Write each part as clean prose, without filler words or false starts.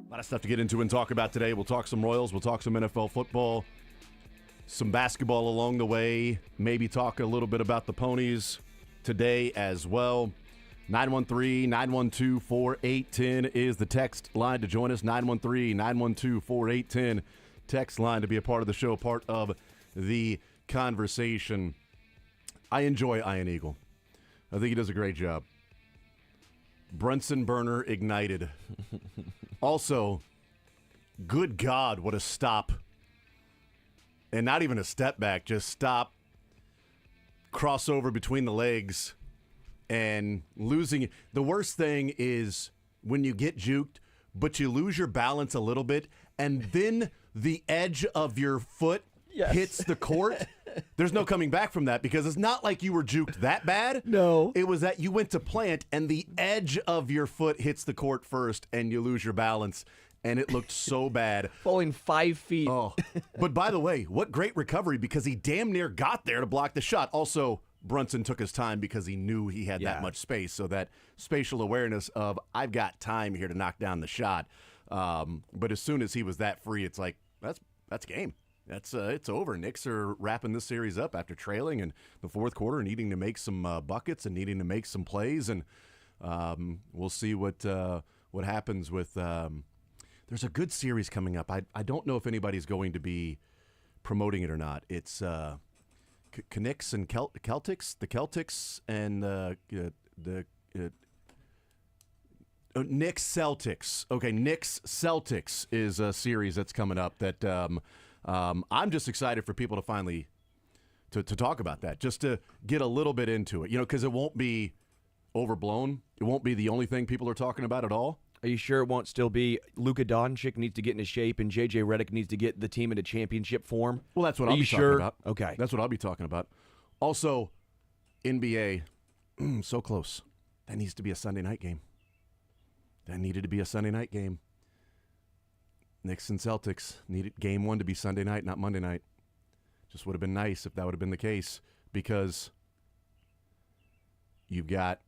A lot of stuff to get into and talk about today. We'll talk some Royals. We'll talk some NFL football, some basketball along the way. Maybe talk a little bit about the Ponies today as well. 913-912-4810 is the text line to join us. 913-912-4810 text line to be a part of the show, part of the conversation. I enjoy Ian Eagle. I think he does a great job. Brunson Burner ignited. Also, good God, what a stop. And not even a step back, just stop, crossover between the legs, and losing. The worst thing is when you get juked, but you lose your balance a little bit, and then the edge of your foot hits the court. There's no coming back from that because it's not like you were juked that bad. No. It was that you went to plant, and the edge of your foot hits the court first, and you lose your balance. And it looked so bad. Falling 5 feet. Oh, but by the way, what great recovery because he damn near got there to block the shot. Also, Brunson took his time because he knew he had that much space. So that spatial awareness of, I've got time here to knock down the shot. But as soon as he was that free, it's like, that's game. It's over. Knicks are wrapping this series up after trailing in the fourth quarter and needing to make some buckets and needing to make some plays. And we'll see what happens with there's a good series coming up. I don't know if anybody's going to be promoting it or not. It's Knicks and Celtics, the Celtics and Knicks Celtics. Okay, Knicks Celtics is a series that's coming up that I'm just excited for people to finally to talk about that, just to get a little bit into it, because it won't be overblown. It won't be the only thing people are talking about at all. Are you sure it won't still be Luka Doncic needs to get into shape and J.J. Redick needs to get the team into championship form? Well, that's what I'll be talking about. Okay. That's what I'll be talking about. Also, NBA, so close. That needs to be a Sunday night game. That needed to be a Sunday night game. Knicks and Celtics needed game one to be Sunday night, not Monday night. Just would have been nice if that would have been the case because you've got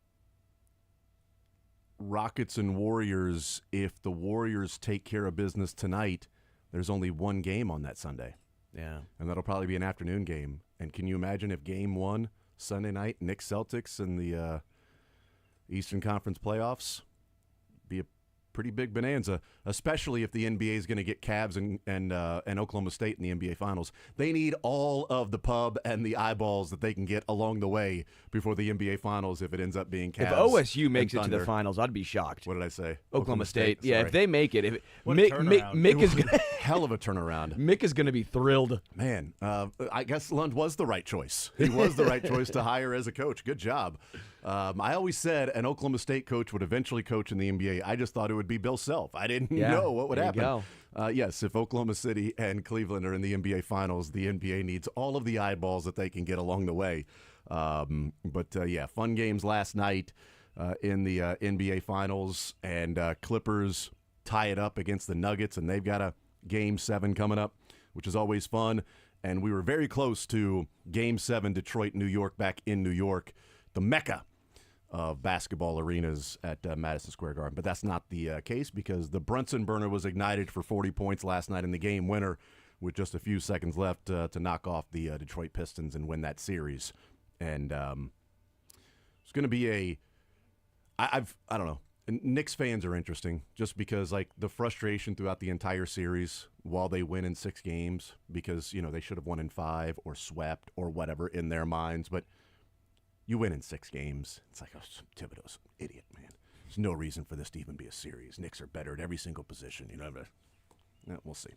Rockets and Warriors. If the Warriors take care of business tonight, there's only one game on that Sunday. Yeah. And that'll probably be an afternoon game. And can you imagine if game one, Sunday night, Knicks Celtics in the Eastern Conference playoffs? Be a pretty big bonanza, especially if the NBA is going to get Cavs and Oklahoma State in the NBA Finals. They need all of the pub and the eyeballs that they can get along the way before the NBA Finals if it ends up being Cavs. If OSU makes it to the finals, I'd be shocked. What did I say? Oklahoma State. Yeah, Sorry. if they make it, Mick is gonna, hell of a turnaround. Mick is going to be thrilled. Man, I guess Lund was the right choice. He was the right choice to hire as a coach. Good job. I always said an Oklahoma State coach would eventually coach in the NBA. I just thought it would be Bill Self. I didn't know what would happen. Yes, if Oklahoma City and Cleveland are in the NBA Finals, the NBA needs all of the eyeballs that they can get along the way. Fun games last night in the NBA Finals, and Clippers tie it up against the Nuggets, and they've got a Game 7 coming up, which is always fun. And we were very close to Game 7, Detroit, New York, back in New York, the Mecca of basketball arenas at Madison Square Garden. But that's not the case because the Brunson burner was ignited for 40 points last night in the game winner with just a few seconds left to knock off the Detroit Pistons and win that series. And it's going to be I don't know. Knicks fans are interesting just because, like, the frustration throughout the entire series while they win in 6 games because, they should have won in 5 or swept or whatever in their minds. But you win in 6 games. It's like, Thibodeau's an idiot, man. There's no reason for this to even be a series. Knicks are better at every single position. We'll see.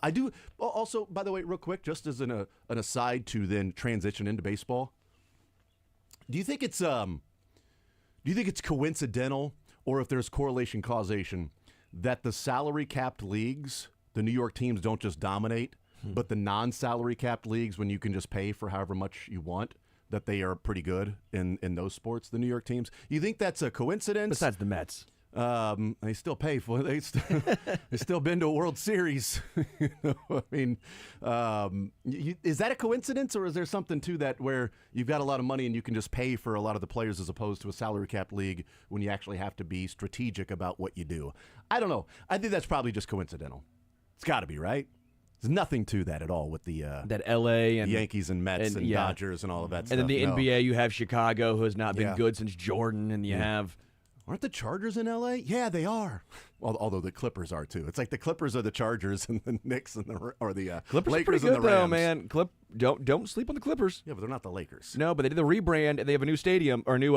I do also, by the way, real quick, just as an aside to then transition into baseball. Do you think it's coincidental, or if there's correlation causation, that the salary capped leagues, the New York teams don't just dominate, but the non-salary capped leagues, when you can just pay for however much you want, that they are pretty good in those sports, the New York teams? You think that's a coincidence? Besides the Mets. They still pay for it. They still been to a World Series. I mean, is that a coincidence, or is there something to that where you've got a lot of money and you can just pay for a lot of the players as opposed to a salary cap league when you actually have to be strategic about what you do? I don't know. I think that's probably just coincidental. It's got to be, right? There's nothing to that at all with the that L.A. and Yankees and Mets and Dodgers and all of that stuff. And then the NBA, you have Chicago, who has not been good since Jordan, and you have... Aren't the Chargers in L.A.? Yeah, they are. Although the Clippers are too. It's like the Clippers are the Chargers, and the Knicks and the Clippers Lakers are pretty good, and the Rams. Though, man. Don't sleep on the Clippers. Yeah, but they're not the Lakers. No, but they did the rebrand, and they have a new stadium or new.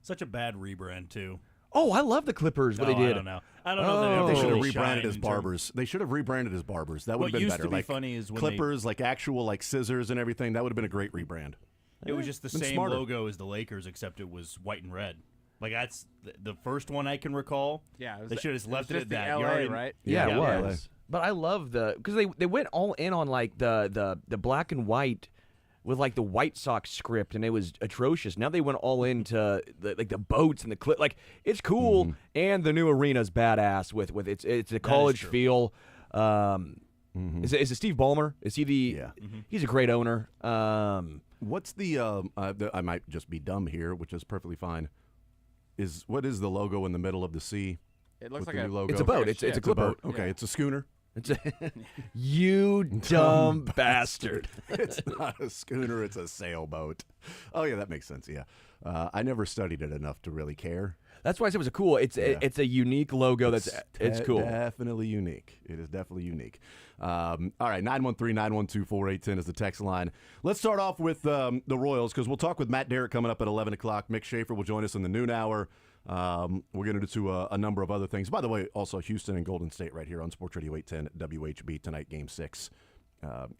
Such a bad rebrand too. Oh, I love the Clippers. What they did. I don't know. They should have really rebranded as barbers. They should have rebranded as barbers. That would have been better. What used to be funny is when Clippers, like actual like scissors and everything. That would have been a great rebrand. It was just the Been same smarter. logo as the Lakers, except it was white and red. Like that's the first one I can recall. Yeah, it was They should have just left it just at the that. LA, You already- right? Yeah, Yeah, it yeah. was. But I love because they went all in on like the black and white with like the White Sox script, and it was atrocious. Now they went all into the boats and the clip. Like it's cool, and the new arena's badass with it's a college true. feel. Is it Steve Ballmer? Is he the? Yeah. He's a great owner. What's I might just be dumb here, which is perfectly fine. What is the logo in the middle of the sea? It looks with like the new logo? It's a boat. It's a It's a clipper. boat. Okay, Yeah. it's a schooner. It's a you dumb bastard. It's not a schooner, it's a sailboat. Oh, yeah, that makes sense, yeah. I never studied it enough to really care. That's why I said it was cool. It's a unique logo. It's cool. Definitely unique. It is definitely unique. All right, 913-912-4810 is the text line. Let's start off with the Royals because we'll talk with Matt Derrick coming up at 11 o'clock. Mick Schaefer will join us in the noon hour. We're going to do a number of other things. By the way, also Houston and Golden State right here on Sports Radio 810 WHB tonight, Game 6.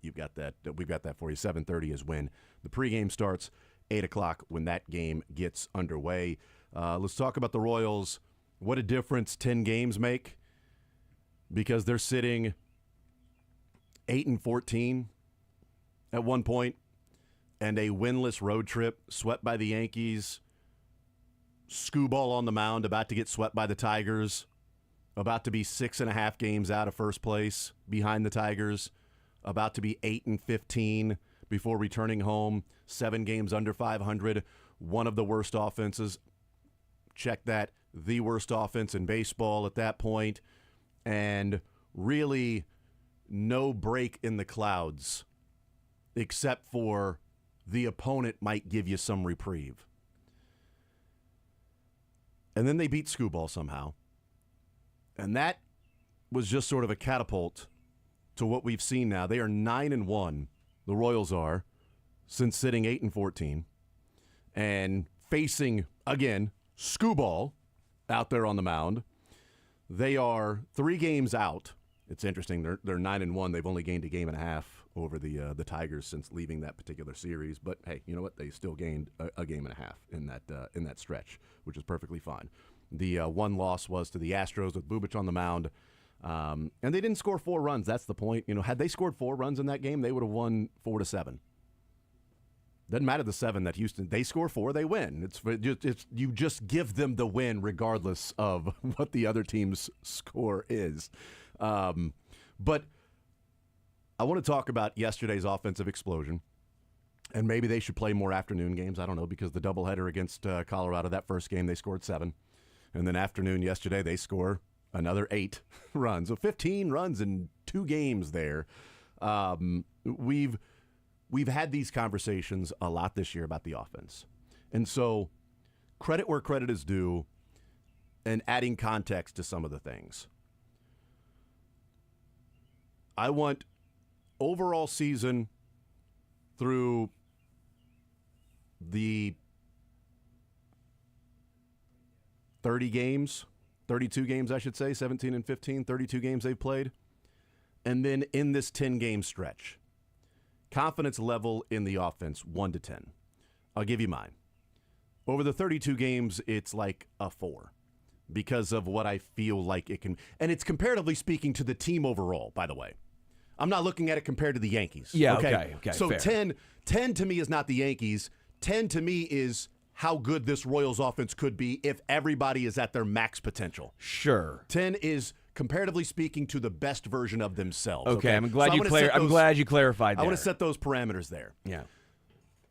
You've got that. We've got that for you. 7:30 is when the pregame starts. 8 o'clock when that game gets underway. Let's talk about the Royals. What a difference 10 games make because they're sitting 8-14 at one point and a winless road trip swept by the Yankees. Skubal on the mound, about to get swept by the Tigers, about to be 6.5 games out of first place behind the Tigers, about to be 8-15 before returning home, 7 games under 500, one of the worst offenses. Check that, the worst offense in baseball at that point, and really no break in the clouds except for the opponent might give you some reprieve. And then they beat Skubal somehow. And that was just sort of a catapult to what we've seen now. They are 9-1, the Royals are, since sitting 8-14. And facing, again, Skubal out there on the mound. They are 3 games out. It's interesting. They're 9-1. They've only gained a game and a half over the Tigers since leaving that particular series. But hey, you know what? They still gained a game and a half in that stretch, which is perfectly fine. The one loss was to the Astros with Bubic on the mound, and they didn't score 4 runs. That's the point. You know, had they scored 4 runs in that game, they would have won 4-7. Doesn't matter the 7 that Houston. They score 4, they win. It's you just give them the win regardless of what the other team's score is. But I want to talk about yesterday's offensive explosion, and maybe they should play more afternoon games. I don't know, because the doubleheader against Colorado, that first game, they scored 7. And then afternoon yesterday, they score another 8 runs. So 15 runs in 2 games there. We've had these conversations a lot this year about the offense. And so credit where credit is due and adding context to some of the things. I want overall season through the 30 games, 32 games, I should say, 17 and 15, 32 games they've played. And then in this 10-game stretch, confidence level in the offense, 1 to 10. I'll give you mine. Over the 32 games, it's like a 4 because of what I feel like it can. And it's comparatively speaking to the team overall, by the way. I'm not looking at it compared to the Yankees. Yeah, okay, So fair. 10 to me is not the Yankees. 10 to me is how good this Royals offense could be if everybody is at their max potential. Sure. 10 is comparatively speaking to the best version of themselves. Okay, I'm glad So I'm glad you clarified that. I want to set those parameters there. Yeah.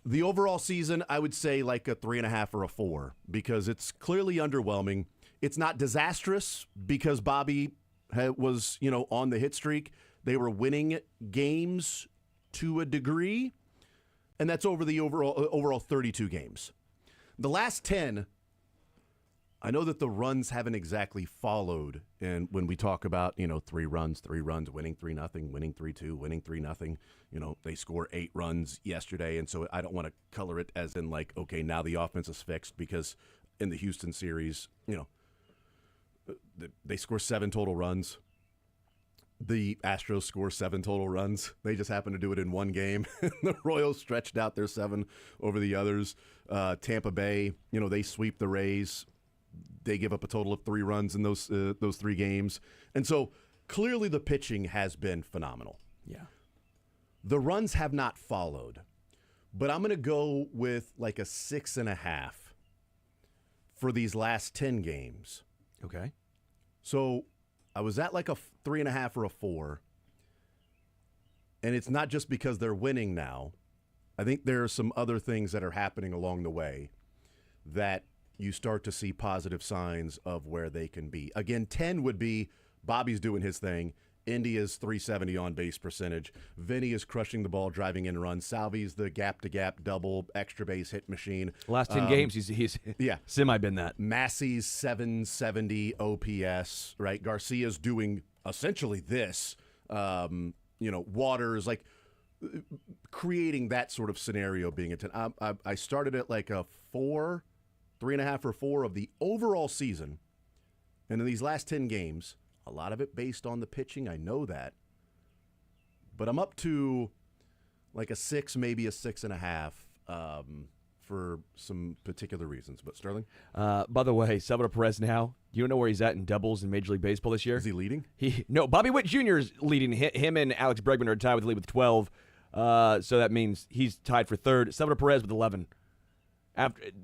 The overall season, I would say like a 3.5 or a 4 because it's clearly underwhelming. It's not disastrous because Bobby was, on the hit streak. They were winning games to a degree, and that's over the overall 32 games. The last 10, I know that the runs haven't exactly followed. And when we talk about, 3 runs, winning 3-0, winning 3-2, winning 3-0, they score 8 runs yesterday. And so I don't want to color it as in like, okay, now the offense is fixed because in the Houston series, they score 7 total runs. the Astros score 7 total runs. They just happened to do it in one game. The Royals stretched out their 7 over the others. Tampa Bay, they sweep the Rays. They give up a total of 3 runs in those 3 games. And so clearly the pitching has been phenomenal. Yeah. The runs have not followed. But I'm going to go with like a 6.5 for these last 10 games. Okay. So I was at like a 3.5 or a 4. And it's not just because they're winning now. I think there are some other things that are happening along the way that you start to see positive signs of where they can be. Again, 10 would be Bobby's doing his thing. India's 370 on base percentage. Vinny is crushing the ball, driving in runs. Salvi's the gap-to-gap double extra base hit machine. Last 10 games, he's semi-been that. Massey's 770 OPS, right? Garcia's doing essentially this. Waters, like creating that sort of scenario being a 10. I started at like a 4, 3.5 or 4 of the overall season. And in these last 10 games, a lot of it based on the pitching. I know that. But I'm up to like a 6, maybe a 6.5 for some particular reasons. But Sterling? By the way, Salvador Perez now, you don't know where he's at in doubles in Major League Baseball this year? Is he leading? No, Bobby Witt Jr. is leading. Him and Alex Bregman are tied with the lead with 12. So that means he's tied for third. Salvador Perez with 11.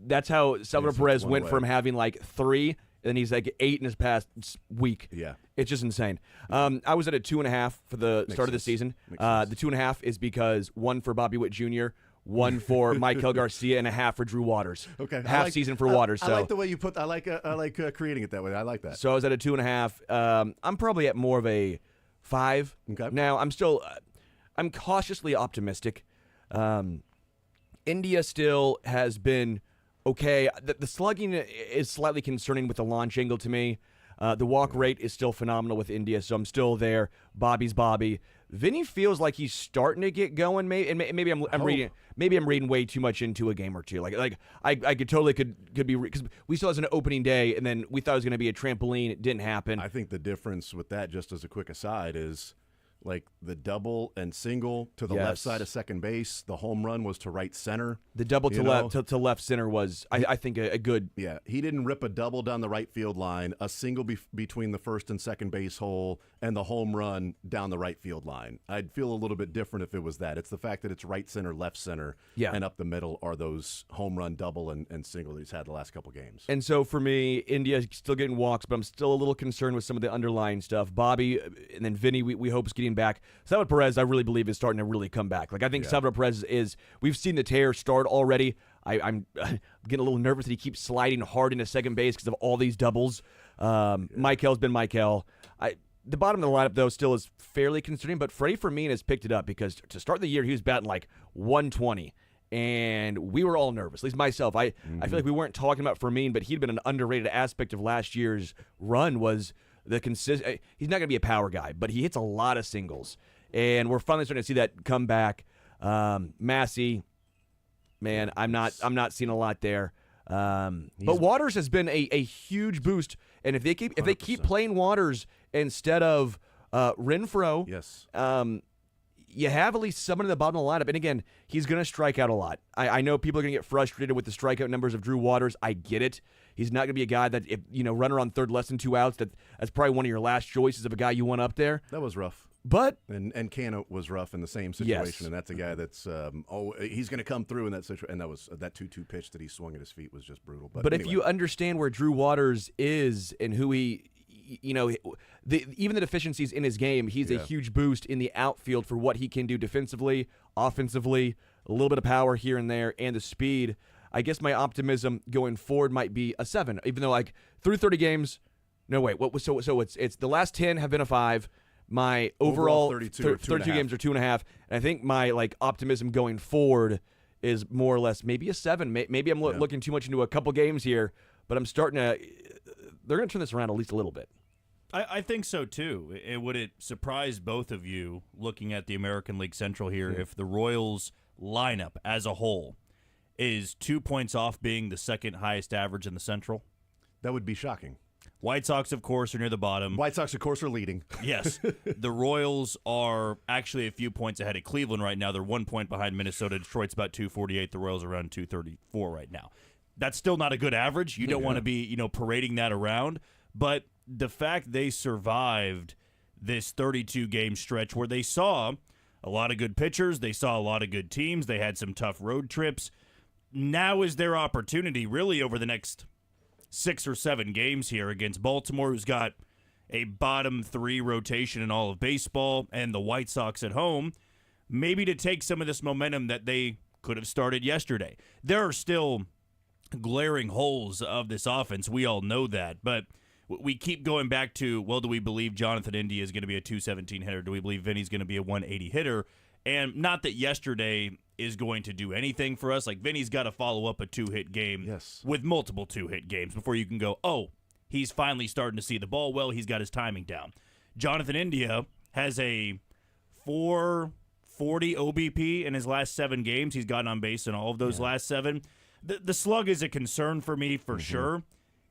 That's how Salvador Perez went from having like 3, and he's like 8 in his past week. Yeah. It's just insane. I was at a 2.5 for the start of the season. The 2.5 is because 1 for Bobby Witt Jr., 1 for Michael Garcia, and a half for Drew Waters. Okay. Half season for Waters. I like the way you put. I like creating it that way. I like that. So I was at a 2.5. I'm probably at more of a 5. Okay. Now I'm cautiously optimistic. India still has been okay. The slugging is slightly concerning with the launch angle to me. The walk rate is still phenomenal with India, so I'm still there. Bobby's Bobby. Vinny feels like he's starting to get going. Maybe I'm reading. Maybe I'm reading way too much into a game or two. Like I could be because we still has an opening day, and then we thought it was going to be a trampoline. It didn't happen. I think the difference with that, just as a quick aside, is like the double and single to the left side of second base. The home run was to right center. The double to left center was, I think, a good. Yeah, he didn't rip a double down the right field line, a single between the first and second base hole, and the home run down the right field line. I'd feel a little bit different if it was that. It's the fact that it's right center, left center, and up the middle are those home run double and single that he's had the last couple games. And so for me, India's still getting walks, but I'm still a little concerned with some of the underlying stuff. Bobby and then Vinny, we hope is getting back. Salvador Perez, I really believe, is starting to really come back. Like I think Salvador Perez is. We've seen the tear start already. I'm getting a little nervous that he keeps sliding hard into second base because of all these doubles. Michael's been Michael. The bottom of the lineup, though, still is fairly concerning, but Freddie Fermin has picked it up because to start the year, he was batting like 120, and we were all nervous, at least myself. I feel like we weren't talking about Fermin, but he'd been an underrated aspect of last year's run was the consistent. He's not going to be a power guy, but he hits a lot of singles, and we're finally starting to see that come back. Massey, man, I'm not seeing a lot there. But Waters has been a huge boost, and if they keep playing Waters instead of Renfroe, you have at least someone in the bottom of the lineup. And again, he's going to strike out a lot. I know people are going to get frustrated with the strikeout numbers of Drew Waters. I get it. He's not going to be a guy that, if runner on third, less than 2 outs, that's probably one of your last choices of a guy you want up there. That was rough. But and Cano was rough in the same situation, and that's a guy that's he's going to come through in that situation. And that was that 2-2 pitch that he swung at his feet was just brutal. But anyway. If you understand where Drew Waters is and who he, even the deficiencies in his game, he's a huge boost in the outfield for what he can do defensively, offensively, a little bit of power here and there, and the speed. I guess my optimism going forward might be a 7, even though like through 30 games. No wait, what was so it's the last 10 have been a 5. My overall 32 games are 2.5, and I think my optimism going forward is more or less maybe a 7. Maybe I'm looking too much into a couple games here, but I'm starting to. They're going to turn this around at least a little bit. I think so too. Would it surprise both of you looking at the American League Central here if the Royals lineup as a whole is 2 points off being the second highest average in the Central? That would be shocking. White Sox, of course, are near the bottom. White Sox, of course, are leading. Yes. The Royals are actually a few points ahead of Cleveland right now. They're 1 point behind Minnesota. Detroit's about 248. The Royals are around 234 right now. That's still not a good average. You don't want to be, parading that around. But the fact they survived this 32-game stretch where they saw a lot of good pitchers, they saw a lot of good teams, they had some tough road trips. Now is their opportunity, really, over the next 6 or 7 games here against Baltimore, who's got a bottom 3 rotation in all of baseball, and the White Sox at home, maybe to take some of this momentum that they could have started yesterday. There are still glaring holes of this offense. We all know that, but we keep going back to, well, do we believe Jonathan India is going to be a 217 hitter? Do we believe Vinny's going to be a 180 hitter? And not that yesterday is going to do anything for us. Like, Vinny's got to follow up a 2-hit game with multiple 2-hit games before you can go, oh, he's finally starting to see the ball well. He's got his timing down. Jonathan India has a 440 OBP in his last 7 games. He's gotten on base in all of those last 7. The slug is a concern for me for sure.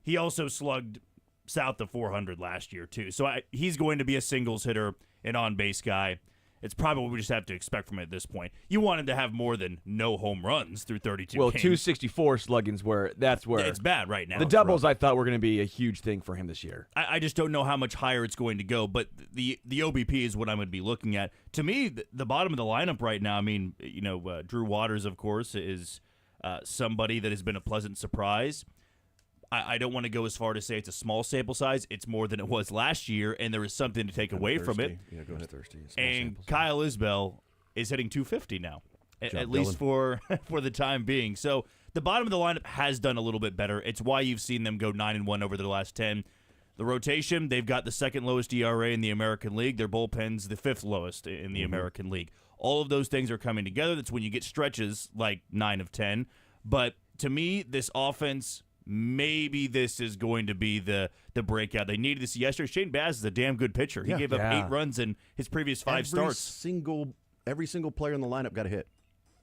He also slugged south of 400 last year, too. So he's going to be a singles hitter, an on-base guy. It's probably what we just have to expect from it at this point. You want him to have more than no home runs through 32 well, games. 264 slugging's that's where it's bad right now. The doubles I thought were going to be a huge thing for him this year. I just don't know how much higher it's going to go, but the OBP is what I'm going to be looking at. To me, the bottom of the lineup right now, I mean, Drew Waters, of course, is somebody that has been a pleasant surprise. I don't want to go as far to say it's a small sample size. It's more than it was last year, and there is something to take away from it. Yeah, go ahead. Thirsty. And Kyle Isbell is hitting 250 now, at least for the time being. So the bottom of the lineup has done a little bit better. It's why you've seen them go 9-1 over the last 10. The rotation, they've got the second lowest ERA in the American League. Their bullpen's the 5th lowest in the American League. All of those things are coming together. That's when you get stretches like 9 of 10. But to me, this offense, maybe this is going to be the breakout. They needed this yesterday. Shane Baz is a damn good pitcher. He gave up 8 runs in his previous 5 starts. Every single player in the lineup got a hit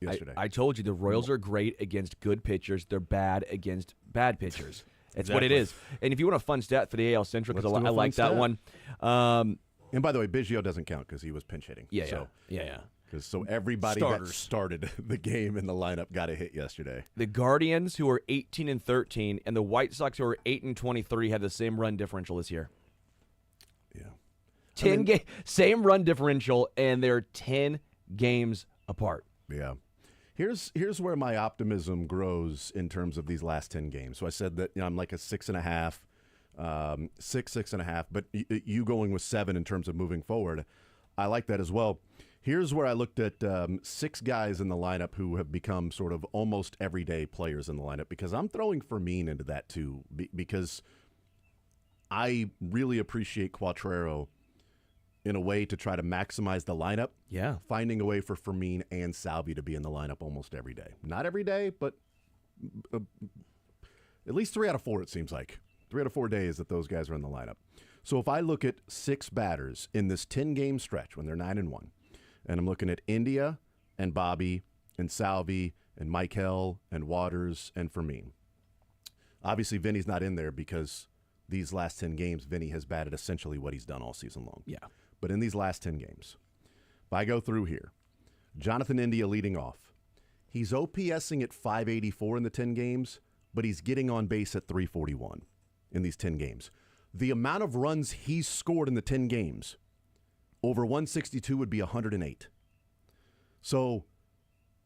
yesterday. I told you, the Royals are great against good pitchers. They're bad against bad pitchers. That's what it is. And if you want a fun stat for the AL Central, because I like that one. And by the way, Biggio doesn't count because he was pinch hitting. Yeah. So everybody that started the game in the lineup got a hit yesterday. The Guardians, who are 18-13, and the White Sox, who are 8-23, have the same run differential this year. Yeah, same run differential, and they're 10 games apart. Yeah. Here's where my optimism grows in terms of these last 10 games. So I said that I'm like a 6.5, 6.5, but you going with 7 in terms of moving forward. I like that as well. Here's where I looked at 6 guys in the lineup who have become sort of almost everyday players in the lineup, because I'm throwing Fermin into that too, because I really appreciate Quattrero in a way to try to maximize the lineup. Yeah. Finding a way for Fermin and Salvi to be in the lineup almost every day. Not every day, but at least 3 out of 4, it seems like. 3 out of 4 days that those guys are in the lineup. So if I look at 6 batters in this 10-game stretch when they're 9-1, and I'm looking at India and Bobby and Salvi and Michael and Waters and Fermin. Obviously, Vinny's not in there because these last 10 games, Vinny has batted essentially what he's done all season long. Yeah. But in these last 10 games, if I go through here, Jonathan India leading off. He's OPSing at 584 in the 10 games, but he's getting on base at 341 in these 10 games. The amount of runs he's scored in the 10 games over 162 would be 108. So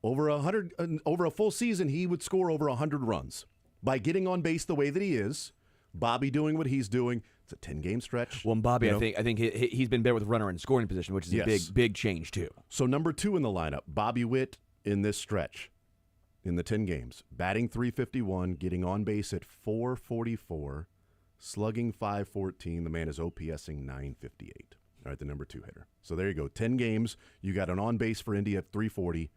over a full season, he would score over 100 runs by getting on base the way that he is. Bobby doing what he's doing. It's a 10-game stretch. Well, and Bobby, I think he's been better with runner in scoring position, which is a big change too. So number 2 in the lineup, Bobby Witt in this stretch, in the 10 games, batting 351, getting on base at 444, slugging 514. The man is OPSing 958. All right, the number 2 hitter. So there you go. 10 games. You got an on base for India at 340.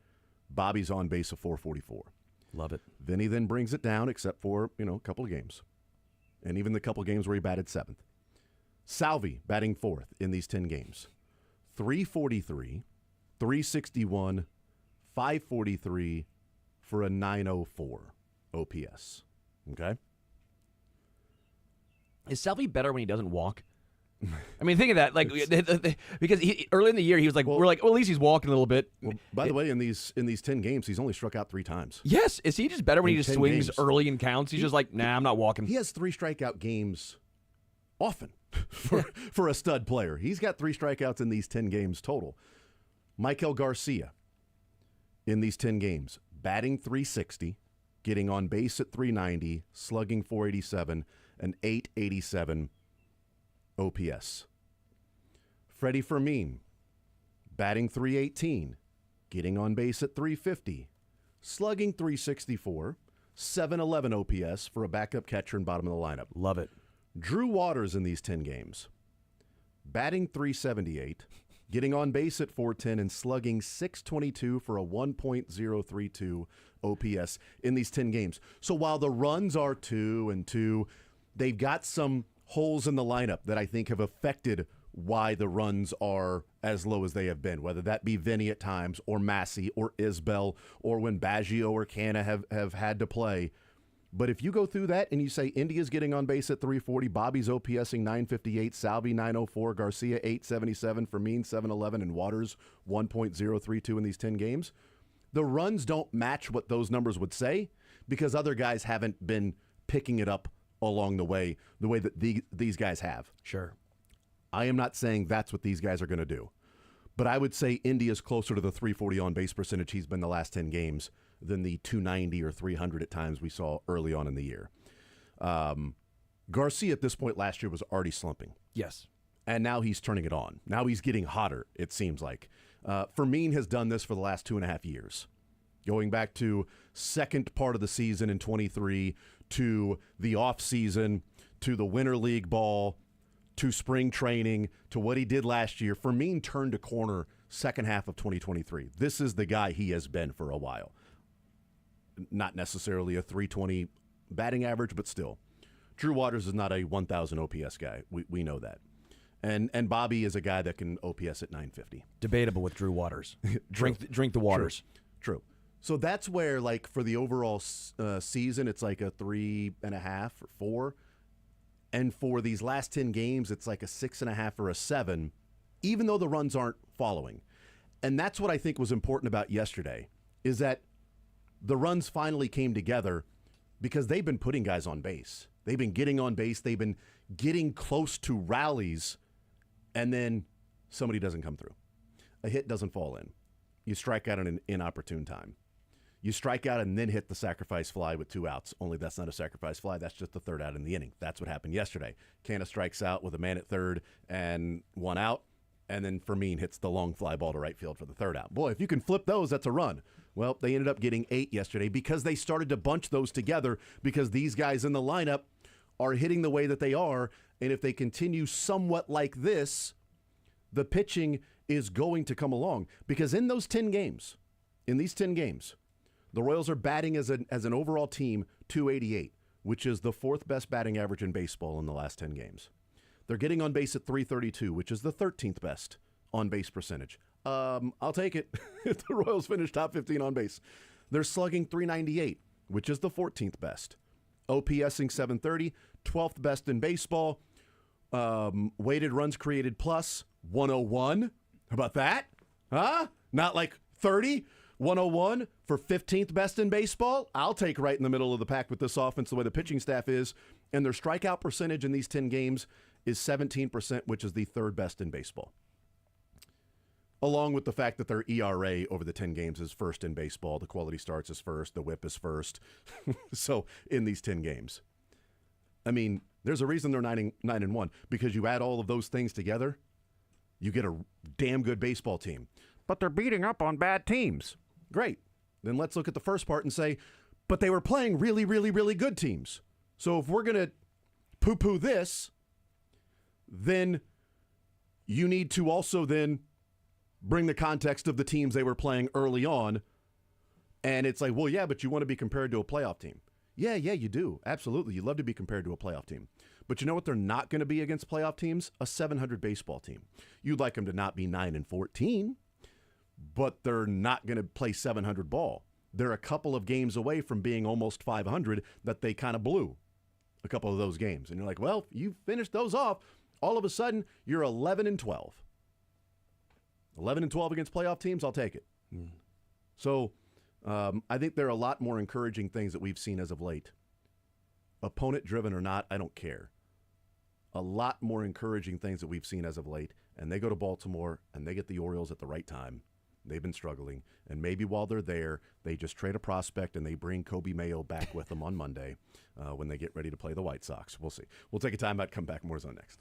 Bobby's on base of 444. Love it. Vinny then brings it down, except for a couple of games. And even the couple games where he batted 7th. Salvi batting 4th in these 10 games. 343, 361, 543 for a 904 OPS. Okay? Is Salvi better when he doesn't walk? I mean, think of that. Like, because early in the year, he was like, we're like, well, at least he's walking a little bit. Well, by the way, in these 10 games, he's only struck out 3 times. Yes. Is he just better when he just swings games. early and counts? He's just like, nah, I'm not walking. He has 3 strikeout games often for a stud player. He's got 3 strikeouts in these 10 games total. Michael Garcia in these 10 games, batting .360, getting on base at .390, slugging .487, and .887 OPS. Freddie Fermin, batting .318, getting on base at .350, slugging .364, .711 OPS for a backup catcher and bottom of the lineup. Love it. Drew Waters in these 10 games, batting .378, getting on base at .410, and slugging .622 for a 1.032 OPS in these 10 games. So while the runs are 2 and 2, they've got some holes in the lineup that I think have affected why the runs are as low as they have been, whether that be Vinny at times or Massey or Isbell or when Baggio or Canna have had to play. But if you go through that and you say India's getting on base at .340, Bobby's OPSing .958, Salvi .904, Garcia .877, Fermin .711, and Waters .1.032 in these 10 games, the runs don't match what those numbers would say because other guys haven't been picking it up along the way that these guys have. Sure. I am not saying that's what these guys are going to do. But I would say India's closer to the .340 on-base percentage he's been the last 10 games than the .290 or .300 at times we saw early on in the year. Garcia at this point last year was already slumping. Yes. And now he's turning it on. Now he's getting hotter, it seems like. Fermin has done this for the last 2.5 years. Going back to second part of the season in 23, to the offseason, to the Winter League ball, to spring training, to what he did last year. Fermin turned a corner second half of 2023. This is the guy he has been for a while. Not necessarily a .320 batting average, but still. Drew Waters is not a 1,000 OPS guy. We know that. And Bobby is a guy that can OPS at .950. Debatable with Drew Waters. drink the waters. True. So that's where, like, for the overall season, it's like a 3.5 or 4. And for these last 10 games, it's like a 6.5 or a 7, even though the runs aren't following. And that's what I think was important about yesterday, is that the runs finally came together because they've been putting guys on base. They've been getting on base. They've been getting close to rallies, and then somebody doesn't come through. A hit doesn't fall in. You strike out at an inopportune time. You strike out and then hit the sacrifice fly with 2 outs. Only that's not a sacrifice fly. That's just the third out in the inning. That's what happened yesterday. Canna strikes out with a man at third and 1 out, and then Fermin hits the long fly ball to right field for the third out. Boy, if you can flip those, that's a run. Well, they ended up getting 8 yesterday because they started to bunch those together because these guys in the lineup are hitting the way that they are, and if they continue somewhat like this, the pitching is going to come along. Because in these 10 games, the Royals are batting as an overall team .288, which is the 4th best batting average in baseball in the last 10 games. They're getting on base at .332, which is the 13th best on base percentage. I'll take it if the Royals finish top 15 on base. They're slugging .398, which is the 14th best. OPSing .730, 12th best in baseball. Weighted runs created plus 101. How about that? Huh? Not like 30. 101 for 15th best in baseball. I'll take right in the middle of the pack with this offense, the way the pitching staff is. And their strikeout percentage in these 10 games is 17%, which is the 3rd best in baseball. Along with the fact that their ERA over the 10 games is 1st in baseball. The quality starts is 1st. The whip is 1st. So in these 10 games. I mean, there's a reason they're 9-1, because you add all of those things together, you get a damn good baseball team. But they're beating up on bad teams. Great. Then let's look at the first part and say, but they were playing really, really, really good teams. So if we're going to poo-poo this, then you need to also then bring the context of the teams they were playing early on. And it's like, well, yeah, but you want to be compared to a playoff team. Yeah, you do. Absolutely. You'd love to be compared to a playoff team. But you know what they're not going to be against playoff teams? A 700 baseball team. You'd like them to not be 9-14. But they're not going to play 700 ball. They're a couple of games away from being almost 500 that they kind of blew a couple of those games. And you're like, well, you finished those off. All of a sudden, you're 11-12. 11-12 against playoff teams, I'll take it. So I think there are a lot more encouraging things that we've seen as of late. Opponent-driven or not, I don't care. A lot more encouraging things that we've seen as of late. And they go to Baltimore, and they get the Orioles at the right time. They've been struggling. And maybe while they're there, they just trade a prospect, and they bring Kobe Mayo back with them on Monday when they get ready to play the White Sox. We'll see. We'll take a timeout, come back. More is on next.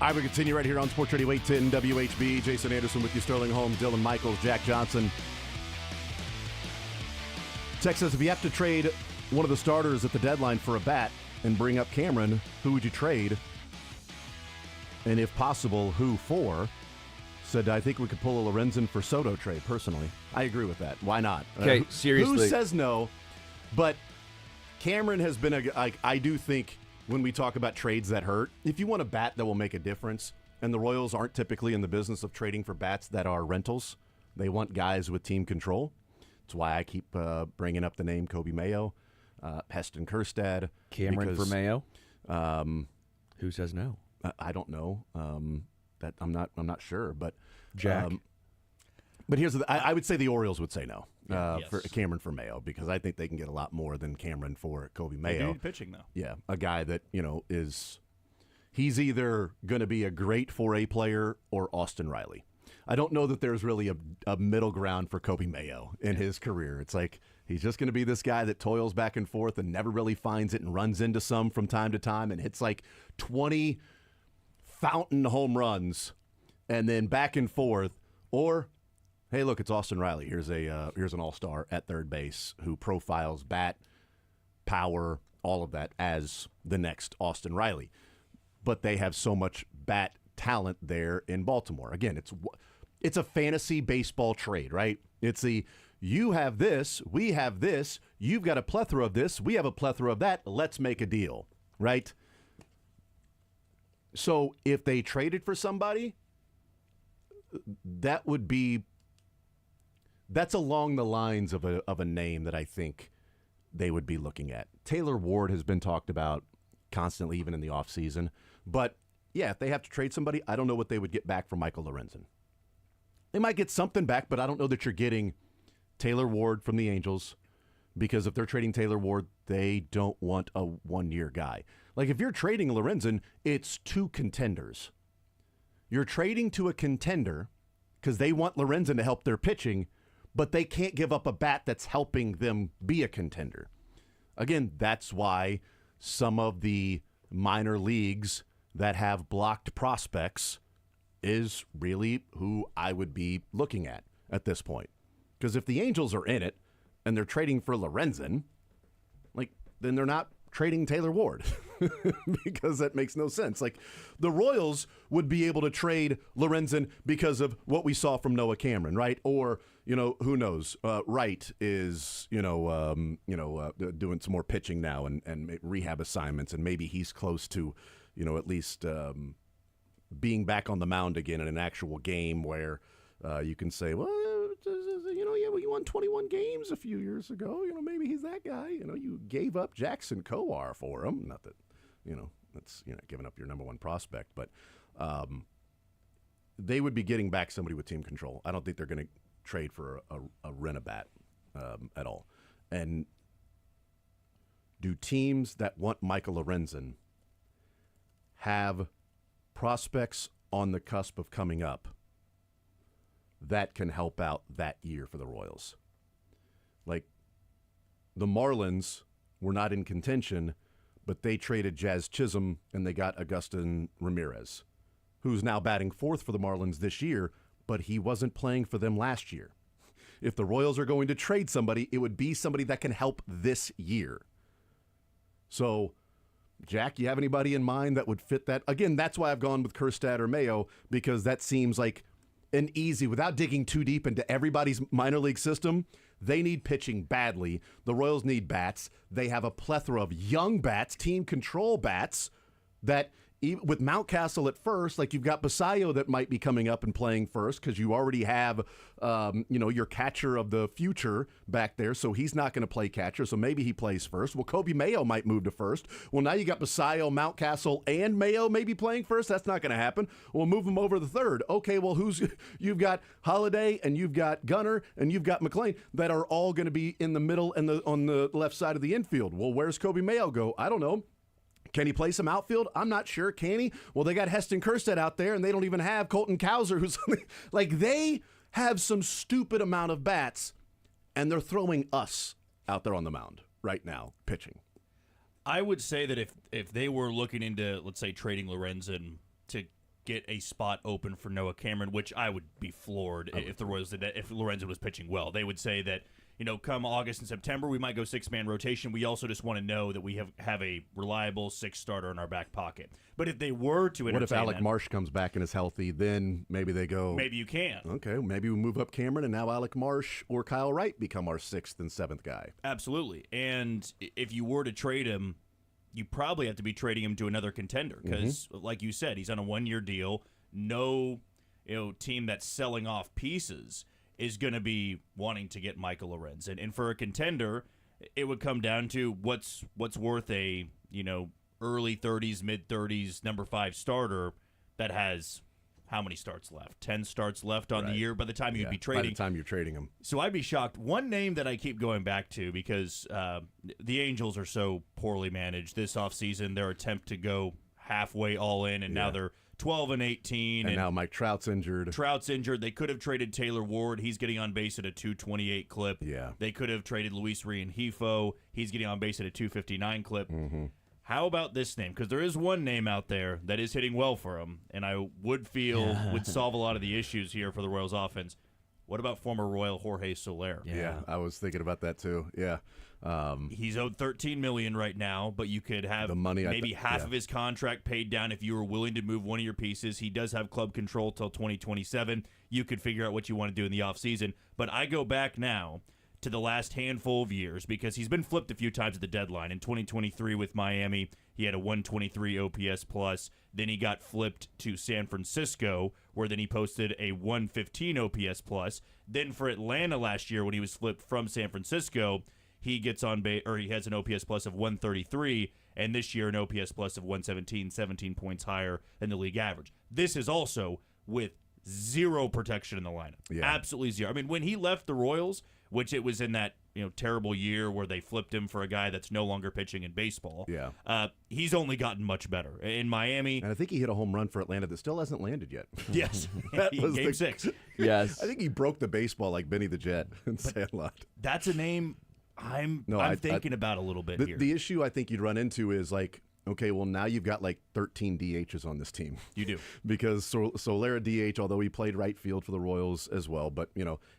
All right, we continue right here on Sports Radio 810 WHB. Jason Anderson with you, Sterling Holmes, Dylan Michaels, Jack Johnson. Text says, if you have to trade one of the starters at the deadline for a bat and bring up Cameron, who would you trade? And if possible, who for? Said, I think we could pull a Lorenzen for Soto trade, personally. I agree with that. Why not? Okay, seriously. Who says no? But Cameron has been I do think when we talk about trades that hurt, if you want a bat that will make a difference, and the Royals aren't typically in the business of trading for bats that are rentals, they want guys with team control. That's why I keep bringing up the name Kobe Mayo, Heston Kjerstad. Cameron because, for Mayo? Who says no? I don't know. That I'm not sure, but Jack. But here's I would say the Orioles would say no Yes. for Cameron for Mayo, because I think they can get a lot more than Cameron for Kobe Mayo. Pitching though. Yeah, a guy that he's either going to be a great 4A player or Austin Riley. I don't know that there's really a middle ground for Kobe Mayo in his career. It's like he's just going to be this guy that toils back and forth and never really finds it and runs into some from time to time and hits like 20 fountain home runs and then back and forth. Or, hey, look, it's Austin Riley. Here's an all-star at third base who profiles bat, power, all of that as the next Austin Riley. But they have so much bat talent there in Baltimore. Again, it's a fantasy baseball trade, right? It's you have this, we have this, you've got a plethora of this, we have a plethora of that, let's make a deal, right? So if they traded for somebody, that's along the lines of a name that I think they would be looking at. Taylor Ward has been talked about constantly, even in the offseason. But, yeah, if they have to trade somebody, I don't know what they would get back from Michael Lorenzen. They might get something back, but I don't know that you're getting Taylor Ward from the Angels, because if they're trading Taylor Ward, they don't want a one-year guy. Like, if you're trading Lorenzen, it's two contenders. You're trading to a contender because they want Lorenzen to help their pitching, but they can't give up a bat that's helping them be a contender. Again, that's why some of the minor leagues that have blocked prospects is really who I would be looking at this point. Because if the Angels are in it and they're trading for Lorenzen, then they're not trading Taylor Ward because that makes no sense. Like, the Royals would be able to trade Lorenzen because of what we saw from Noah Cameron, right? Or, who knows? Wright is, doing some more pitching now and rehab assignments, and maybe he's close to, at least being back on the mound again in an actual game where you can say, well, you won 21 games a few years ago. Maybe he's that guy. You gave up Jackson Kowar for him. Not that, that's giving up your number one prospect, but they would be getting back somebody with team control. I don't think they're going to trade for a rent-a-bat at all. And do teams that want Michael Lorenzen have prospects on the cusp of coming up that can help out that year for the Royals? Like, the Marlins were not in contention, but they traded Jazz Chisholm and they got Agustin Ramirez, who's now batting fourth for the Marlins this year, but he wasn't playing for them last year. If the Royals are going to trade somebody, it would be somebody that can help this year. So, Jack, you have anybody in mind that would fit that? Again, that's why I've gone with Kjerstad or Mayo, because that seems like an easy, without digging too deep into everybody's minor league system. They need pitching badly. The Royals need bats. They have a plethora of young bats, team control bats, that with Mountcastle at first, like, you've got Basayo that might be coming up and playing first because you already have, your catcher of the future back there, so he's not going to play catcher, so maybe he plays first. Well, Kobe Mayo might move to first. Well, now you got Basayo, Mountcastle, and Mayo maybe playing first. That's not going to happen. We'll move him over to the third. Okay, well, you've got Holiday, and you've got Gunnar, and you've got McLean that are all going to be in the middle and on the left side of the infield. Well, where's Kobe Mayo go? I don't know. Can he play some outfield? I'm not sure. Can he? Well, they got Heston Kjerstad out there, and they don't even have Colton Cowser, who's like, they have some stupid amount of bats, and they're throwing us out there on the mound right now, pitching. I would say that if they were looking into, let's say, trading Lorenzen to get a spot open for Noah Cameron, which I would be floored if the Royals did that. If Lorenzen was pitching well, they would say that, come August and September, we might go 6-man rotation. We also just want to know that we have a reliable 6 starter in our back pocket. But if they were to entertain what if Alec Marsh comes back and is healthy? Then maybe they go. Maybe you can. Okay, maybe we move up Cameron, and now Alec Marsh or Kyle Wright become our 6th and 7th guy. Absolutely. And if you were to trade him, you probably have to be trading him to another contender because, like you said, he's on a 1-year deal. No, team that's selling off pieces is going to be wanting to get Michael Lorenzen. And for a contender, it would come down to what's worth a, early 30s, mid 30s, number 5 starter that has how many starts left? 10 starts left on the year by the time you'd be trading. By the time you're trading him. So I'd be shocked. One name that I keep going back to because the Angels are so poorly managed this offseason, their attempt to go halfway all in, and now they're 12-18. And now Mike Trout's injured. They could have traded Taylor Ward. He's getting on base at a 228 clip. Yeah. They could have traded Luis Rengifo. He's getting on base at a 259 clip. Mm-hmm. How about this name? Because there is one name out there that is hitting well for him, and I would feel would solve a lot of the issues here for the Royals offense. What about former Royal Jorge Soler? Yeah, I was thinking about that too. Yeah. He's owed $13 million right now, but you could have the money, maybe half of his contract paid down if you were willing to move one of your pieces. He does have club control till 2027. You could figure out what you want to do in the offseason. But I go back now to the last handful of years because he's been flipped a few times at the deadline. In 2023 with Miami, he had a 123 OPS plus. Then he got flipped to San Francisco, where then he posted a 115 OPS plus. Then for Atlanta last year, when he was flipped from San Francisco, he gets on base, or he has an OPS plus of 133, and this year an OPS plus of 117, 17 points higher than the league average. This is also with zero protection in the lineup. Yeah. Absolutely zero. I mean, when he left the Royals, which it was in that terrible year where they flipped him for a guy that's no longer pitching in baseball. Yeah. He's only gotten much better. In Miami. And I think he hit a home run for Atlanta that still hasn't landed yet. Yes. That was Game 6. Yes. I think he broke the baseball like Benny the Jet in Sandlot. That's a name I'm thinking about a little bit here. The issue I think you'd run into is like, okay, well, now you've got like 13 DHs on this team. You do. Because Soler DH, although he played right field for the Royals as well. But,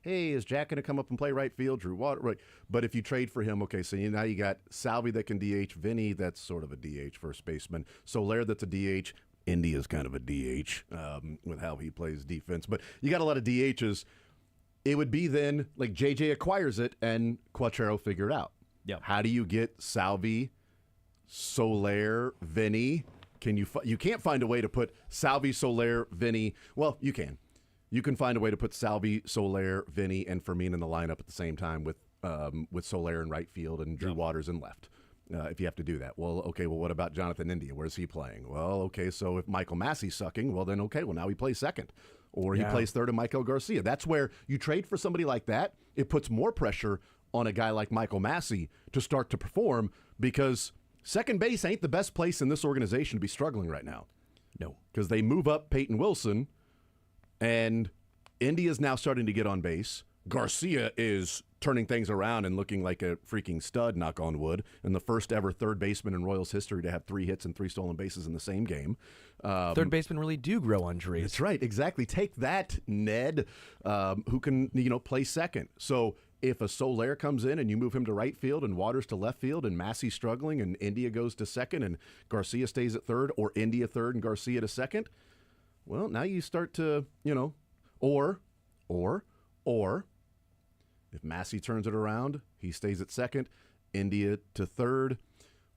hey, is Jack going to come up and play right field? Drew Water, right. But if you trade for him, okay, so now you got Salvi that can DH, Vinny, that's sort of a DH first baseman, Soler that's a DH, India's kind of a DH with how he plays defense. But you got a lot of DHs. It would be then like JJ acquires it and Quatrero figure it out. Yeah. How do you get Salvi, Soler, Vinny? You can't find a way to put Salvi, Soler, Vinny. Well, you can. You can find a way to put Salvi, Soler, Vinny, and Fermin in the lineup at the same time with Soler in right field and Drew Waters in left. If you have to do that. Well, okay, what about Jonathan India? Where's he playing? Well, okay, so if Michael Massey's sucking, well then okay, well now he plays second. Or he plays third to Michael Garcia. That's where you trade for somebody like that. It puts more pressure on a guy like Michael Massey to start to perform because second base ain't the best place in this organization to be struggling right now. No. Because they move up Peyton Wilson, and India's now starting to get on base. Garcia is turning things around and looking like a freaking stud, knock on wood, and the first ever third baseman in Royals history to have 3 hits and 3 stolen bases in the same game. Third basemen really do grow on trees. That's right, exactly. Take that, Ned, who can play second. So if a Soler comes in and you move him to right field and Waters to left field and Massey's struggling and India goes to second and Garcia stays at third, or India third and Garcia to second, well, now you start to, or if Massey turns it around, he stays at second, India to third,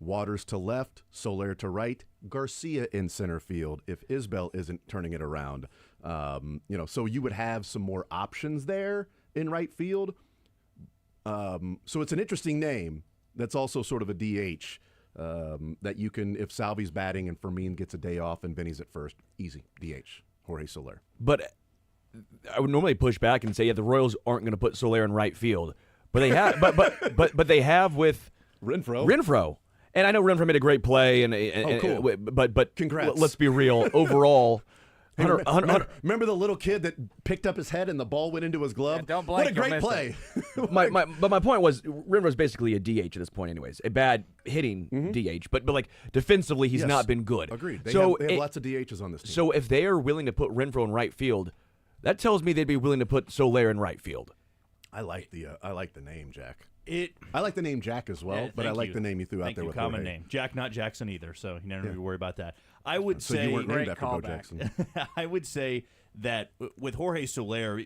Waters to left, Soler to right, Garcia in center field if Isbell isn't turning it around. So you would have some more options there in right field. So it's an interesting name that's also sort of a DH that you can, if Salvi's batting and Fermin gets a day off and Benny's at first, easy, DH, Jorge Soler. But I would normally push back and say, the Royals aren't going to put Soler in right field, but they have, but they have with Renfroe. And I know Renfroe made a great play, and cool. but Congrats. Let's be real. Overall, Hey, Hunter- remember the little kid that picked up his head and the ball went into his glove? Yeah, don't What a blink, you'll great miss play. But my point was, Renfro's basically a DH at this point, anyways. A bad hitting DH, but like defensively, he's Yes. not been good. Agreed. They So have lots of DHs on this team. So if they are willing to put Renfro in right field, that tells me they'd be willing to put Soler in right field. I like the name Jack. It. I like the name Jack as well, Yeah, but I thank like you. the name you threw out Thank there you, with common Jorge. name. Jack, not Jackson either, so you never need to worry about that. I would So say you weren't named Great after Bo callback. Jackson. I would say that with Jorge Soler,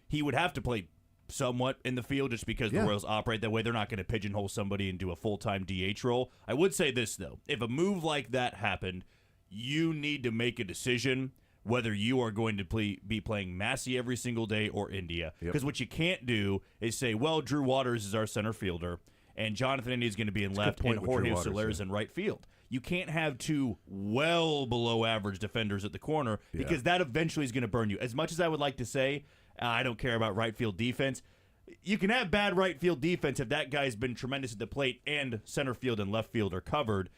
he would have to play somewhat in the field just because the Yeah. Royals operate that way. They're not going to pigeonhole somebody and do a full-time DH role. I would say this, though. If a move like that happened, you need to make a decision whether you are going to be playing Massey every single day or India. Because what you can't do is say, well, Drew Waters is our center fielder, and Jonathan India is going to be in left, point and with Drew Jorge Waters, Soler is yeah. in right field. You can't have two well below average defenders at the corner because that eventually is going to burn you. As much as I would like to say, I don't care about right field defense, you can have bad right field defense if that guy's been tremendous at the plate and center field and left field are covered.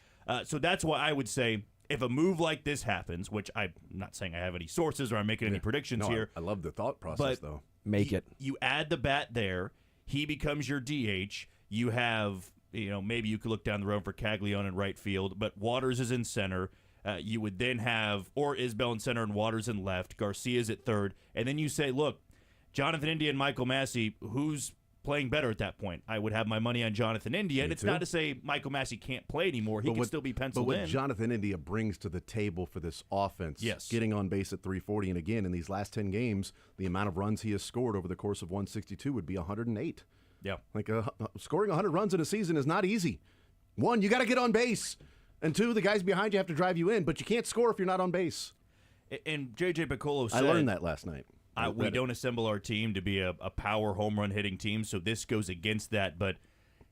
So that's why I would say if a move like this happens, which I'm not saying I have any sources or I'm making any predictions No, here. I love the thought process, But- though. Make it. You add the bat there. He becomes your DH. You have, maybe you could look down the road for Caglione in right field, but Waters is in center. You would then have, or Isbell in center and Waters in left. Garcia's at third. And then you say, look, Jonathan India and Michael Massey, who's playing better at that point? I would have my money on Jonathan India. And it's too. not to say Michael Massey can't play anymore. He can still be But penciled what in. Jonathan India brings to the table for this offense, Yes. getting on base at 340, and again, in these last 10 games, the amount of runs he has scored over the course of 162 would be 108. Yeah. Like scoring 100 runs in a season is not easy. One, you got to get on base. And two, the guys behind you have to drive you in, but you can't score if you're not on base. And J.J. Piccolo said, I learned that last night. we don't assemble our team to be a power home run hitting team, so this goes against that. But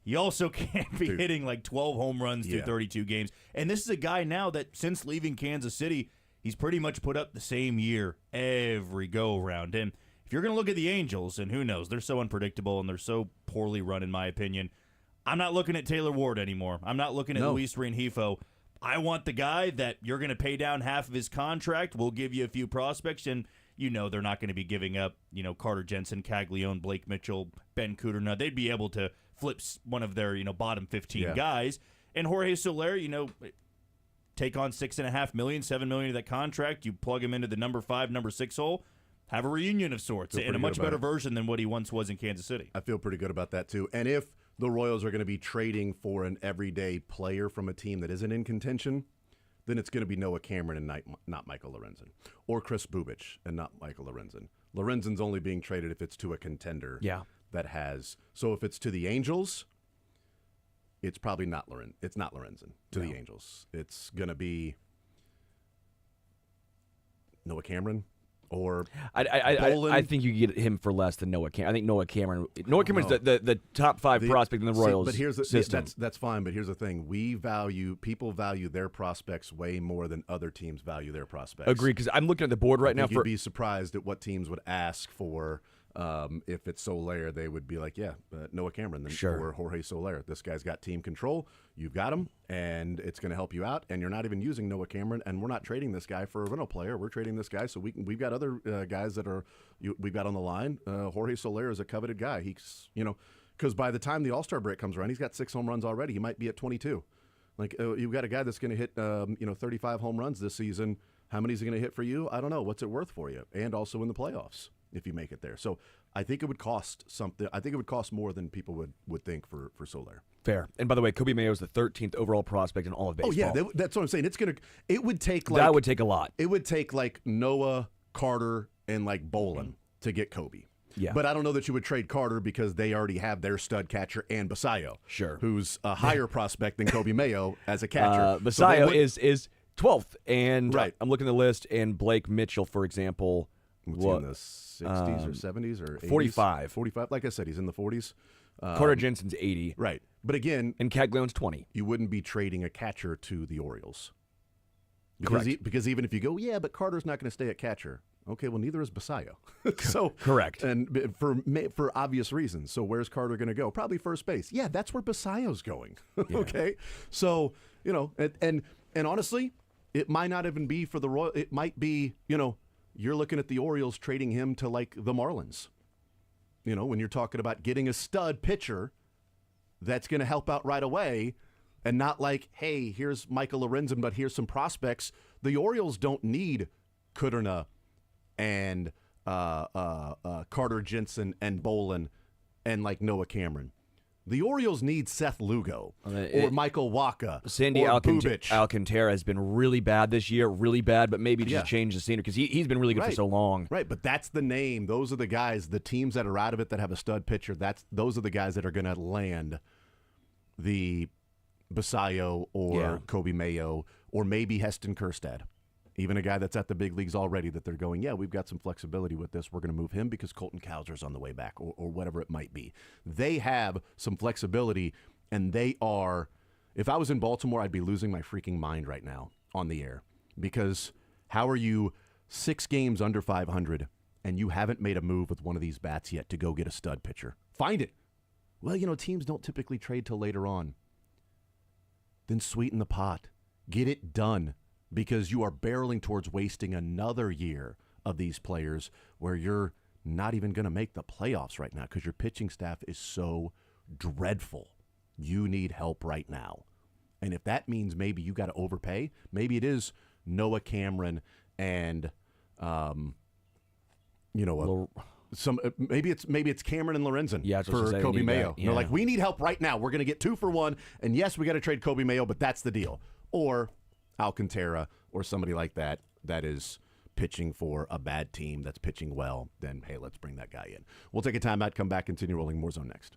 you also can't be hitting like 12 home runs through 32 games. And this is a guy now that since leaving Kansas City, he's pretty much put up the same year every go-around. And if you're going to look at the Angels, and who knows, they're so unpredictable and they're so poorly run in my opinion, I'm not looking at Taylor Ward anymore. I'm not looking at Luis Rengifo. I want the guy that you're going to pay down half of his contract. We'll give you a few prospects, and they're not going to be giving up, Carter Jensen, Caglione, Blake Mitchell, Ben Cooter. Now, they'd be able to flip one of their, bottom 15 guys. And Jorge Soler, take on $6.5 million, $7 million of that contract. You plug him into the number 5, number 6 hole. Have a reunion of sorts, and a much better version than what he once was in Kansas City. I feel pretty good about that, too. And if the Royals are going to be trading for an everyday player from a team that isn't in contention, then it's going to be Noah Cameron and not Michael Lorenzen. Or Chris Bubich and not Michael Lorenzen. Lorenzen's only being traded if it's to a contender that has. So if it's to the Angels, it's probably not Lorenzen. It's not Lorenzen to the Angels. It's going to be Noah Cameron. Or I think you get him for less than Noah Cameron. I think Noah Cameron's the top 5 prospect in the Royals but here's the, system. That's fine, but here's the thing. People value their prospects way more than other teams value their prospects. Agree, because I'm looking at the board right now. You'd be surprised at what teams would ask for. If it's Soler, they would be like, Noah Cameron or Jorge Soler. This guy's got team control. You've got him, and it's going to help you out. And you're not even using Noah Cameron, and we're not trading this guy for a rental player. We're trading this guy, so we've got other guys that we've got on the line. Jorge Soler is a coveted guy. He's because by the time the All-Star break comes around, he's got 6 home runs already. He might be at 22. Like you've got a guy that's going to hit 35 home runs this season. How many is he going to hit for you? I don't know. What's it worth for you? And also in the playoffs, if you make it there. So I think it would cost something. I think it would cost more than people would think for Soler. Fair. And by the way, Kobe Mayo is the 13th overall prospect in all of baseball. Oh yeah, that's what I'm saying. It would take that would take a lot. It would take like Noah, Carter, and like Bolin to get Kobe. Yeah. But I don't know that you would trade Carter because they already have their stud catcher and Basayo. Sure. Who's a higher prospect than Kobe Mayo as a catcher. Basayo is 12th, and Right. I'm looking at the list, and Blake Mitchell, for example, in the 60s or 70s or 80s? 45. 45. Like I said, he's in the 40s. Carter Jensen's 80. Right. But again, And Caglione's 20. you wouldn't be trading a catcher to the Orioles. Correct. Because even if you go, but Carter's not going to stay at catcher. Okay, well, neither is Basayo. So Correct. And for obvious reasons. So where's Carter going to go? Probably first base. Yeah, that's where Basayo's going. Okay, so and honestly, it might not even be for the Royal. It might be you're looking at the Orioles trading him to like the Marlins. You know, when you're talking about getting a stud pitcher that's going to help out right away and not like, hey, here's Michael Lorenzen, but here's some prospects. The Orioles don't need Kudrna and Carter Jensen and Bolin and like Noah Cameron. The Orioles need Seth Lugo or Michael Wacha Sandy or Bubic. Alcantara has been really bad this year, really bad, but maybe just change the scenery because he's been really good for so long. Right, but that's the name. Those are the guys, the teams that are out of it that have a stud pitcher, those are the guys that are going to land the Basayo or Kobe Mayo or maybe Heston Kjerstad. Even a guy that's at the big leagues already that they're going, yeah, we've got some flexibility with this. We're going to move him because Colton Cowser's on the way back or whatever it might be. They have some flexibility, and they are – if I was in Baltimore, I'd be losing my freaking mind right now on the air because how are you 6 games under 500 and you haven't made a move with one of these bats yet to go get a stud pitcher? Find it. Well, you know, teams don't typically trade till later on. Then sweeten the pot. Get it done. Because you are barreling towards wasting another year of these players where you're not even going to make the playoffs right now because your pitching staff is so dreadful. You need help right now. And if that means maybe you got to overpay, maybe it is Noah Cameron and, maybe it's Cameron and Lorenzen for Kobe Mayo. They're like, we need help right now. We're going to get 2 for 1. And yes, we got to trade Kobe Mayo, but that's the deal. Or Alcantara or somebody like that is pitching for a bad team that's pitching well, then, hey, let's bring that guy in. We'll take a timeout, come back, continue rolling. More Zone next.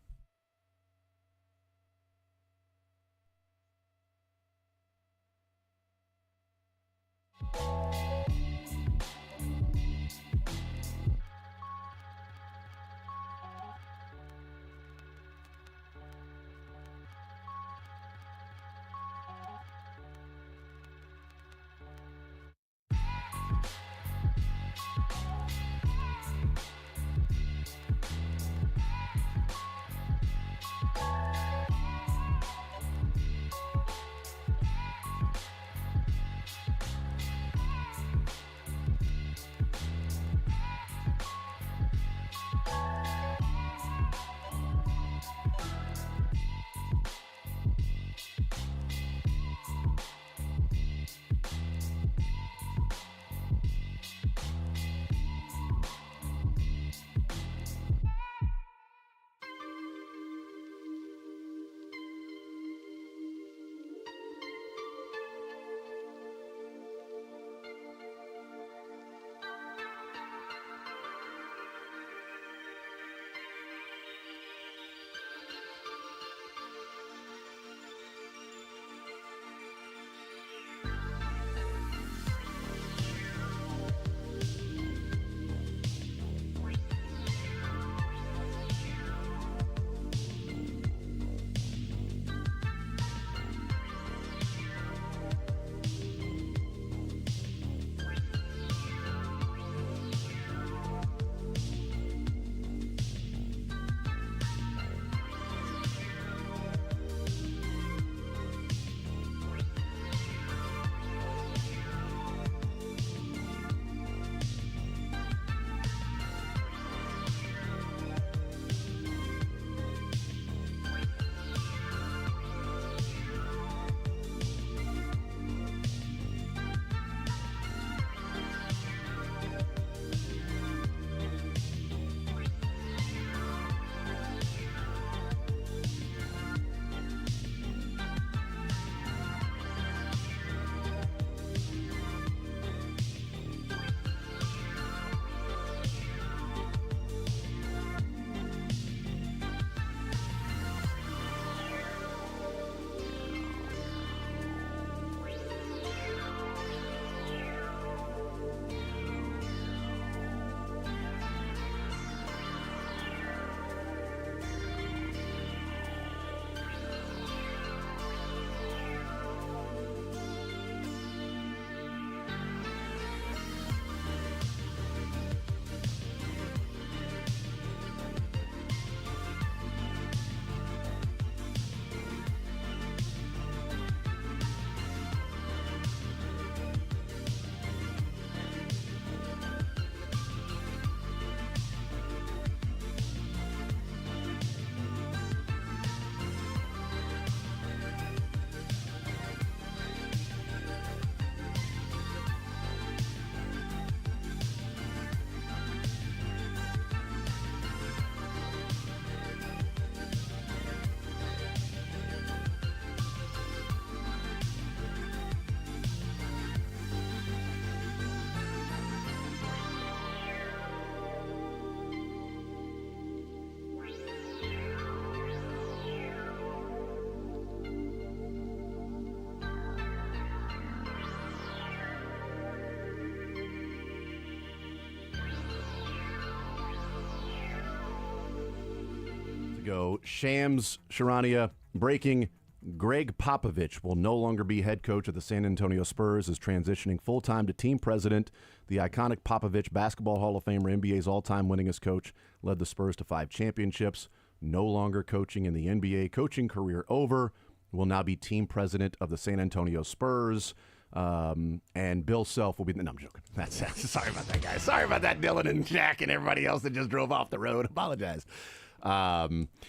go. Shams Charania breaking. Greg Popovich will no longer be head coach of the San Antonio Spurs, is transitioning full-time to team president. The iconic Popovich, Basketball Hall of Famer, NBA's all-time winningest coach, led the Spurs to 5 championships. No longer coaching in the NBA. Coaching career over. Will now be team president of the San Antonio Spurs. And Bill Self will be. No, I'm joking. That's sorry about that, guys. Sorry about that, Dylan and Jack and everybody else that just drove off the road. Apologize.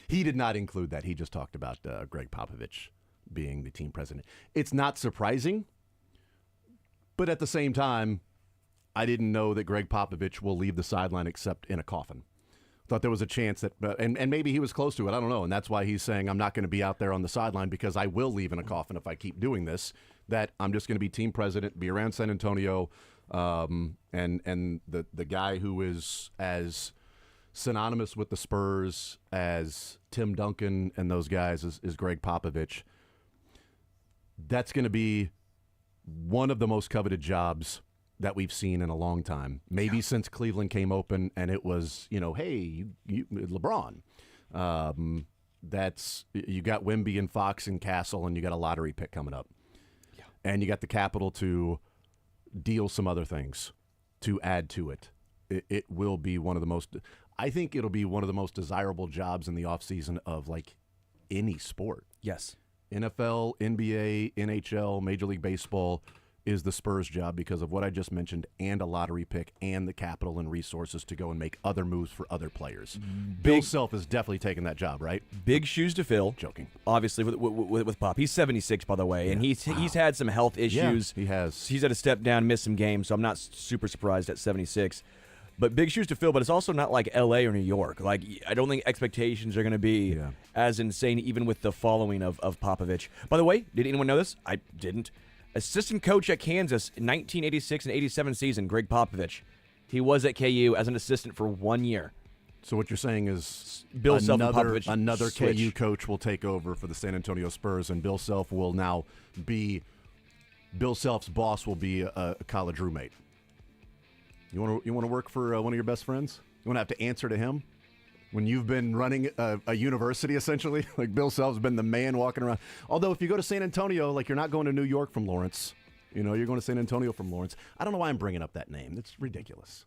He did not include that. He just talked about Greg Popovich being the team president. It's not surprising, but at the same time, I didn't know that Greg Popovich will leave the sideline except in a coffin. Thought there was a chance that, and maybe he was close to it. I don't know, and that's why he's saying I'm not going to be out there on the sideline because I will leave in a coffin if I keep doing this. That I'm just going to be team president, be around San Antonio, and the guy who is as synonymous with the Spurs as Tim Duncan and those guys is Greg Popovich. That's going to be one of the most coveted jobs that we've seen in a long time. Maybe since Cleveland came open and it was, hey, you LeBron. That's you got Wemby and Fox and Castle, and you got a lottery pick coming up. Yeah. And you got the capital to deal some other things to add to it. It will be one of the most – I think it'll be one of the most desirable jobs in the offseason of, like, any sport. Yes. NFL, NBA, NHL, Major League Baseball is the Spurs' job because of what I just mentioned and a lottery pick and the capital and resources to go and make other moves for other players. Bill Self is definitely taking that job, right? Big shoes to fill. Joking. Obviously, with Pop. He's 76, by the way, and he's had some health issues. Yeah, he has. He's had to step down, miss some games, so I'm not super surprised at 76. But big shoes to fill, but it's also not like L.A. or New York. Like, I don't think expectations are going to be as insane, even with the following of Popovich. By the way, did anyone know this? I didn't. Assistant coach at Kansas in 1986 and 87 season, Greg Popovich. He was at KU as an assistant for 1 year. So what you're saying is Bill Self and another Popovich switch. KU coach will take over for the San Antonio Spurs, and Bill Self will now be – Bill Self's boss will be a college roommate. You want to work for one of your best friends? You want to have to answer to him when you've been running a university, essentially? Like Bill Self's been the man walking around. Although if you go to San Antonio, like you're not going to New York from Lawrence. You're going to San Antonio from Lawrence. I don't know why I'm bringing up that name. It's ridiculous.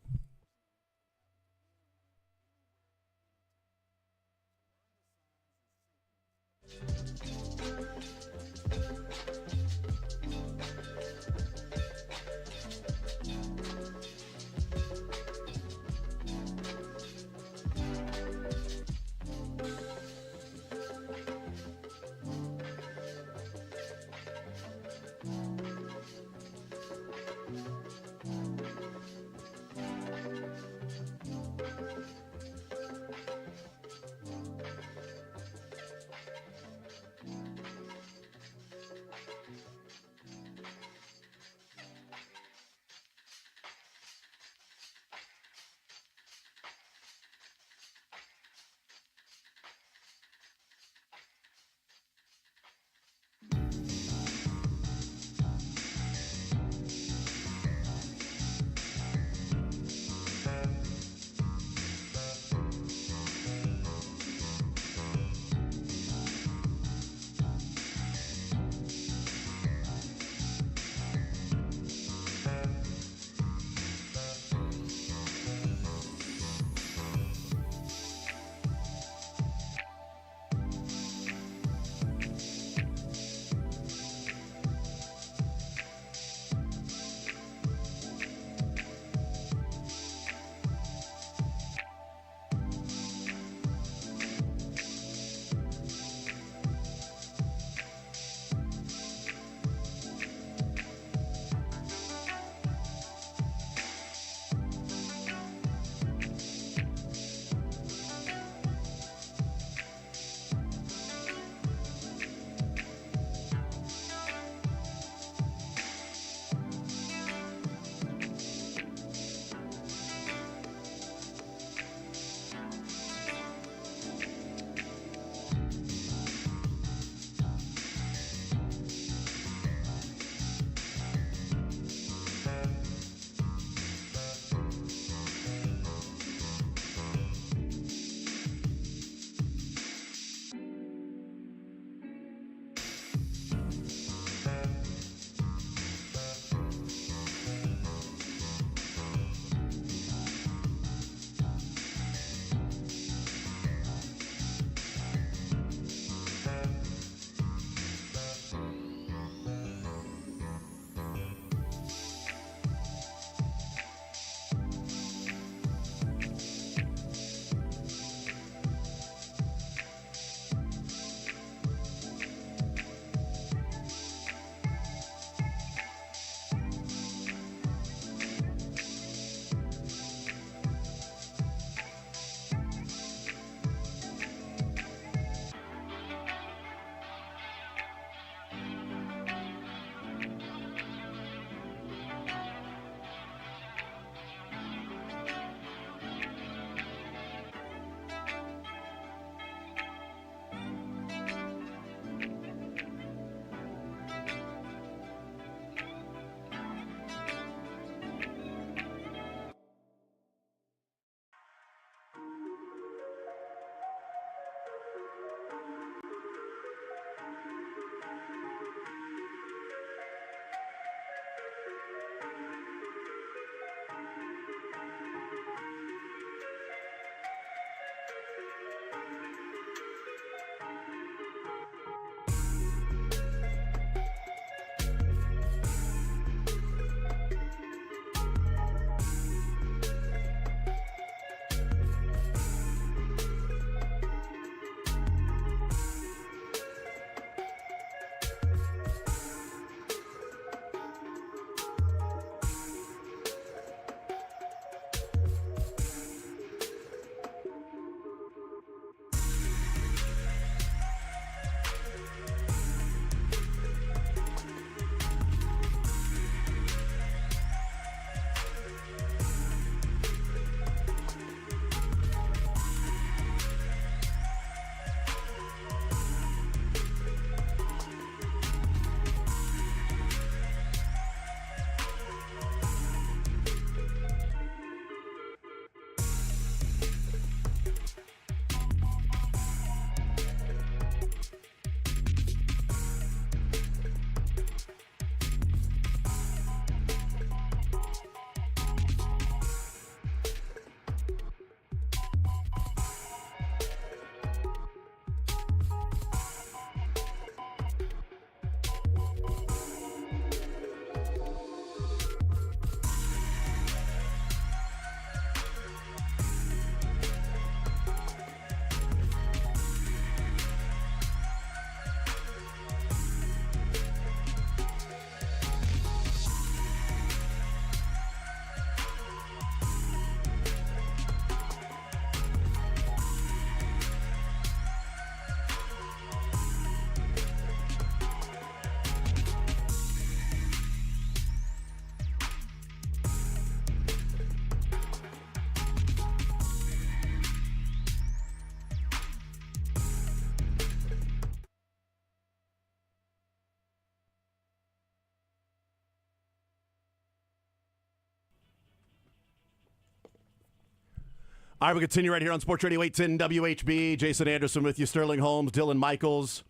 All right, we continue right here on Sports Radio 810 WHB. Jason Anderson with you, Sterling Holmes, Dylan Michaels,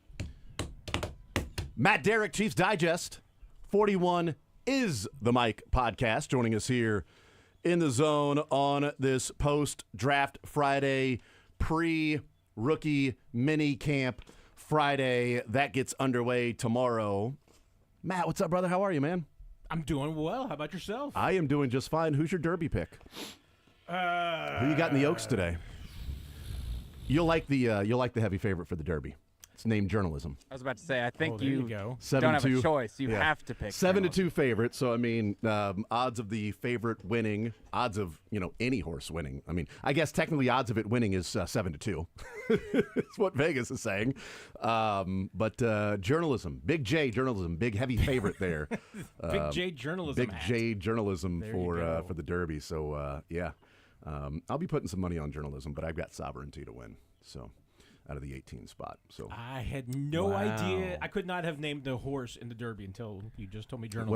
Matt Derrick, Chiefs Digest. 41 is the Mike podcast, joining us here in the zone on this post-draft Friday, pre-rookie mini camp Friday. That gets underway tomorrow. Matt, what's up, brother? How are you, man? I'm doing well. How about yourself? I am doing just fine. Who's your Derby pick? Who you got in the Oaks today? You'll like the heavy favorite for the Derby. It's named Journalism. I was about to say, I think there you go. don't have a 7-2. choice. You have to pick 7-2 favorite. So I mean, odds of the favorite winning, odds of any horse winning. I mean, I guess technically odds of it winning is 7-2. It's what Vegas is saying. But Journalism, Big J Journalism, big heavy favorite there. Big J Journalism. Big J Journalism There you go. for the Derby. So yeah, I'll be putting some money on Journalism, but I've got Sovereignty to win. So. Out of the 18 spot. So I had no idea. I could not have named the horse in the Derby until you just told me journalism.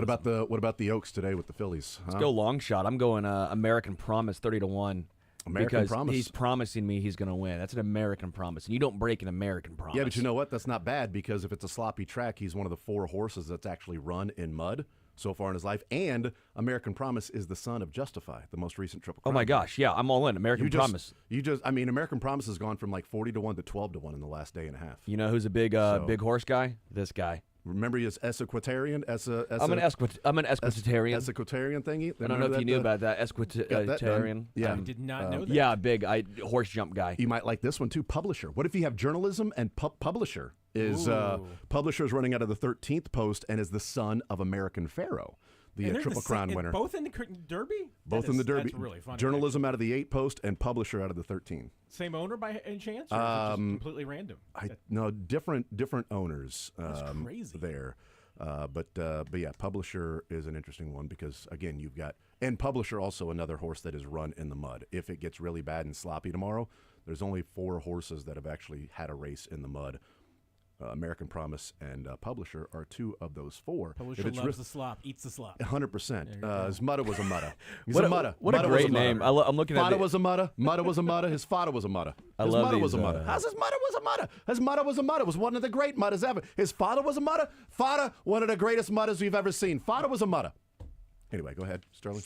what about the Oaks today with the Phillies? Let's go long shot. I'm going American Promise 30-1. American because Promise. he's promising me he's going to win. That's an American promise, and you don't break an American promise. Yeah, but you know what? That's not bad because if it's a sloppy track, he's one of the 4 horses that's actually run in mud so far in his life. And American Promise is the son of Justify, the most recent Triple Crown. Oh my gosh, yeah, I'm all in. American Promise. I mean, American Promise has gone from like 40-1 to 12-1 in the last day and a half. You know who's a big big horse guy? This guy. Remember, he is Esequitarian. I'm an Esquitarian. Esequitarian thingy. I don't know if you knew about that. Esquitarian. Yeah. I did not know that. Yeah, big horse jump guy. You might like this one too. Publisher. What if you have Journalism and Publisher? Publisher is running out of the 13th post and is the son of American Pharaoh, the And they're Triple Crown winner. Both in the Derby? Both in the Derby. That's really funny. Journalism out of the 8 post and Publisher out of the 13. Same owner by any chance? Or is it just completely random? No, different owners. That's crazy. There. But yeah, Publisher is an interesting one because again, you've got and Publisher also another horse that is run in the mud. If it gets really bad and sloppy tomorrow, there's only 4 horses that have actually had a race in the mud. American Promise and Publisher are 2 of those 4. Publisher loves the slop, eats the slop. 100%. His mudda was a mudda. He's What a a- mudda. what a Mudda was great name. mudda. I'm looking at Fada the- was a mudda. Mudda was a mudda. His fada was a mudda. His love mudda was a these, mudda. How's his mudda was a mudda? His mudda was a mudda. It was one of the great muddas ever. His father was a mudda. Fada, one of the greatest muddas we've ever seen. Fada was a mudda. Anyway, go ahead, Sterling.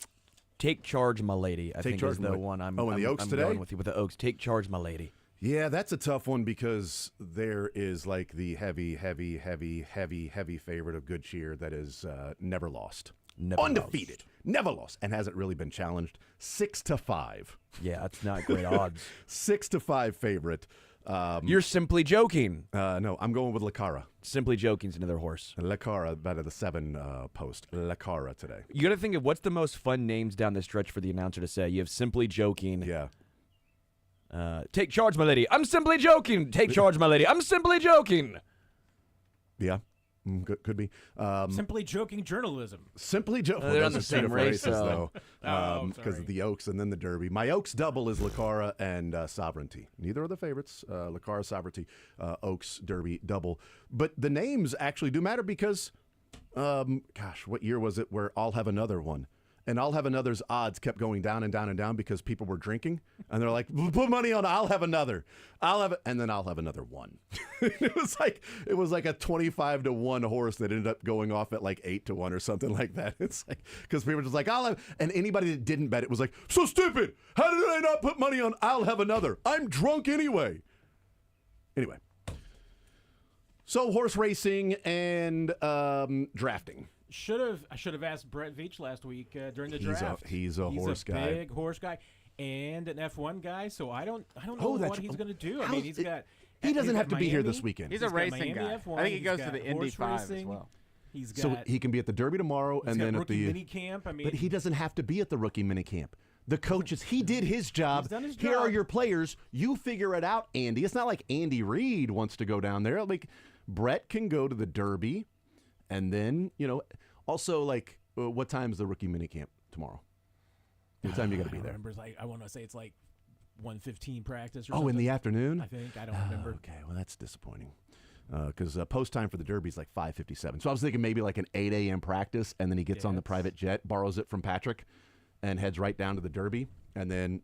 Take Charge, My Lady. I think Charge, is My the Lady. one I'm. Oh, and the Oaks I'm today? going with you with the Oaks. Take Charge, My Lady. Yeah, that's a tough one because there is like the heavy favorite of Good Cheer that is never lost. Never Undefeated. lost. Never lost. And hasn't really been challenged. 6-5. Yeah, that's not great odds. 6-5 favorite. You're simply joking. No, I'm going with Lacara. Simply joking's another horse. Lacara, out of the 7 post. Lacara today. You got to think of what's the most fun names down the stretch for the announcer to say. You have Simply Joking. Yeah. Take Charge, My Lady. I'm simply joking. Take Charge, My Lady. I'm simply joking. Yeah. Could be. Simply joking journalism. Simply joking. They're on the same race, though. Oh, Because sorry. of the Oaks and then the Derby. My Oaks double is Lacara and Sovereignty. Neither are the favorites. Lacara, Sovereignty, Oaks, Derby, double. But the names actually do matter because, what year was it where I'll have another one? And I'll have another's odds kept going down and down and down because people were drinking. And they're like, put money on I'll have another. And then I'll have another one. it was like a 25-1 horse that ended up going off at like 8-1 or something like that. It's like, because people were just like, I'll have, and anybody that didn't bet it was like, so stupid. How did I not put money on I'll have another? I'm drunk anyway. Anyway. So horse racing and drafting. I should have asked Brett Veach last week during the draft. He's a horse guy. Big horse guy and an F1 guy. So I don't know what he's going to do. I mean, he's got. He doesn't have to be here Miami. this weekend. He's a got racing Miami guy. F1, I think he he's goes to got the Indy horse 5 as racing. well. He's got. So he can be at the Derby tomorrow he's and got then at rookie the mini camp. I mean, But he doesn't have to be at the rookie minicamp. The coaches, he did his job. He's done his Here job. are your players. You figure it out, Andy. It's not like Andy Reid wants to go down there. Like Brett can go to the Derby, and then also like what time is the rookie minicamp tomorrow? What time you got to be there? Remember, I want to say it's like 1:15 practice. Or Oh, something. in the afternoon. I think I don't remember. Okay, well that's disappointing. Because post time for the Derby is like 5:57. So I was thinking maybe like an 8 a.m. practice, and then he gets on the private jet, borrows it from Patrick, and heads right down to the Derby, and then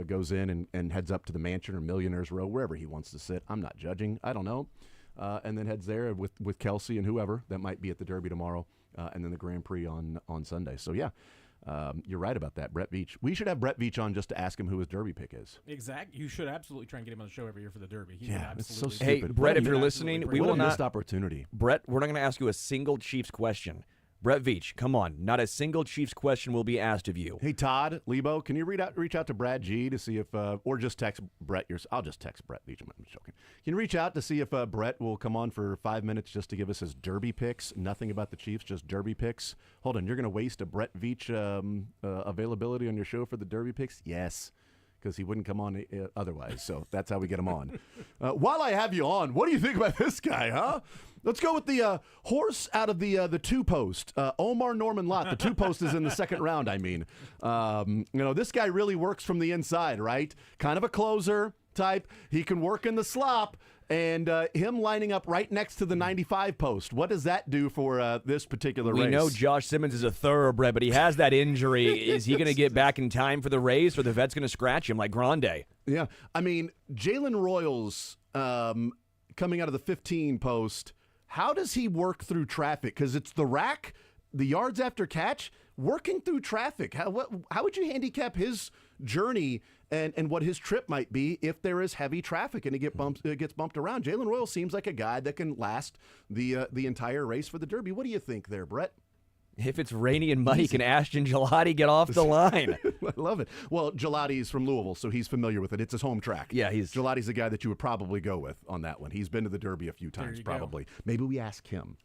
goes in and heads up to the mansion or Millionaires Row, wherever he wants to sit. I'm not judging. I don't know. And then heads there with Kelsey and whoever that might be at the Derby tomorrow, and then the Grand Prix on Sunday. So, yeah, you're right about that, Brett Veach. We should have Brett Veach on just to ask him who his Derby pick is. Exactly. You should absolutely try and get him on the show every year for the Derby. He's Yeah, it's so absolutely stupid. Hey, Brett, if He's you're absolutely listening, great. we What will a not. missed opportunity. Brett, we're not going to ask you a single Chiefs question. Brett Veach, come on. Not a single Chiefs question will be asked of you. Hey, Todd, Lebo, can you reach out to Brad G to see if, or just text Brett? I'll just text Brett Veach. I'm joking. Can you reach out to see if Brett will come on for 5 minutes just to give us his Derby picks? Nothing about the Chiefs, just Derby picks. Hold on, you're going to waste a Brett Veach availability on your show for the Derby picks? Yes, because he wouldn't come on otherwise. So that's how we get him on. While I have you on, what do you think about this guy, huh? Let's go with the horse out of the two-post. Omar Norman Lott. The two-post is in the second round, I mean. This guy really works from the inside, right? Kind of a closer type. He can work in the slop. And him lining up right next to the 95 post. What does that do for this particular race? We know Josh Simmons is a thoroughbred, but he has that injury. Is he going to get back in time for the race, or the vet's going to scratch him like Grande? Yeah. I mean, Jalen Royals coming out of the 15 post, how does he work through traffic? Because it's the rack, the yards after catch, working through traffic. How would you handicap his journey and what his trip might be if there is heavy traffic and he gets bumped around? Jalen Royal seems like a guy that can last the entire race for the Derby. What do you think there, Brett? If it's rainy and muddy, can Ashton Gelati get off the line? I love it. Well, Gelati's from Louisville, so he's familiar with it. It's his home track. Yeah, Gelati's the guy that you would probably go with on that one. He's been to the Derby a few times, probably. Maybe we ask him.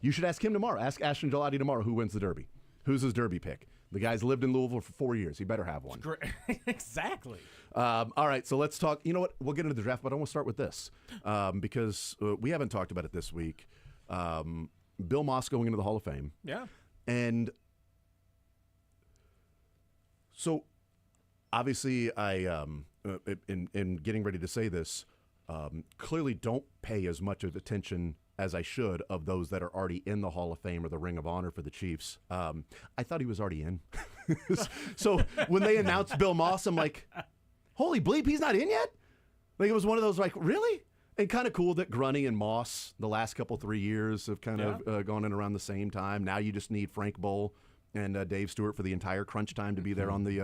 You should ask him tomorrow. Ask Ashton Gelati tomorrow who wins the Derby. Who's his Derby pick? The guy's lived in Louisville for 4 years. He better have one. Exactly. All right, so let's talk. You know what? We'll get into the draft, but I want to start with this because we haven't talked about it this week. Bill Moss going into the Hall of Fame. Yeah. And so, obviously, I in getting ready to say this, clearly don't pay as much of attention as I should of those that are already in the Hall of Fame or the Ring of Honor for the Chiefs. I thought he was already in. So when they announced Bill Moss, I'm like, holy bleep, he's not in yet? Like, it was one of those, like, really? And kind of cool that Grunny and Moss, the last 3 years, have kind of gone in around the same time. Now you just need Frank Bull and Dave Stewart for the entire crunch time to be there on the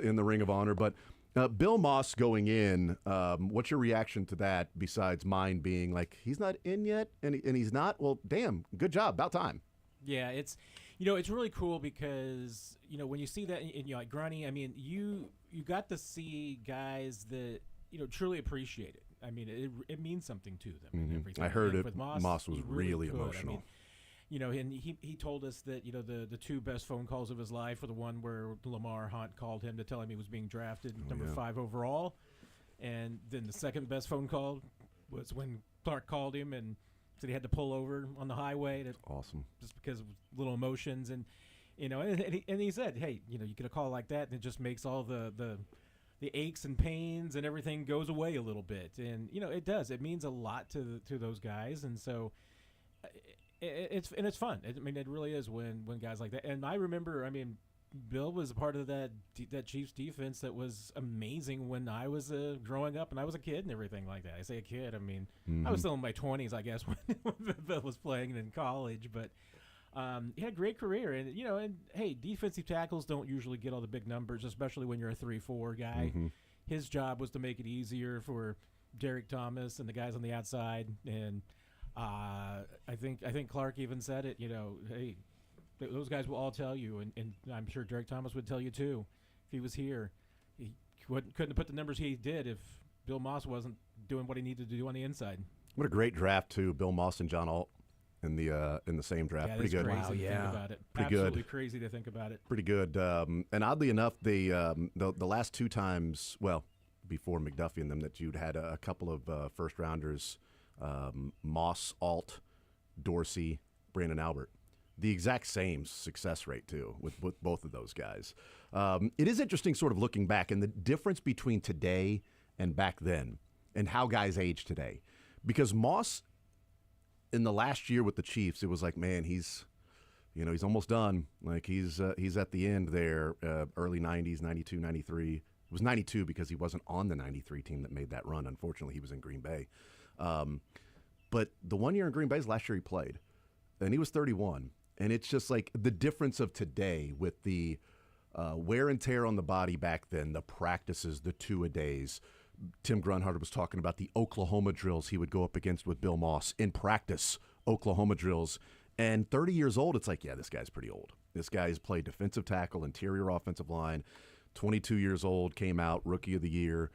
in the Ring of Honor. But Bill Moss going in, what's your reaction to that? Besides mine being like, he's not in yet, and he's not. Well, damn, good job, about time. Yeah, it's really cool because when you see that, and like Grunny, I mean, you got to see guys that truly appreciate it. I mean, it means something to them. And everything. I heard and it. With Moss was really emotional. I mean, and he told us that the two best phone calls of his life were the one where Lamar Hunt called him to tell him he was being drafted number 5 overall, and then the second best phone call was when Clark called him and said he had to pull over on the highway. Awesome. Just because of little emotions and and he said, hey, you get a call like that and it just makes all the aches and pains and everything goes away a little bit, and it does. It means a lot to those guys, and so it's fun. I mean, it really is when guys like that. And I remember, I mean, Bill was a part of that Chiefs defense that was amazing when I was growing up and I was a kid and everything like that. I say a kid, I mean, I was still in my 20s, I guess, when Bill was playing in college, but. He had a great career, and and hey, defensive tackles don't usually get all the big numbers, especially when you're a 3-4 guy. His job was to make it easier for Derek Thomas and the guys on the outside, and I think Clark even said it. Hey, those guys will all tell you, and I'm sure Derek Thomas would tell you too. If he was here, he couldn't have put the numbers he did if Bill Moss wasn't doing what he needed to do on the inside. What a great draft too, Bill Moss and John Alt. In the same draft. Yeah, pretty good. Crazy to think about it. Pretty Absolutely good. Crazy to think about it. Pretty good. And oddly enough, the last 2 times, well, before McDuffie and them, that you'd had a couple of first rounders, Moss, Alt, Dorsey, Brandon Albert. The exact same success rate too with both of those guys. It is interesting, sort of looking back, and the difference between today and back then, and how guys age today, because Moss. In the last year with the Chiefs, it was like, man, he's he's almost done. Like he's at the end there, early 90s, 92, 93. It was 92 because he wasn't on the 93 team that made that run. Unfortunately, he was in Green Bay. But the 1 year in Green Bay's last year he played, and he was 31. And it's just like the difference of today with the wear and tear on the body back then, the practices, the two-a-days. Tim Grunhardt was talking about the Oklahoma drills he would go up against with Bill Moss in practice, Oklahoma drills. And 30 years old, it's like, yeah, this guy's pretty old. This guy's played defensive tackle, interior offensive line, 22 years old, came out, rookie of the year,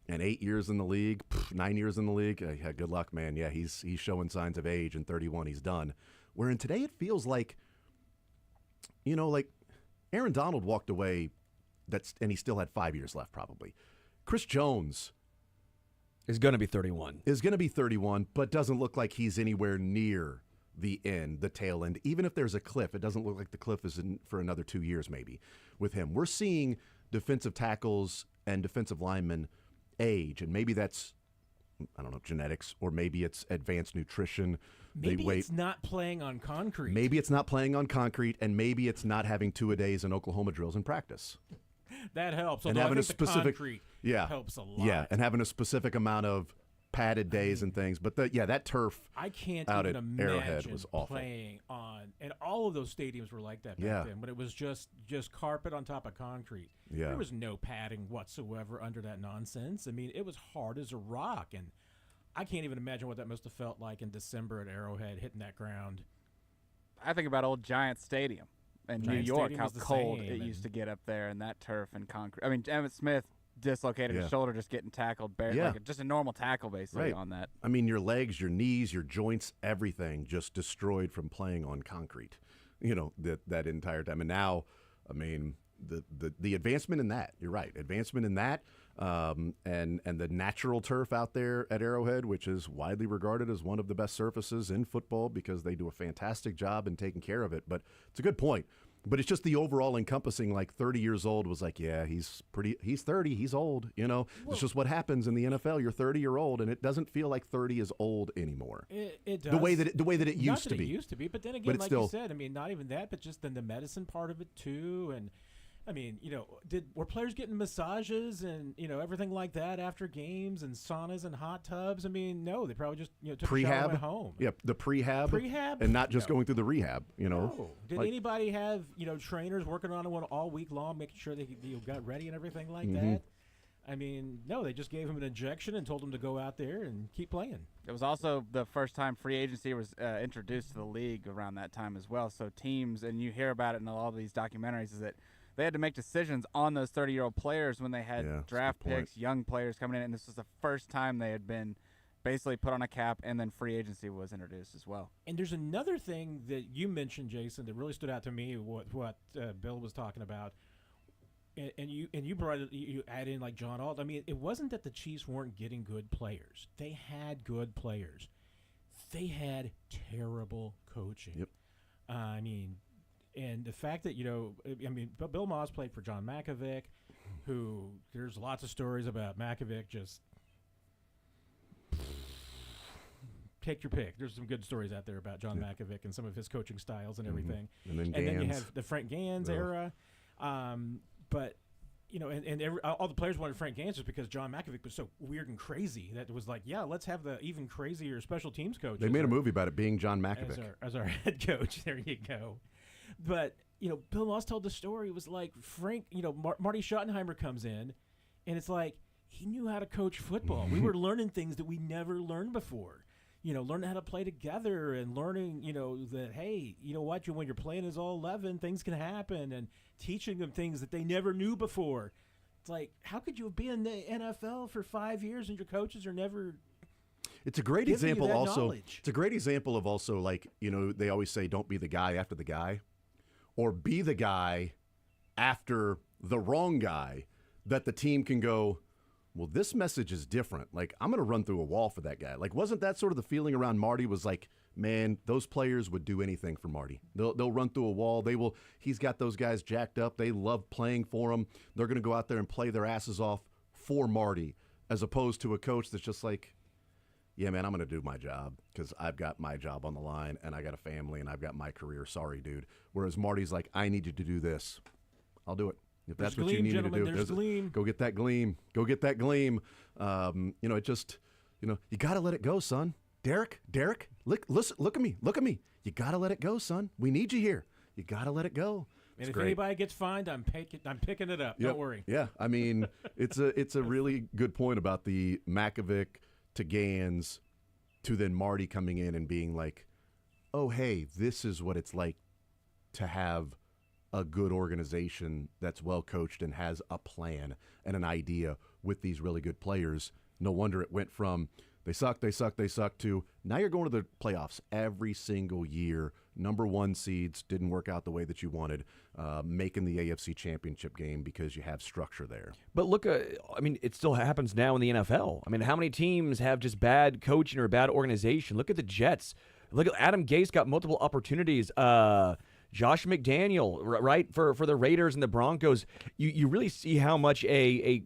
and 8 years in the league, 9 years in the league. Yeah, good luck, man. Yeah, he's showing signs of age, and 31, he's done. Where in today it feels like, like Aaron Donald walked away, and he still had 5 years left probably. Chris Jones is going to be 31. Is going to be 31, but doesn't look like he's anywhere near the end, the tail end. Even if there's a cliff, it doesn't look like the cliff is in for another 2 years maybe with him. We're seeing defensive tackles and defensive linemen age, and maybe that's, I don't know, genetics, or maybe it's advanced nutrition. Maybe it's not playing on concrete. Maybe it's not playing on concrete, and maybe it's not having two-a-days in Oklahoma drills in practice. That helps. And Although having I think a specific, the concrete yeah, helps a lot. Yeah, and having a specific amount of padded days and things. But that turf I can't out even at Arrowhead imagine was awful. playing on, and all of those stadiums were like that back then. But it was just carpet on top of concrete. Yeah. There was no padding whatsoever under that nonsense. I mean, it was hard as a rock, and I can't even imagine what that must have felt like in December at Arrowhead, hitting that ground. I think about old Giant Stadium in New Giant York, Stadium how was the cold same, it and- used to get up there, and that turf and concrete. I mean, Emmitt Smith dislocated Yeah. his shoulder just getting tackled, Yeah. like just a normal tackle basically Right. on that. I mean, your legs, your knees, your joints, everything just destroyed from playing on concrete, that entire time. And now, I mean, the advancement in that, you're right, advancement in that, and the natural turf out there at Arrowhead, which is widely regarded as one of the best surfaces in football because they do a fantastic job in taking care of it. But it's a good point. But it's just the overall encompassing, like 30 years old was like, yeah, he's 30, he's old, It's just what happens in the NFL. You're 30 year old, and it doesn't feel like 30 is old anymore. It does. The way that it Not used that to be. It used to be, but then again, But it's like still- you said, I mean, not even that, but just then the medicine part of it too, and I mean, were players getting massages and everything like that after games and saunas and hot tubs? I mean, no, they probably just took a shower and Prehab, went home. Yep, the prehab, Prehab? and not just No. going through the rehab. No. Did Like- anybody have trainers working on it all week long, making sure they got ready and everything like Mm-hmm. that? I mean, no, they just gave him an injection and told him to go out there and keep playing. It was also the first time free agency was introduced to the league around that time as well. So teams, and you hear about it in all of these documentaries, is that they had to make decisions on those 30-year-old players when they had Yeah, that's a draft good point. picks, young players coming in, and this was the first time they had been basically put on a cap, and then free agency was introduced as well. And there's another thing that you mentioned, Jason, that really stood out to me. What Bill was talking about, and you brought it. You add in like John Alt. I mean, it wasn't that the Chiefs weren't getting good players. They had good players. They had terrible coaching. Yep. I mean, and the fact that Bill Moss played for John Malkovich, who there's lots of stories about Malkovich just. Take your pick. There's some good stories out there about John Malkovich and some of his coaching styles and everything. And then And then you Gans. have the Frank Gans Ugh. era. But, all the players wanted Frank Gans just because John Malkovich was so weird and crazy that it was like, yeah, let's have the even crazier special teams coach. They as made a our- movie about it being John Malkovich. as our head coach. There you go. But, Bill Moss told the story. It was like Frank, Marty Schottenheimer comes in, and it's like he knew how to coach football. We were learning things that we never learned before. Learning how to play together and learning, that, hey, you know what, when you're playing as all 11, things can happen, and teaching them things that they never knew before. It's like, how could you be in the NFL for 5 years and your coaches are never It's a great giving you example that also. knowledge? It's a great example of also, like, they always say don't be the guy after the guy, or be the guy after the wrong guy that the team can go, well, this message is different. Like, I'm going to run through a wall for that guy. Like, wasn't that sort of the feeling around Marty? Was like, man, those players would do anything for Marty. They'll run through a wall. They will. He's got those guys jacked up. They love playing for him. They're going to go out there and play their asses off for Marty, as opposed to a coach that's just like, yeah, man, I'm going to do my job because I've got my job on the line and I got a family and I've got my career. Sorry, dude. Whereas Marty's like, I need you to do this. I'll do it. If that's There's what you gleam, need me to gentlemen, do, there's gleam. go get that gleam. Go get that gleam. It just, you got to let it go, son. Derek, listen, look at me. You got to let it go, son. We need you here. You got to let it go. And It's if great. anybody gets fined, I'm picking it up. Yep. Don't worry. Yeah, I mean, it's a really good point about the Makovic to Gans to then Marty coming in and being like, oh, hey, this is what it's like to have a good organization that's well coached and has a plan and an idea with these really good players. No wonder it went from they suck to now you're going to the playoffs every single year. Number 1 seeds didn't work out the way that you wanted, making the AFC Championship game because you have structure there. But look, it still happens now in the NFL. I mean, how many teams have just bad coaching or bad organization? Look at the Jets. Look at Adam Gase got multiple opportunities. Josh McDaniel, right, for the Raiders and the Broncos. You really see how much a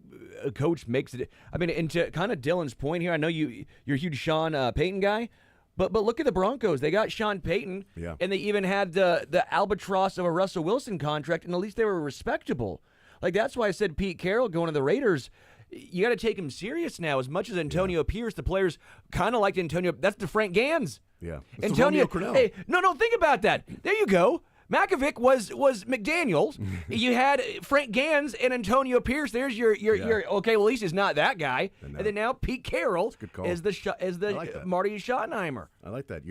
coach makes it. I mean, and to kind of Dylan's point here, I know you're a huge Sean Payton guy. But look at the Broncos. They got Sean Payton, Yeah. and they even had the albatross of a Russell Wilson contract, and at least they were respectable. Like, that's why I said Pete Carroll going to the Raiders, you got to take him serious now. As much as Antonio Pierce, the players kind of liked Antonio. That's the Frank Gans. Yeah. It's Antonio, the Romeo Crennel. hey, no, think about that. There you go. Makovic was McDaniels. You had Frank Gans and Antonio Pierce. There's your okay. Well, at least he's not that guy. And then now Pete Carroll good call. is the like that. Marty Schottenheimer. I like that.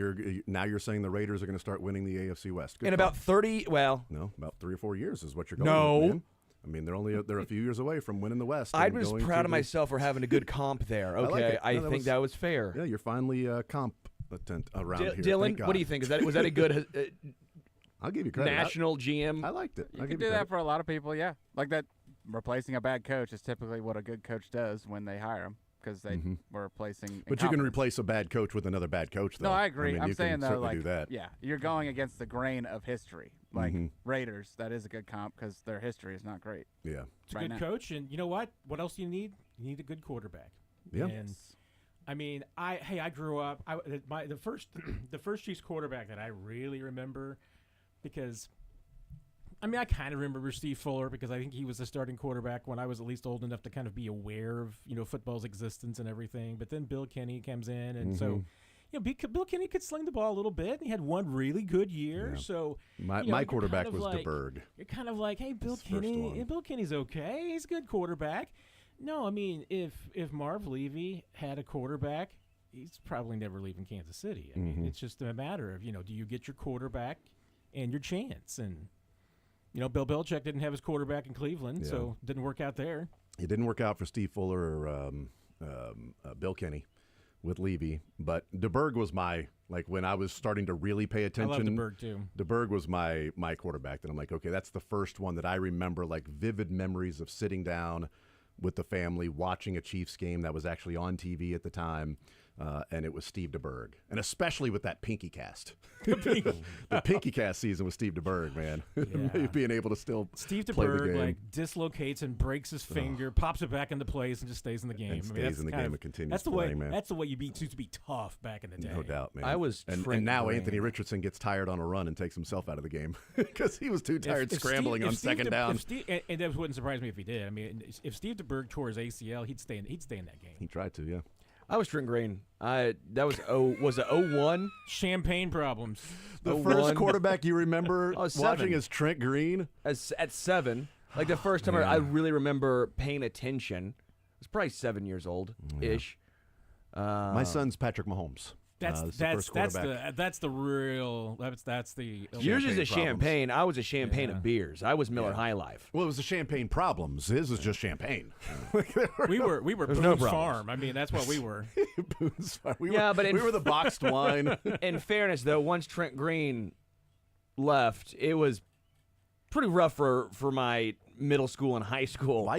Now you're saying the Raiders are going to start winning the AFC West. Good In call. about 30, well, No, about 3 or 4 years is what you're going No. with, man. I mean, they're a few years away from winning the West. I and was going proud to of the- myself for having a good comp there. like Okay, it. I No, think that was fair. Yeah, you're finally competent around here. Dylan, Thank what God. do you think? Was that a good I'll give you credit. national GM? I liked it. You can do that for a lot of people, yeah. Like that, replacing a bad coach is typically what a good coach does when they hire him because they were replacing. But you can replace a bad coach with another bad coach, though. No, I agree. mean, I'm you saying can though, certainly like, do that. yeah, you're going against the grain of history. Like Raiders, that is a good comp because their history is not great. Yeah. It's a right good now. coach, and you know what? What else do you need? You need a good quarterback. Yeah. And I mean, I grew up. The first Chiefs quarterback that I really remember, because I mean, I kind of remember Steve Fuller because I think he was the starting quarterback when I was at least old enough to kind of be aware of football's existence and everything. But then Bill Kenny comes in, and so. Bill Kenny could sling the ball a little bit. He had one really good year. Yeah. So My you're quarterback kind of was like, DeBerg. You're kind of like, hey, Bill His first Kenny. one. Bill Kenny's okay. He's a good quarterback. No, I mean, if Marv Levy had a quarterback, he's probably never leaving Kansas City. I mean, it's just a matter of do you get your quarterback and your chance? And Bill Belichick didn't have his quarterback in Cleveland, so it didn't work out there. It didn't work out for Steve Fuller or Bill Kenny with Levy, but DeBerg was when I was starting to really pay attention. I love DeBerg too. DeBerg was my quarterback. And I'm like, okay, that's the first one that I remember, like vivid memories of sitting down with the family, watching a Chiefs game that was actually on TV at the time. And it was Steve DeBerg, and especially with that Pinky Cast. The Pinky Cast season with Steve DeBerg, man. Yeah. Being able to still Steve play the DeBerg game. Dislocates and breaks his finger, pops it back into place, and just stays in the game. And stays that's in the kind game of- and continues That's the playing, way. man. That's the way you used to be tough back in the day. No doubt, man. I was and Trent now Green. Anthony Richardson gets tired on a run and takes himself out of the game because he was too tired scrambling on second down. And that wouldn't surprise me if he did. I mean, if Steve DeBerg tore his ACL, he'd stay in that game. He tried to, yeah. I was Trent Green. That was it 01? Champagne problems. The 01. first quarterback you remember Oh, watching 7. is Trent Green. At 7. Like the first time I really remember paying attention. I was probably 7 years old ish. My son's Patrick Mahomes. This is the first quarterback. That's the real. That's the. Yours is a problems. champagne. I was a champagne Yeah. of beers. I was Miller High Life. Well, it was the champagne problems. His was just champagne. We were There's Boone's no problems. Farm. I mean, that's what we were. Boone's Farm. We Yeah, were, but in- we were the boxed wine. In fairness, though, once Trent Green left, it was pretty rough for my middle school and high school. Why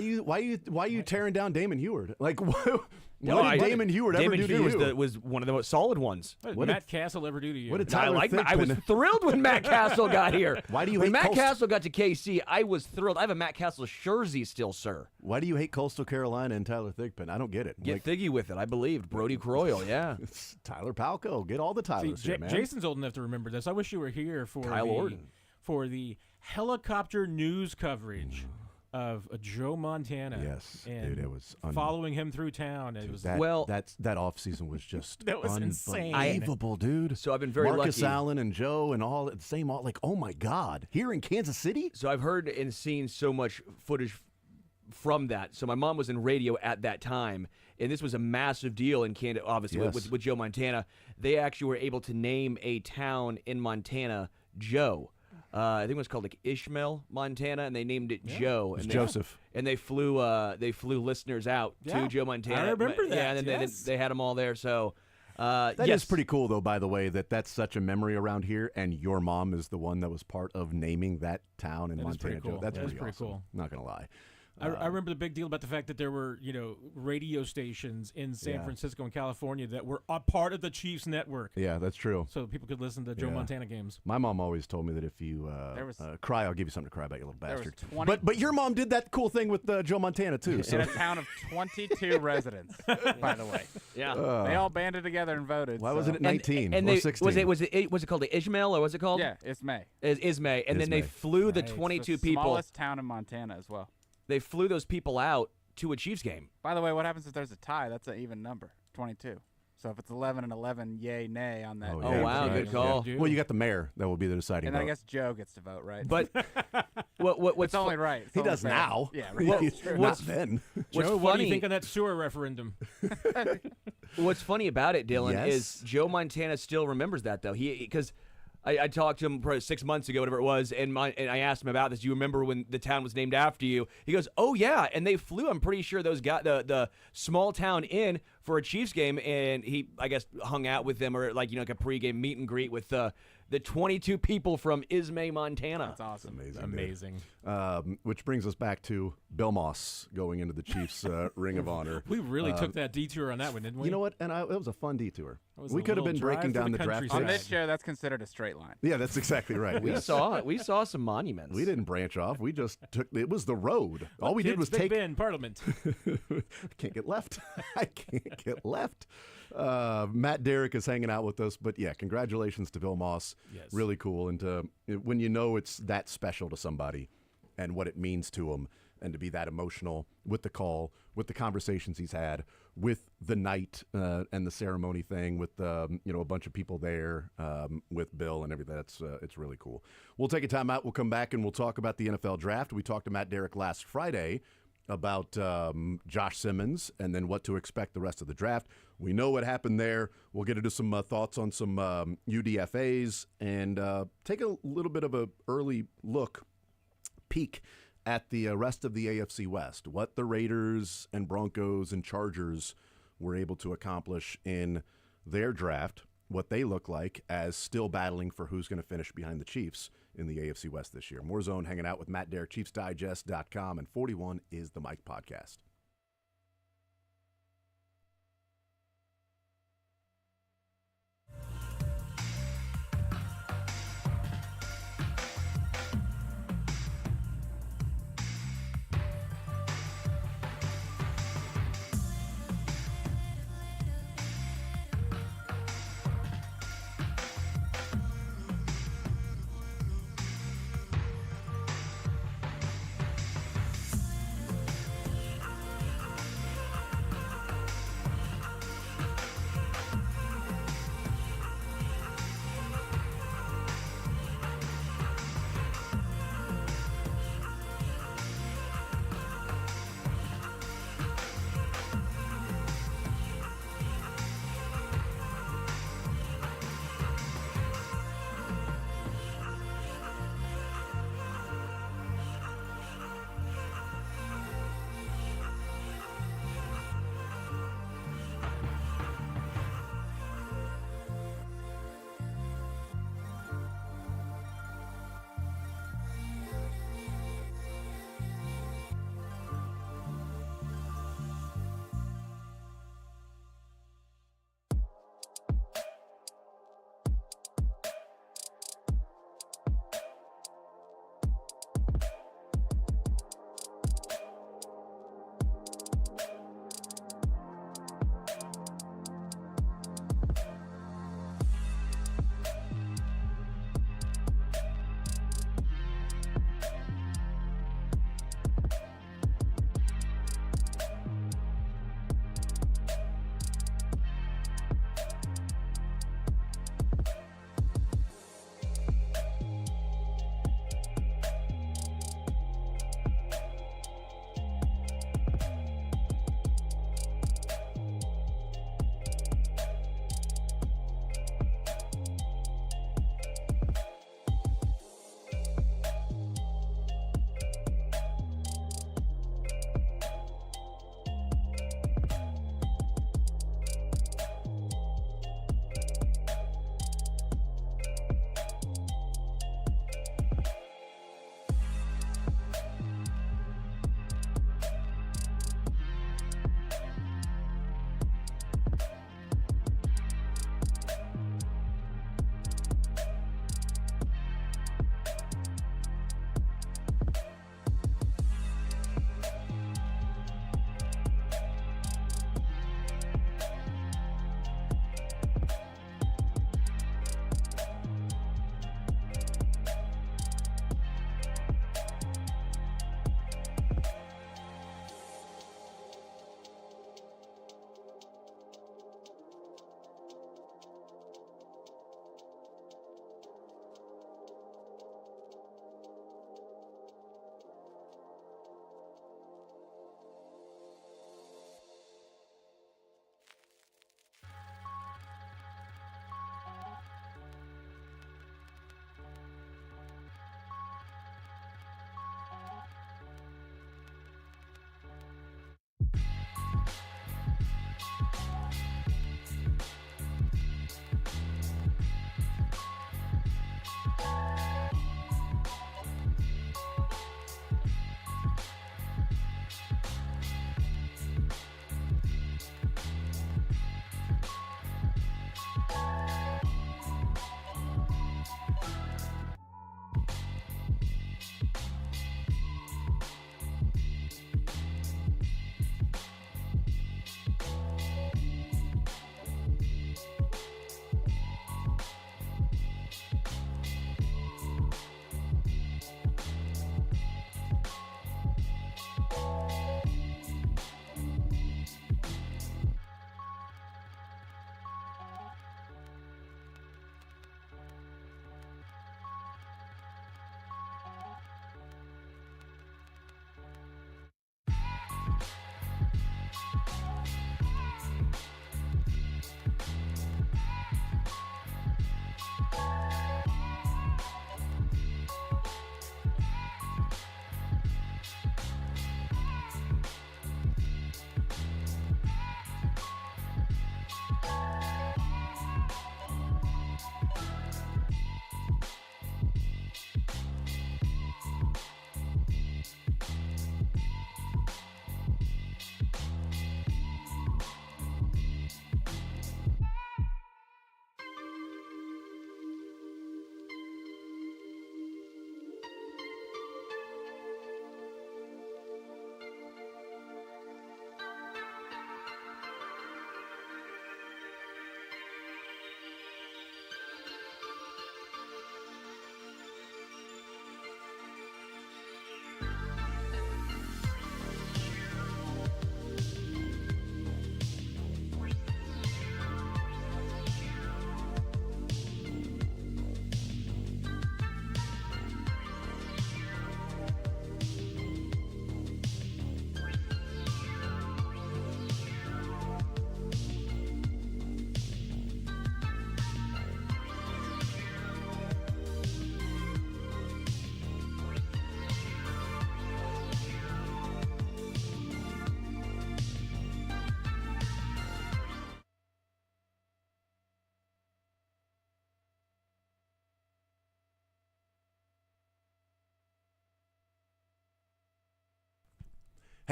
you tearing down Damon Heward? Like, what No, did Damon Heward ever do to Heward you? was one of the most solid ones. What did Matt Castle ever do to you? what did I Tyler I was Thigpen- thrilled when Matt Castle got here. Why do you when hate Matt Coastal- Castle got to KC? I was thrilled. I have a Matt Castle jersey still, sir. Why do you hate Coastal Carolina and Tyler Thigpen? I don't get it. Get Thiggy with it. I believed Brody Croyle. Yeah, it's Tyler Palco. Get all the See, Tylers here, man. Jason's old enough to remember this. I wish you were here for Kyle Orton. for the helicopter news coverage of Joe Montana. Yes, and dude, it was following him through town. It Dude, was that, Well- that offseason was just That was insane. unbelievable, dude. So I've been very Marcus lucky. Allen and Joe and all the same. All like, oh my God, here in Kansas City. So I've heard and seen so much footage from that. So my mom was in radio at that time, and this was a massive deal in Canada, obviously, Yes. with Joe Montana. They actually were able to name a town in Montana Joe. I think it was called like Ishmael, Montana, and they named it Joe. It's And Joseph. And they flew listeners out Yeah, to Joe Montana. I remember that, Yeah, and then yes. they had them all there. So That is yes. pretty cool, though, by the way, that's such a memory around here, and your mom is the one that was part of naming that town in That is Montana. pretty cool. That's That is pretty pretty awesome. cool. Not going to lie. I remember the big deal about the fact that there were, radio stations in San Yeah. Francisco and California that were a part of the Chiefs network, Yeah, that's true. so people could listen to Joe Yeah. Montana games. My mom always told me that if you There was- cry, I'll give you something to cry about, you little There was bastard. 20 But your mom did that cool thing with Joe Montana, too. So in a town of 22 residents, by the way. Yeah. They all banded together and voted. why so- wasn't it 19 and or they, 16? was it called the Ishmael or was it called? Yeah, it's May. Ismay. And then they Ismay. flew the Right. It's the 22 The people. smallest town in Montana as well. They flew those people out to a Chiefs game. By the way, what happens if there's a tie? That's an even number, 22. So if it's 11 and 11, yay, nay on that. Oh, Oh, yeah, wow, right. good call. Yeah. Well, you got the mayor. That will be the deciding And then I vote. guess Joe gets to vote, right? But what's it's only right. It's He only does fair. now. Yeah, Well, right. It's true. Not then. what's Joe, what do funny- you think on that sewer referendum? What's funny about it, Dylan, Yes. is Joe Montana still remembers that though. Because I talked to him probably 6 months ago, whatever it was, and I asked him about this. Do you remember when the town was named after you? He goes, "Oh yeah," and they flew. I'm pretty sure those got the small town in for a Chiefs game, and he I guess hung out with them or like a pregame meet and greet with the 22 people from Ismay, Montana. That's awesome. Amazing. Dude. Which brings us back to Bill Moss going into the Chiefs Ring of Honor. We really took that detour on that one, didn't we? You know what? And it was a fun detour. It was We a could have little been drive breaking through down the the draft. countryside. On picks. this show, that's considered a straight line. Yeah, that's exactly right. We yes. saw some monuments. We didn't branch off. We just took. It was the road. All we did Kids, was Big take. Ben, Parliament. Can't get left. I can't get left. Matt Derrick is hanging out with us, but yeah, congratulations to Bill Moss. Yes. Really cool. And when you know it's that special to somebody and what it means to them, and to be that emotional with the call, with the conversations he's had, with the night and the ceremony thing, with a bunch of people there, with Bill and everything. It's really cool. We'll take a time out. We'll come back and we'll talk about the NFL draft. We talked to Matt Derrick last Friday about Josh Simmons and then what to expect the rest of the draft. We know what happened there. We'll get into some thoughts on some UDFAs and take a little bit of a early peek at the rest of the AFC West, what the Raiders and Broncos and Chargers were able to accomplish in their draft, what they look like as still battling for who's going to finish behind the Chiefs in the AFC West this year. More Zone hanging out with Matt Derrick, ChiefsDigest.com, and 41 is the Mike Podcast.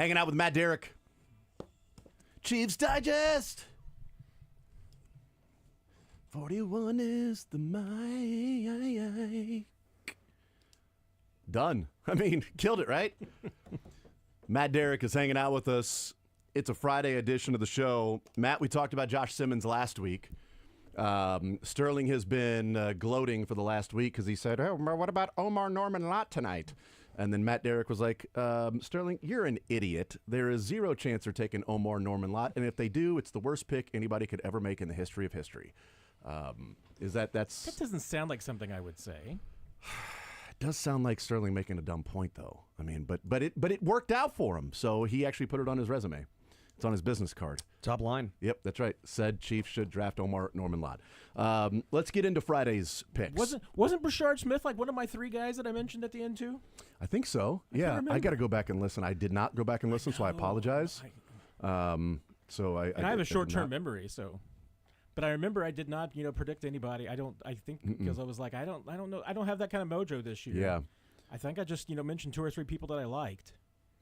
Hanging out with Matt Derrick. Chiefs Digest. 41 is the mic. Done. I mean, killed it, right? Matt Derrick is hanging out with us. It's a Friday edition of the show. Matt, we talked about Josh Simmons last week. Sterling has been gloating for the last week because he said, "Oh, what about Omar Norman Lott tonight?" And then Matt Derrick was like, "Sterling, you're an idiot. There is zero chance they're taking Omar Norman Lott, and if they do, it's the worst pick anybody could ever make in the history of history." That doesn't sound like something I would say. It does sound like Sterling making a dumb point, though. I mean, but it worked out for him, so he actually put it on his resume. It's on his business card. Top line. Yep, that's right. Said Chiefs should draft Omar Norman Lott. Let's get into Friday's picks. Wasn't Brashard Smith like one of my three guys that I mentioned at the end too? I think so. Yeah, I got to go back and listen. I did not go back and listen, so I apologize. I have a short-term memory, so. But I remember I did not, predict anybody. I think because I was like, I don't know. I don't have that kind of mojo this year. Yeah. I think I just, mentioned 2 or 3 people that I liked.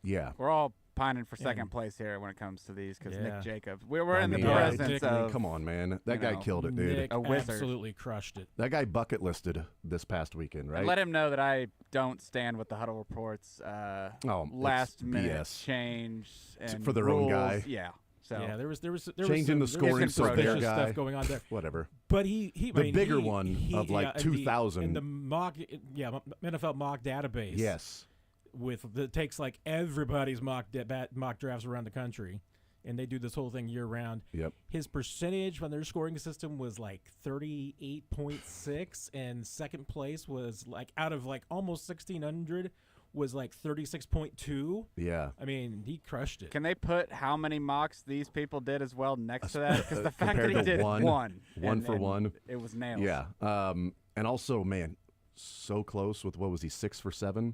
Yeah. We're all pining for second place here when it comes to these because Nick Jacobs. We're in the yeah, presence of. Come on, man. That guy killed it, dude. Nick A wizard. absolutely crushed it. That guy bucket listed this past weekend, right? And let him know that I don't stand with the huddle reports. Last minute BS. change and For their rules. own guy. Yeah. So Yeah, there was changing the scoring so their suspicious guy. stuff going on there. Whatever. But the bigger one of like 2,000 in the mock, NFL mock database. Yes. That takes like everybody's mock drafts around the country, and they do this whole thing year round. Yep. His percentage on their scoring system was like 38.6, and second place was like out of like almost 1,600 was like 36.2. Yeah. I mean, he crushed it. Can they put how many mocks these people did as well next to that? Because the fact that Compared he to did one for and one. it was nails. Yeah. And also, man, so close with what was he, 6 for 7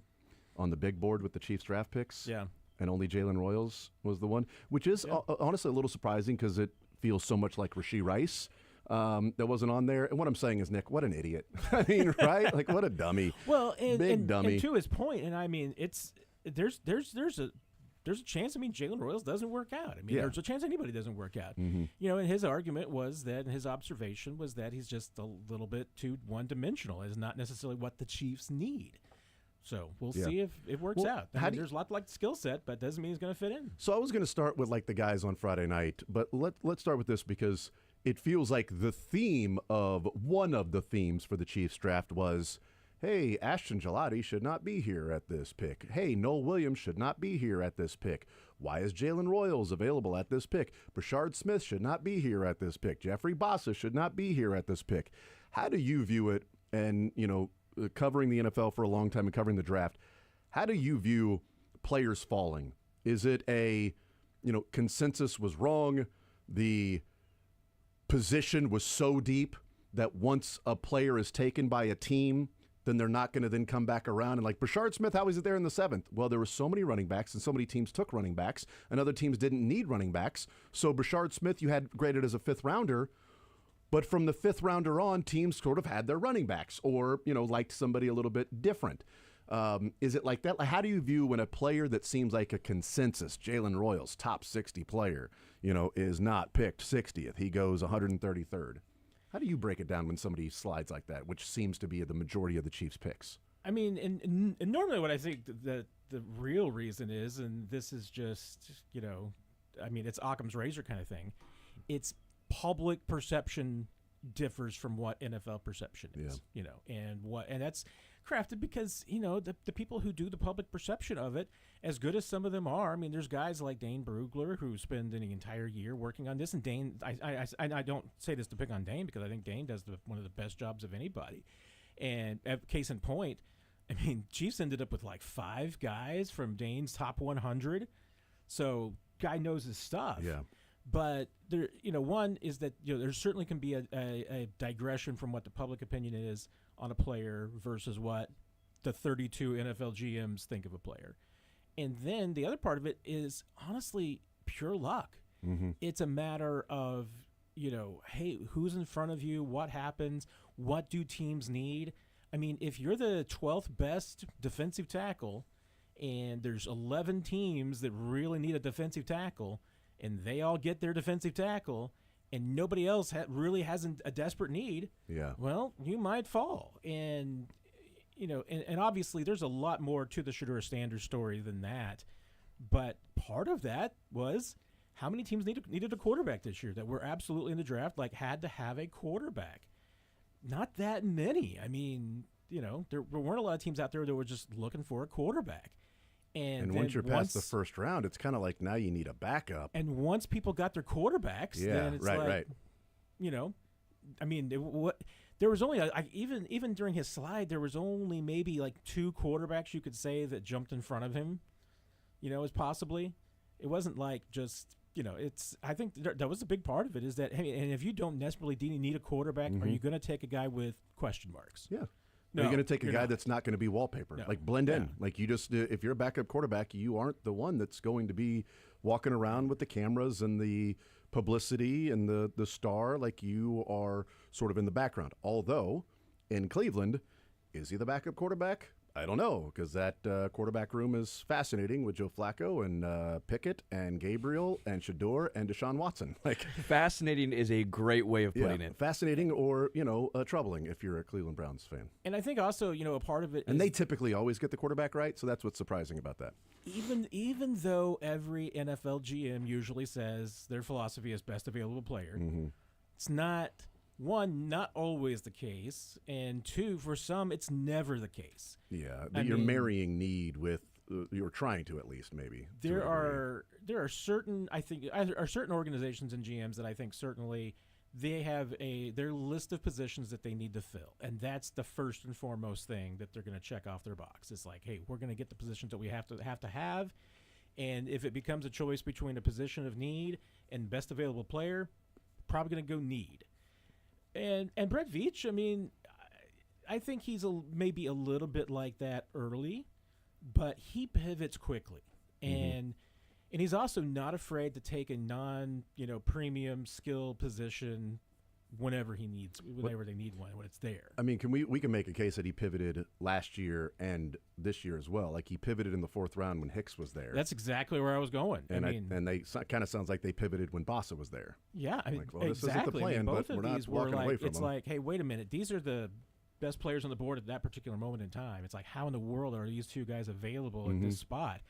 on the big board with the Chiefs draft picks? Yeah. And only Jalen Royals was the one, which is honestly a little surprising because it feels so much like Rashee Rice. That wasn't on there. And what I'm saying is, Nick, what an idiot. I mean, right? Like, what a dummy. Well, Big dummy. And to his point, and I mean, there's a chance. I mean, Jalen Royals doesn't work out. I mean, there's a chance anybody doesn't work out. Mm-hmm. And his argument was that, and his observation was that he's just a little bit too one-dimensional. Is not necessarily what the Chiefs need. So we'll see if it works out. There's a lot like the skill set, but doesn't mean he's going to fit in. So I was going to start with like the guys on Friday night, but let's start with this because it feels like the theme of one of the themes for the Chiefs draft was, hey, Ashton Gelati should not be here at this pick. Hey, Noel Williams should not be here at this pick. Why is Jalen Royals available at this pick? Brashard Smith should not be here at this pick. Jeffrey Bossa should not be here at this pick. How do you view it? And, covering the NFL for a long time and covering the draft, how do you view players falling? Is it a, consensus was wrong, the position was so deep that once a player is taken by a team, then they're not going to then come back around? And like Brashard Smith, how is it there in the 7th? Well, there were so many running backs and so many teams took running backs and other teams didn't need running backs. So Brashard Smith, you had graded as a 5th rounder. But from the 5th rounder on, teams sort of had their running backs or, liked somebody a little bit different. Is it like that? How do you view when a player that seems like a consensus, Jalen Royals, top 60 player, is not picked 60th? He goes 133rd. How do you break it down when somebody slides like that, which seems to be the majority of the Chiefs' picks? I mean, and normally what I think that the real reason is, and this is just, it's Occam's razor kind of thing, it's public perception differs from what NFL perception is, and that's crafted because, the people who do the public perception of it, as good as some of them are, I mean, there's guys like Dane Brugler who spend an entire year working on this, and Dane, I don't say this to pick on Dane because I think Dane does one of the best jobs of anybody, and case in point, I mean, Chiefs ended up with like 5 guys from Dane's top 100, so guy knows his stuff. Yeah. But there, one is that there certainly can be a digression from what the public opinion is on a player versus what the 32 NFL GMs think of a player, and then the other part of it is honestly pure luck. Mm-hmm. It's a matter of hey, who's in front of you, what happens, what do teams need? I mean, if you're the 12th best defensive tackle and there's 11 teams that really need a defensive tackle, and they all get their defensive tackle, and nobody else really hasn't a desperate need, well, you might fall. And, and obviously there's a lot more to the Shedeur Sanders story than that. But part of that was how many teams needed a quarterback this year that were absolutely in the draft, had to have a quarterback. Not that many. I mean, there weren't a lot of teams out there that were just looking for a quarterback. And once you're past the first round, it's kind of like now you need a backup. And once people got their quarterbacks, then it's right. I mean, there was only even during his slide, there was only maybe 2 quarterbacks you could say that jumped in front of him. As possibly, it wasn't just. I think that was a big part of it is that, hey, and if you don't necessarily need a quarterback, are you going to take a guy with question marks? Yeah. No, you're going to take a guy that's not going to be wallpaper. No. Blend in. You just, if you're a backup quarterback, you aren't the one that's going to be walking around with the cameras and the publicity and the star. You are sort of in the background. Although, in Cleveland, is he the backup quarterback? I don't know, because that quarterback room is fascinating with Joe Flacco and Pickett and Gabriel and Shedeur and Deshaun Watson. Fascinating is a great way of putting it. Fascinating or, troubling if you're a Cleveland Browns fan. And I think also, a part of it and they typically always get the quarterback right, so that's what's surprising about that. Even though every NFL GM usually says their philosophy is best available player, it's not... 1, not always the case, and 2, for some, it's never the case. Yeah, you're marrying need with, you're trying to at least maybe. There are certain organizations and GMs that I think certainly they have their list of positions that they need to fill, and that's the first and foremost thing that they're going to check off their box. It's hey, we're going to get the positions that we have to have, and if it becomes a choice between a position of need and best available player, probably going to go need. And Brett Veach, I mean, I think he's maybe a little bit like that early, but he pivots quickly, and he's also not afraid to take a premium skill position whenever they need one, when it's there. I mean, we can make a case that he pivoted last year and this year as well. He pivoted in the 4th round when Hicks was there. That's exactly where I was going. And they kind of sounds like they pivoted when Bossa was there. Yeah, I mean, well, this exactly. isn't the plan, both but of we're not these walking were away from it's them. hey, wait a minute, these are the best players on the board at that particular moment in time. It's how in the world are these 2 guys available at this spot?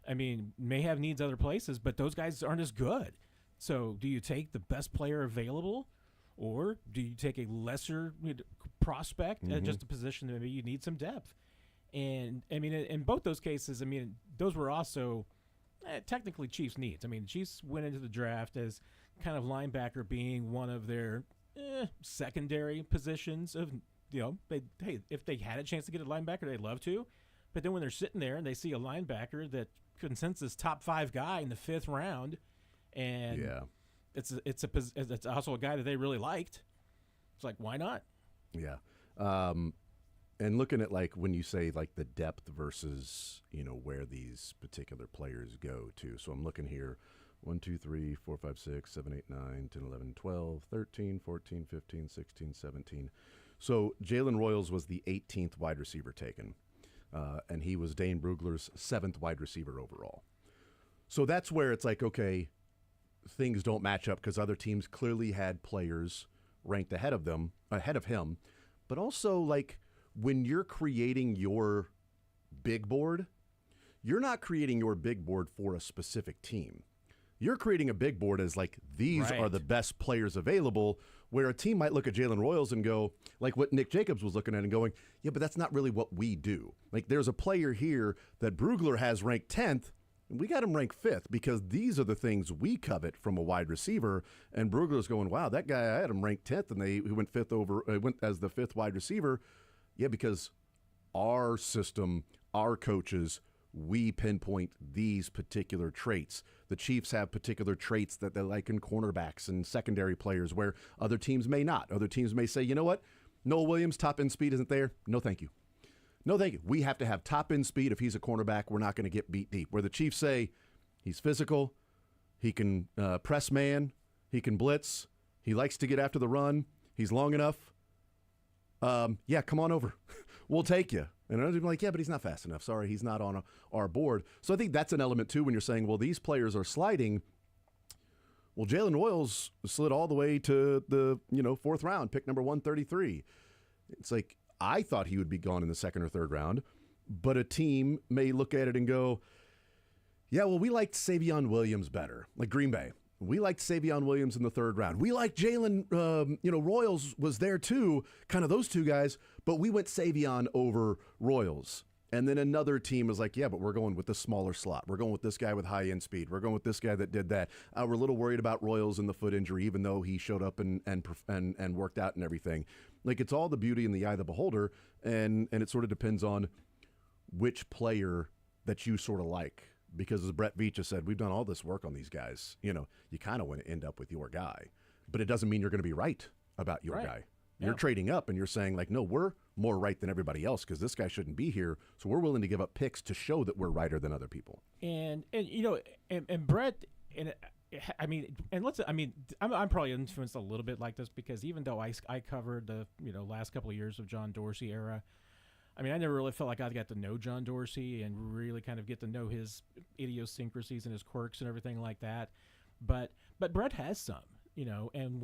I mean, may have needs other places, but those guys aren't as good. So do you take the best player available? Or do you take a lesser prospect at just a position that maybe you need some depth? And, I mean, in both those cases, I mean, those were also technically Chiefs' needs. I mean, Chiefs went into the draft as kind of linebacker being one of their secondary positions of, if they had a chance to get a linebacker, they'd love to. But then when they're sitting there and they see a linebacker that consensus top 5 guy in the 5th round, and it's also a guy that they really liked. It's why not? Yeah. And looking at when you say the depth versus, where these particular players go to. So I'm looking here 1, 2, 3, 4, 5, 6, 7, 8, 9, 10, 11, 12, 13, 14, 15, 16, 17. So Jalen Royals was the 18th wide receiver taken. And he was Dane Brugler's 7th wide receiver overall. So that's where it's okay, things don't match up because other teams clearly had players ranked ahead of him. But also, when you're creating your big board, you're not creating your big board for a specific team. You're creating a big board as these are the best players available, where a team might look at Jalen Royals and go, what Nick Jacobs was looking at and going, yeah, but that's not really what we do. There's a player here that Brugler has ranked 10th, and we got him ranked 5th because these are the things we covet from a wide receiver. And Brugler's going, wow, that guy, I had him ranked 10th, and he went 5th went as the 5th wide receiver. Yeah, because our system, our coaches, we pinpoint these particular traits. The Chiefs have particular traits that they like in cornerbacks and secondary players where other teams may not. Other teams may say, you know what? Noah Williams, top end speed isn't there. No, thank you. No, thank you. We have to have top end speed. If he's a cornerback, we're not going to get beat deep. Where the Chiefs say he's physical, he can press man, he can blitz, he likes to get after the run, he's long enough. Yeah, come on over. We'll take you. And others would be like, yeah, but he's not fast enough. Sorry, he's not on our board. So I think that's an element, too, when you're saying, well, these players are sliding. Well, Jalen Royals slid all the way to the, fourth round, pick number 133. It's like, I thought he would be gone in the second or third round, but a team may look at it and go, yeah, well, we liked Savion Williams better, like Green Bay. We liked Savion Williams in the third round. We liked Jalen, Royals was there too, kind of those two guys, but we went Savion over Royals. And then another team was like, yeah, but we're going with the smaller slot. We're going with this guy with high end speed. We're going with this guy that did that. We're a little worried about Royals and the foot injury, even though he showed up and worked out and everything. Like, it's all the beauty in the eye of the beholder, and it sort of depends on which player that you sort of like. Because as Brett Veach has said, we've done all this work on these guys. You kind of want to end up with your guy. But it doesn't mean you're going to be right about your guy. You're trading up and you're saying, like, no, we're more right than everybody else because this guy shouldn't be here. So we're willing to give up picks to show that we're righter than other people. And Brett, I'm probably influenced a little bit like this because even though I covered the last couple of years of John Dorsey era, I never really felt like I got to know John Dorsey and really kind of get to know his idiosyncrasies and his quirks and everything like that. But Brett has some, and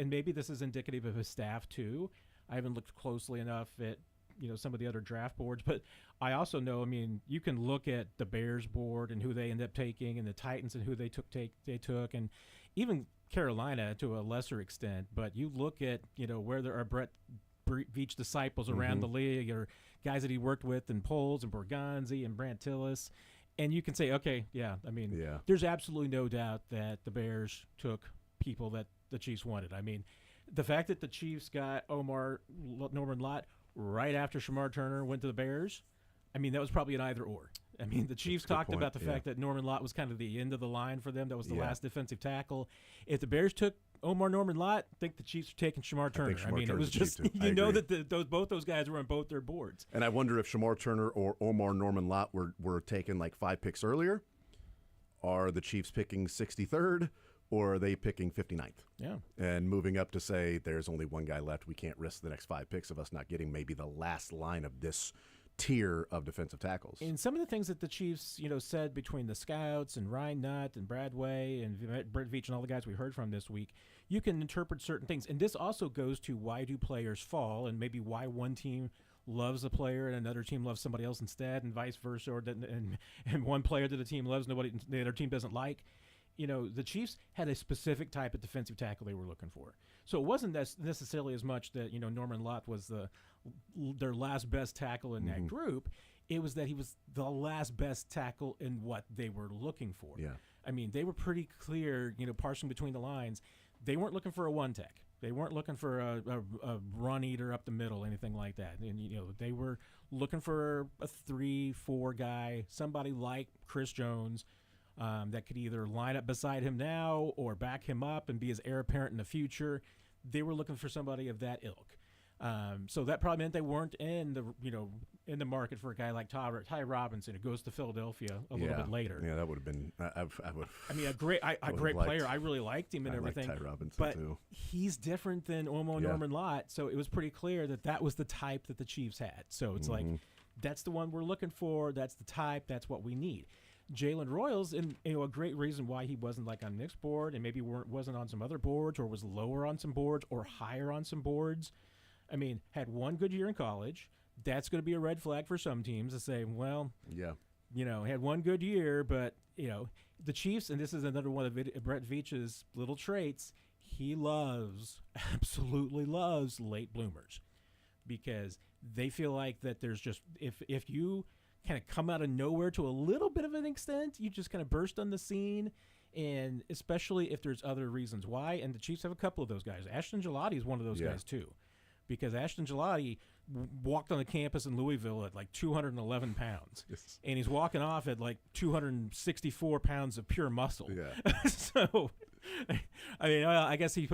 maybe this is indicative of his staff too. I haven't looked closely enough at some of the other draft boards, but I also know, you can look at the Bears board and who they end up taking, and the Titans and who they took, and even Carolina to a lesser extent. But you look at where there are Brett Veach disciples around the league, or guys that he worked with in Poles and Borgonzi and Brant Tillis, and you can say, okay, there's absolutely no doubt that the Bears took people that the Chiefs wanted. The fact that the Chiefs got Norman Lott right after Shamar Turner went to the Bears, that was probably an either or. The Chiefs talked about the fact that Norman Lott was kind of the end of the line for them. That was the last defensive tackle. If the Bears took Norman Lott, I think the Chiefs are taking Shamar Turner. It was just, that both those guys were on both their boards. And I wonder if Shamar Turner or Norman Lott were taken like 5 picks earlier. Are the Chiefs picking 63rd? Or are they picking 59th? Yeah. And moving up to say, there's only one guy left. We can't risk the next 5 picks of us not getting maybe the last line of this tier of defensive tackles. And some of the things that the Chiefs, said between the scouts and Ryan Nutt and Brad Way and Brett Veach and all the guys we heard from this week, you can interpret certain things. And this also goes to why do players fall and maybe why one team loves a player and another team loves somebody else instead and vice versa, and one player that the team loves, the other team doesn't like. The Chiefs had a specific type of defensive tackle they were looking for. So it wasn't necessarily as much that, Norman Lott was their last best tackle in that group. It was that he was the last best tackle in what they were looking for. Yeah. They were pretty clear, parsing between the lines. They weren't looking for a one-tech. They weren't looking for a run eater up the middle, anything like that. And, they were looking for a 3-4 guy, somebody like Chris Jones, that could either line up beside him now or back him up and be his heir apparent in the future. They were looking for somebody of that ilk. So that probably meant they weren't in the market for a guy like Ty Robinson, who goes to Philadelphia a little bit later. Yeah, that would have been. A great player. I really liked him and everything. Ty Robinson but too. He's different than Norman Lott, so it was pretty clear that was the type that the Chiefs had. So it's like, that's the one we're looking for. That's the type. That's what we need. Jalen Royals, and a great reason why he wasn't like on Nick's board and maybe wasn't on some other boards or was lower on some boards or higher on some boards. Had one good year in college. That's going to be a red flag for some teams to say, well, had one good year, but the Chiefs, and this is another one of Brett Veach's little traits. He absolutely loves late bloomers because they feel like that there's just if you kind of come out of nowhere to a little bit of an extent, you just kind of burst on the scene, and especially if there's other reasons why. And the Chiefs have a couple of those guys. Ashton Gelati is one of those guys too, because Ashton Gelati walked on the campus in Louisville at like 211 pounds, and he's walking off at like 264 pounds of pure muscle. Yeah. So, I guess he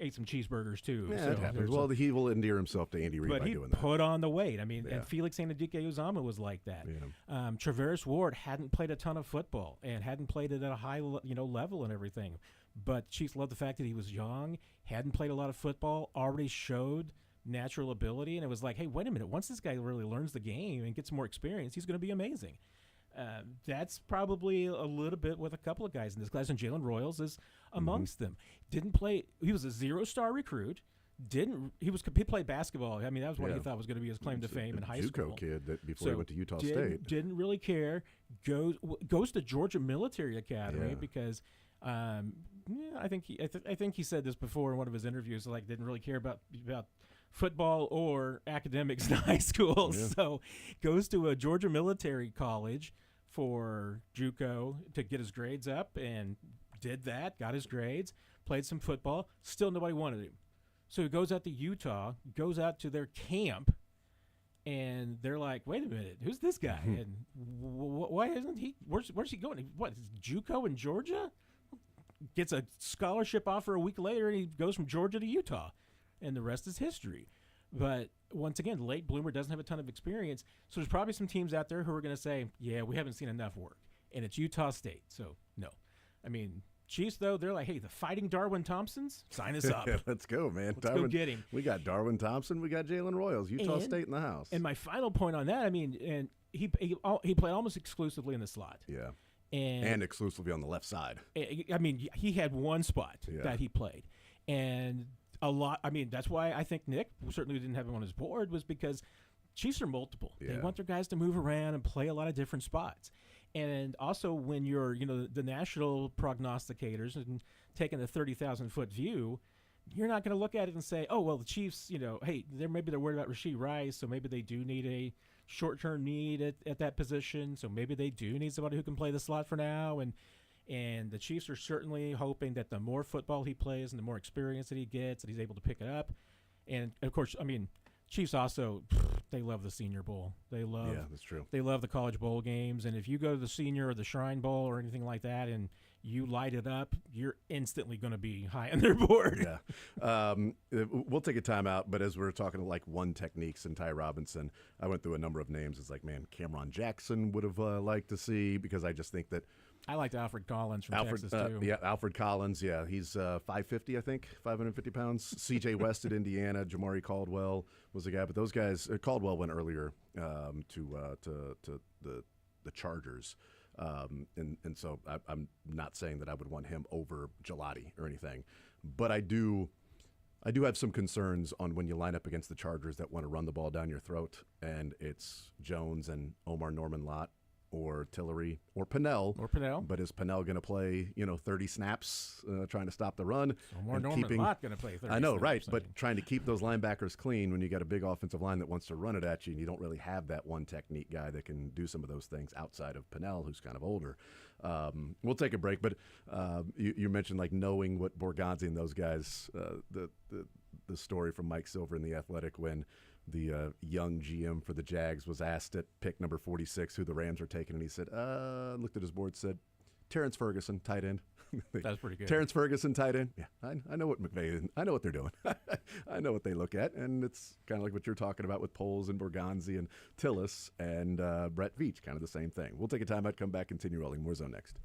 ate some cheeseburgers too. Yeah, so it happens. Well, he will endear himself to Andy Reid by doing that. But he put on the weight. And Felix Anudike-Uzomah was like that. Yeah. Travaris Ward hadn't played a ton of football and hadn't played it at a high level and everything. But Chiefs loved the fact that he was young, hadn't played a lot of football, already showed natural ability, and it was like, hey, wait a minute. Once this guy really learns the game and gets more experience, he's going to be amazing. That's probably a little bit with a couple of guys in this class, and Jalen Royals is amongst them. Didn't play. He was a 0-star recruit. He played basketball. I mean, that was what he thought was going to be his claim to fame in high school. JUCO kid that before he went to Utah State. Didn't really care. Goes to Georgia Military Academy because I think he said this before in one of his interviews. Like, didn't really care about football or academics in high school. Yeah. So goes to a Georgia Military College for JUCO to get his grades up, and did that. Got his grades. Played some football. Still nobody wanted him. So he goes out to Utah, goes out to their camp, and they're like, wait a minute, who's this guy? And why isn't he? Where's he going? What, is JUCO in Georgia? Gets a scholarship offer a week later, and he goes from Georgia to Utah. And the rest is history. But once again, late bloomer, doesn't have a ton of experience. So there's probably some teams out there who are going to say, yeah, we haven't seen enough work. And it's Utah State. So, no. I mean, Chiefs, though, they're like, hey, the Fighting Darwin Thompsons, sign us up. Let's go, man. Let's go get him. We got Darwin Thompson. We got Jalen Royals. Utah State in the house. And my final point on that, I mean, and he played almost exclusively in the slot. Yeah. And exclusively on the left side. I mean, he had one spot that he played. And a lot, I mean, that's why I think Nick certainly didn't have him on his board, was because Chiefs are multiple. Yeah. They want their guys to move around and play a lot of different spots. And also when you're, the national prognosticators and taking the 30,000-foot view, you're not going to look at it and say, oh, well, the Chiefs, hey, maybe they're worried about Rashee Rice, so maybe they do need a short-term need at that position, so maybe they do need somebody who can play the slot for now. And the Chiefs are certainly hoping that the more football he plays and the more experience that he gets, that he's able to pick it up. And, of course, I mean, Chiefs also, they love the Senior Bowl. They love, that's true. They love the college bowl games. And if you go to the Senior or the Shrine Bowl or anything like that and you light it up, you're instantly going to be high on their board. Yeah. We'll take a timeout, but as we're talking like one techniques and Ty Robinson, I went through a number of names. It's like, man, Cameron Jackson would have liked to see, because I just think that I liked Alfred Collins from Texas, too. Yeah, Alfred Collins, yeah. He's 550, I think, 550 pounds. C.J. West at Indiana, Jamari Caldwell was the guy. But those guys, Caldwell went earlier to the Chargers. And so I'm not saying that I would want him over Gelati or anything. But I do have some concerns on when you line up against the Chargers that want to run the ball down your throat, and it's Jones and Omar Norman-Lott, or Tillery, or Pennell. But is Pennell going to play, 30 snaps trying to stop the run? Omar Norman-Lott going to play 30 I know, snaps, right. But trying to keep those linebackers clean when you got a big offensive line that wants to run it at you, and you don't really have that one technique guy that can do some of those things outside of Pennell, who's kind of older. We'll take a break, but you mentioned like knowing what Borgonzi and those guys, the story from Mike Silver in The Athletic when the young GM for the Jags was asked at pick number 46 who the Rams are taking, and he said, looked at his board, said, Terrence Ferguson, tight end. That's pretty good. Terrence Ferguson, tight end. Yeah, I know what McVay, I know what they're doing. I know what they look at, and it's kind of like what you're talking about with Poles and Borgonzi and Tillis and Brett Veach, kind of the same thing. We'll take a time out, come back, continue rolling. More Zone next.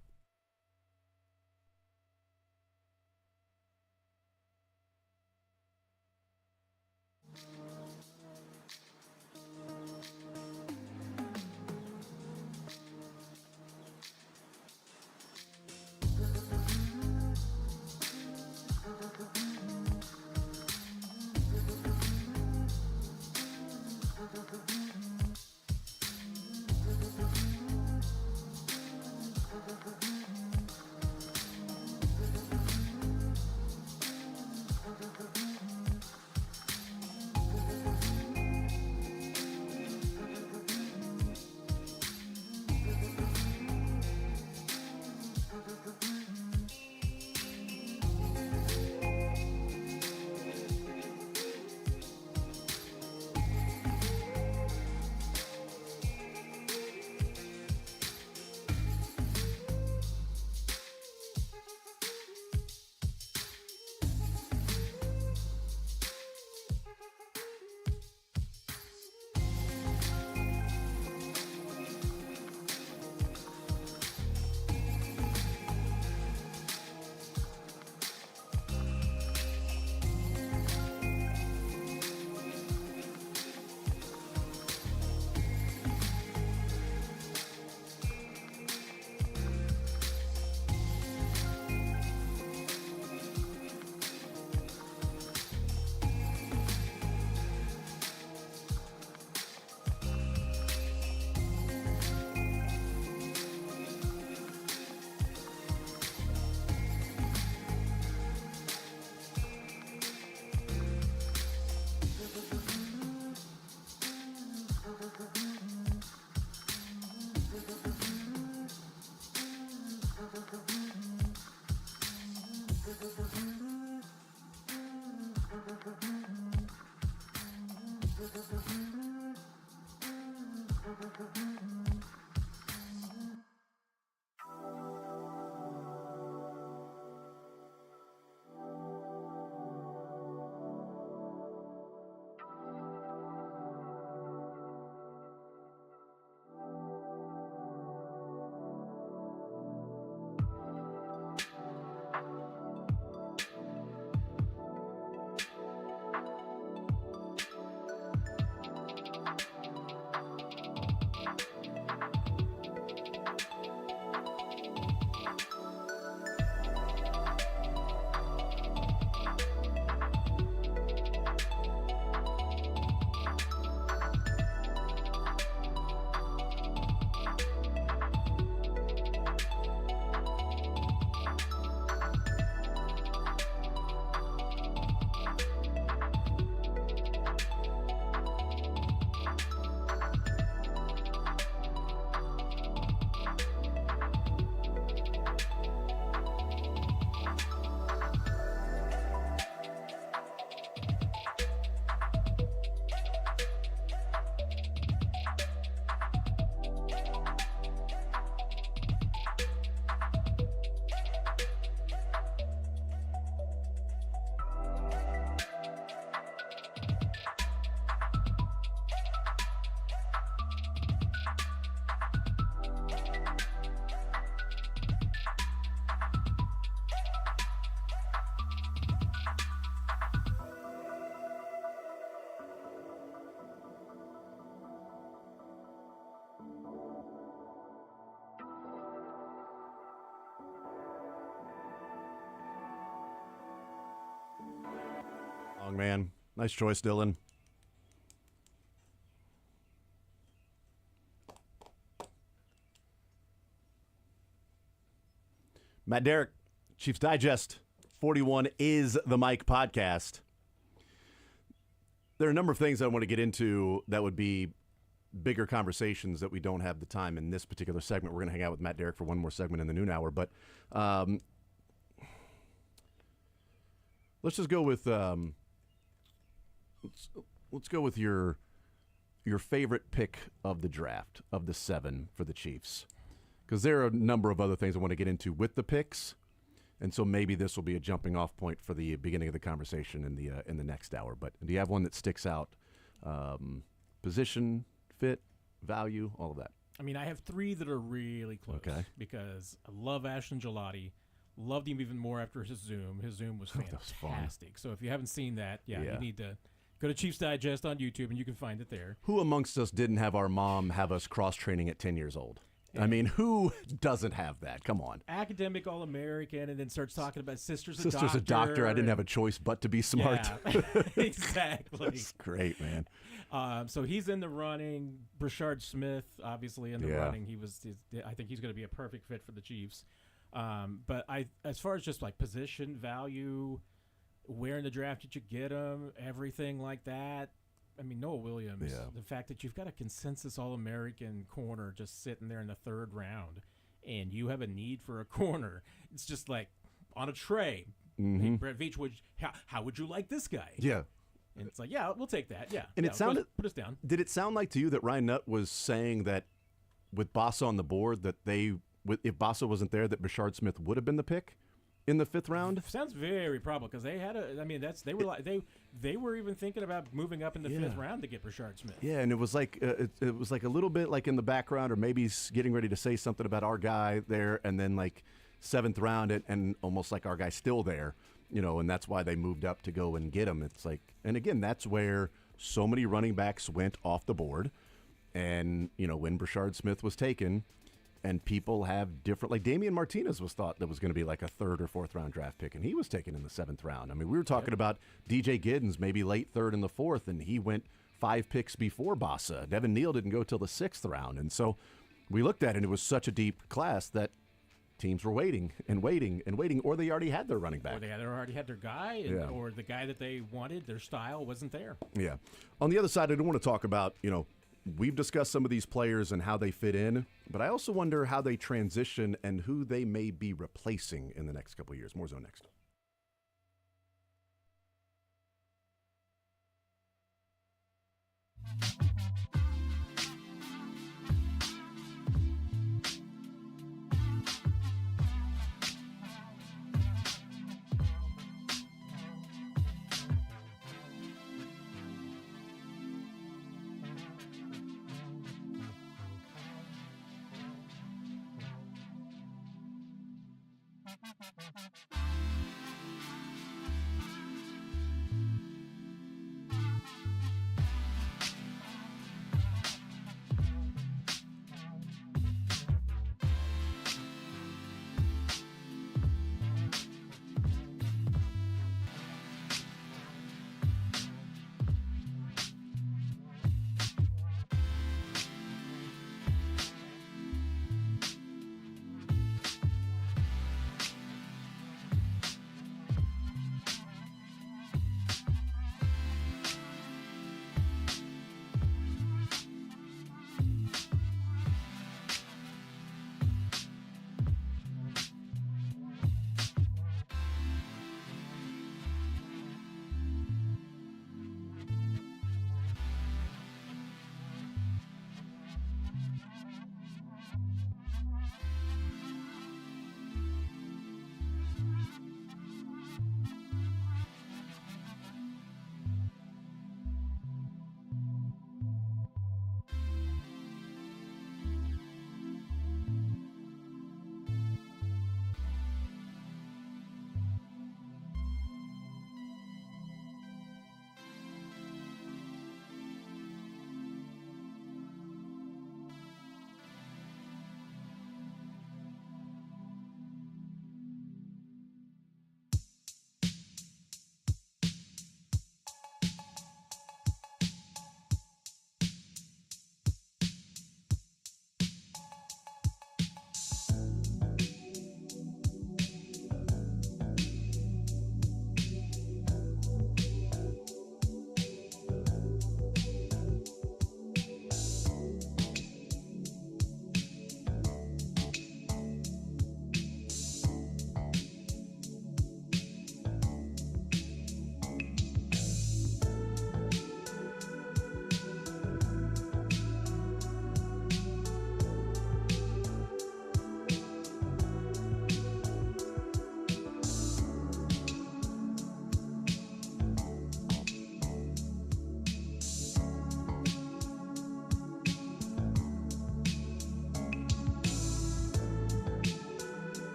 Oh, man. Nice choice, Dylan. Matt Derrick, Chiefs Digest 41 is the Mike podcast. There are a number of things I want to get into that would be bigger conversations that we don't have the time in this particular segment. We're going to hang out with Matt Derrick for one more segment in the noon hour, but let's just go with let's go with your favorite pick of the draft of the 7 for the Chiefs, because there are a number of other things I want to get into with the picks, and so maybe this will be a jumping off point for the beginning of the conversation in the next hour. But do you have one that sticks out? Position, fit, value, all of that. I mean, I have 3 that are really close. Okay. Because I love Ashton Gelati. Loved him even more after his Zoom. His Zoom was That was fun. fantastic. So if you haven't seen that, Yeah. you need to go to Chiefs Digest on YouTube, and you can find it there. Who amongst us didn't have our mom have us cross-training at 10 years old? I mean, who doesn't have that? Come on. Academic All-American, and then starts talking about sister's Sister's a doctor. I didn't have a choice but to be smart. Yeah, exactly. That's great, man. So he's in the running. Brashard Smith, obviously, in the Yeah. running. I think he's going to be a perfect fit for the Chiefs. But as far as just like position, value, where in the draft did you get him, everything like that. I mean, Noah Williams, Yeah. the fact that you've got a consensus All-American corner just sitting there in the 3rd round, and you have a need for a corner, it's just like on a tray. Hey, Brett Veach, how would you like this guy? Yeah. And it's like, yeah, we'll take that. Yeah. And yeah, it sounded- put us down. Did it sound like to you that Ryan Nutt was saying that with Bossa on the board, that if Bossa wasn't there, that Brashard Smith would have been the pick in the 5th round? Sounds very probable because they had they were even thinking about moving up in the 5th round to get Brashard Smith. Yeah, and it was like it was like a little bit like in the background, or maybe he's getting ready to say something about our guy there, and then like 7th round, and almost like our guy's still there, and that's why they moved up to go and get him. It's like, and again, that's where so many running backs went off the board, and when Brashard Smith was taken. And people have different, like Damian Martinez was thought that was going to be like a 3rd or 4th round draft pick, and he was taken in the 7th round. I mean, we were talking about DJ Giddens, maybe late 3rd and the 4th, and he went 5 picks before Bossa. Devin Neal didn't go till the 6th round. And so we looked at it, and it was such a deep class that teams were waiting and waiting and waiting, or they already had their running back. Or they already had their guy, or the guy that they wanted, their style wasn't there. Yeah. On the other side, I don't want to talk about, we've discussed some of these players and how they fit in, but I also wonder how they transition and who they may be replacing in the next couple of years. More Zone next.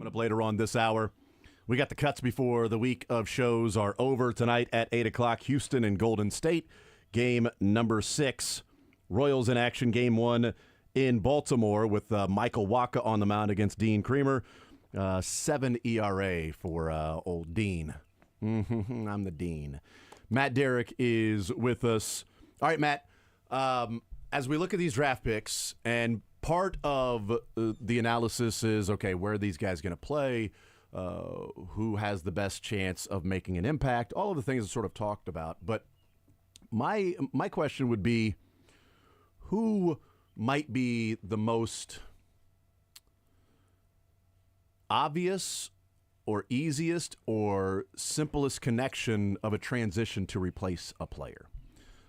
up later on this hour. We got the cuts before the week of shows are over. Tonight at 8 o'clock, Houston and Golden State. Game number 6. Royals in action, game 1 in Baltimore with Michael Wacha on the mound against Dean Creamer. 7 ERA for old Dean. I'm the Dean. Matt Derrick is with us. All right, Matt, as we look at these draft picks, and part of the analysis is, okay, where are these guys going to play? Who has the best chance of making an impact? All of the things sort of talked about. But my question would be, who might be the most obvious or easiest or simplest connection of a transition to replace a player?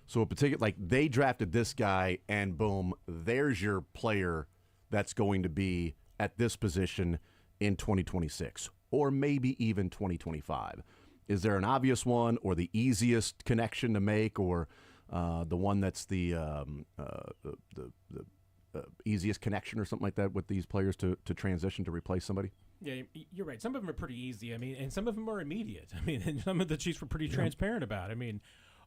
So a particular, like they drafted this guy and boom, there's your player that's going to be at this position in 2026 or maybe even 2025. Is there an obvious one or the easiest connection to make, or the one that's the easiest connection or something like that with these players to transition to replace somebody? Yeah, you're right. Some of them are pretty easy. I mean, and some of them are immediate. I mean, and some of the Chiefs were pretty transparent about. I mean,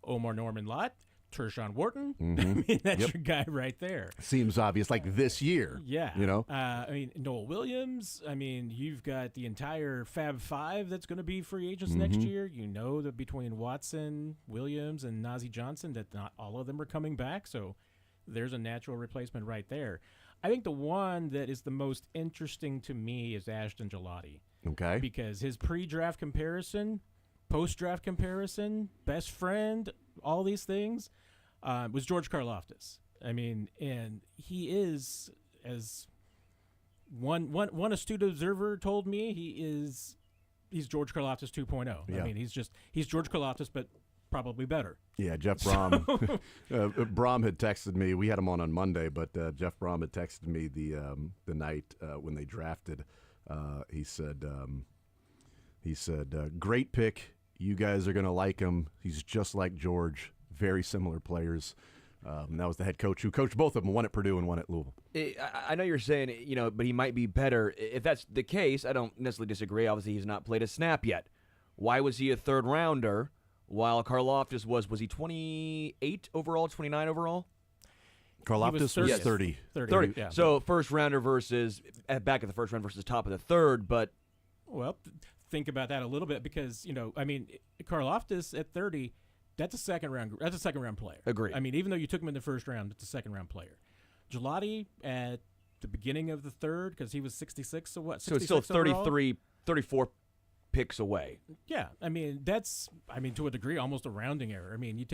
Omar Norman Lott, Tershawn Wharton. I mean, that's your guy right there. Seems obvious, like this year. Yeah. You know? I mean, Noel Williams. I mean, you've got the entire Fab Five that's going to be free agents next year. You know that between Watson, Williams, and Najee Johnson, that not all of them are coming back. So there's a natural replacement right there. I think the one that is the most interesting to me is Ashton Gelati. Okay. Because his pre-draft comparison, post-draft comparison, best friend, all these things, was George Karlaftis. I mean, and he is, as one astute observer told me, he's George Karlaftis 2.0. Yeah. I mean, he's George Karlaftis, but probably better. Yeah, Jeff Brom. Brom had texted me. We had him on Monday, but Jeff Brom had texted me the night when they drafted. He said, great pick. You guys are going to like him. He's just like George. Very similar players. That was the head coach who coached both of them, one at Purdue and one at Louisville. I know you're saying, but he might be better. If that's the case, I don't necessarily disagree. Obviously, he's not played a snap yet. Why was he a third rounder while Karlaftis was he 28 overall, 29 overall? Karlaftis was 30. 30. Yeah. So first rounder versus back at the first round versus top of the third, but Well, think about that a little bit because, I mean, Karlaftis at 30, that's a second round player. Agree. I mean, even though you took him in the first round, it's a second round player. Gelati at the beginning of the third, because he was 66, so what? So it's still 33, 34 picks away. Yeah, I mean to a degree almost a rounding error. I mean,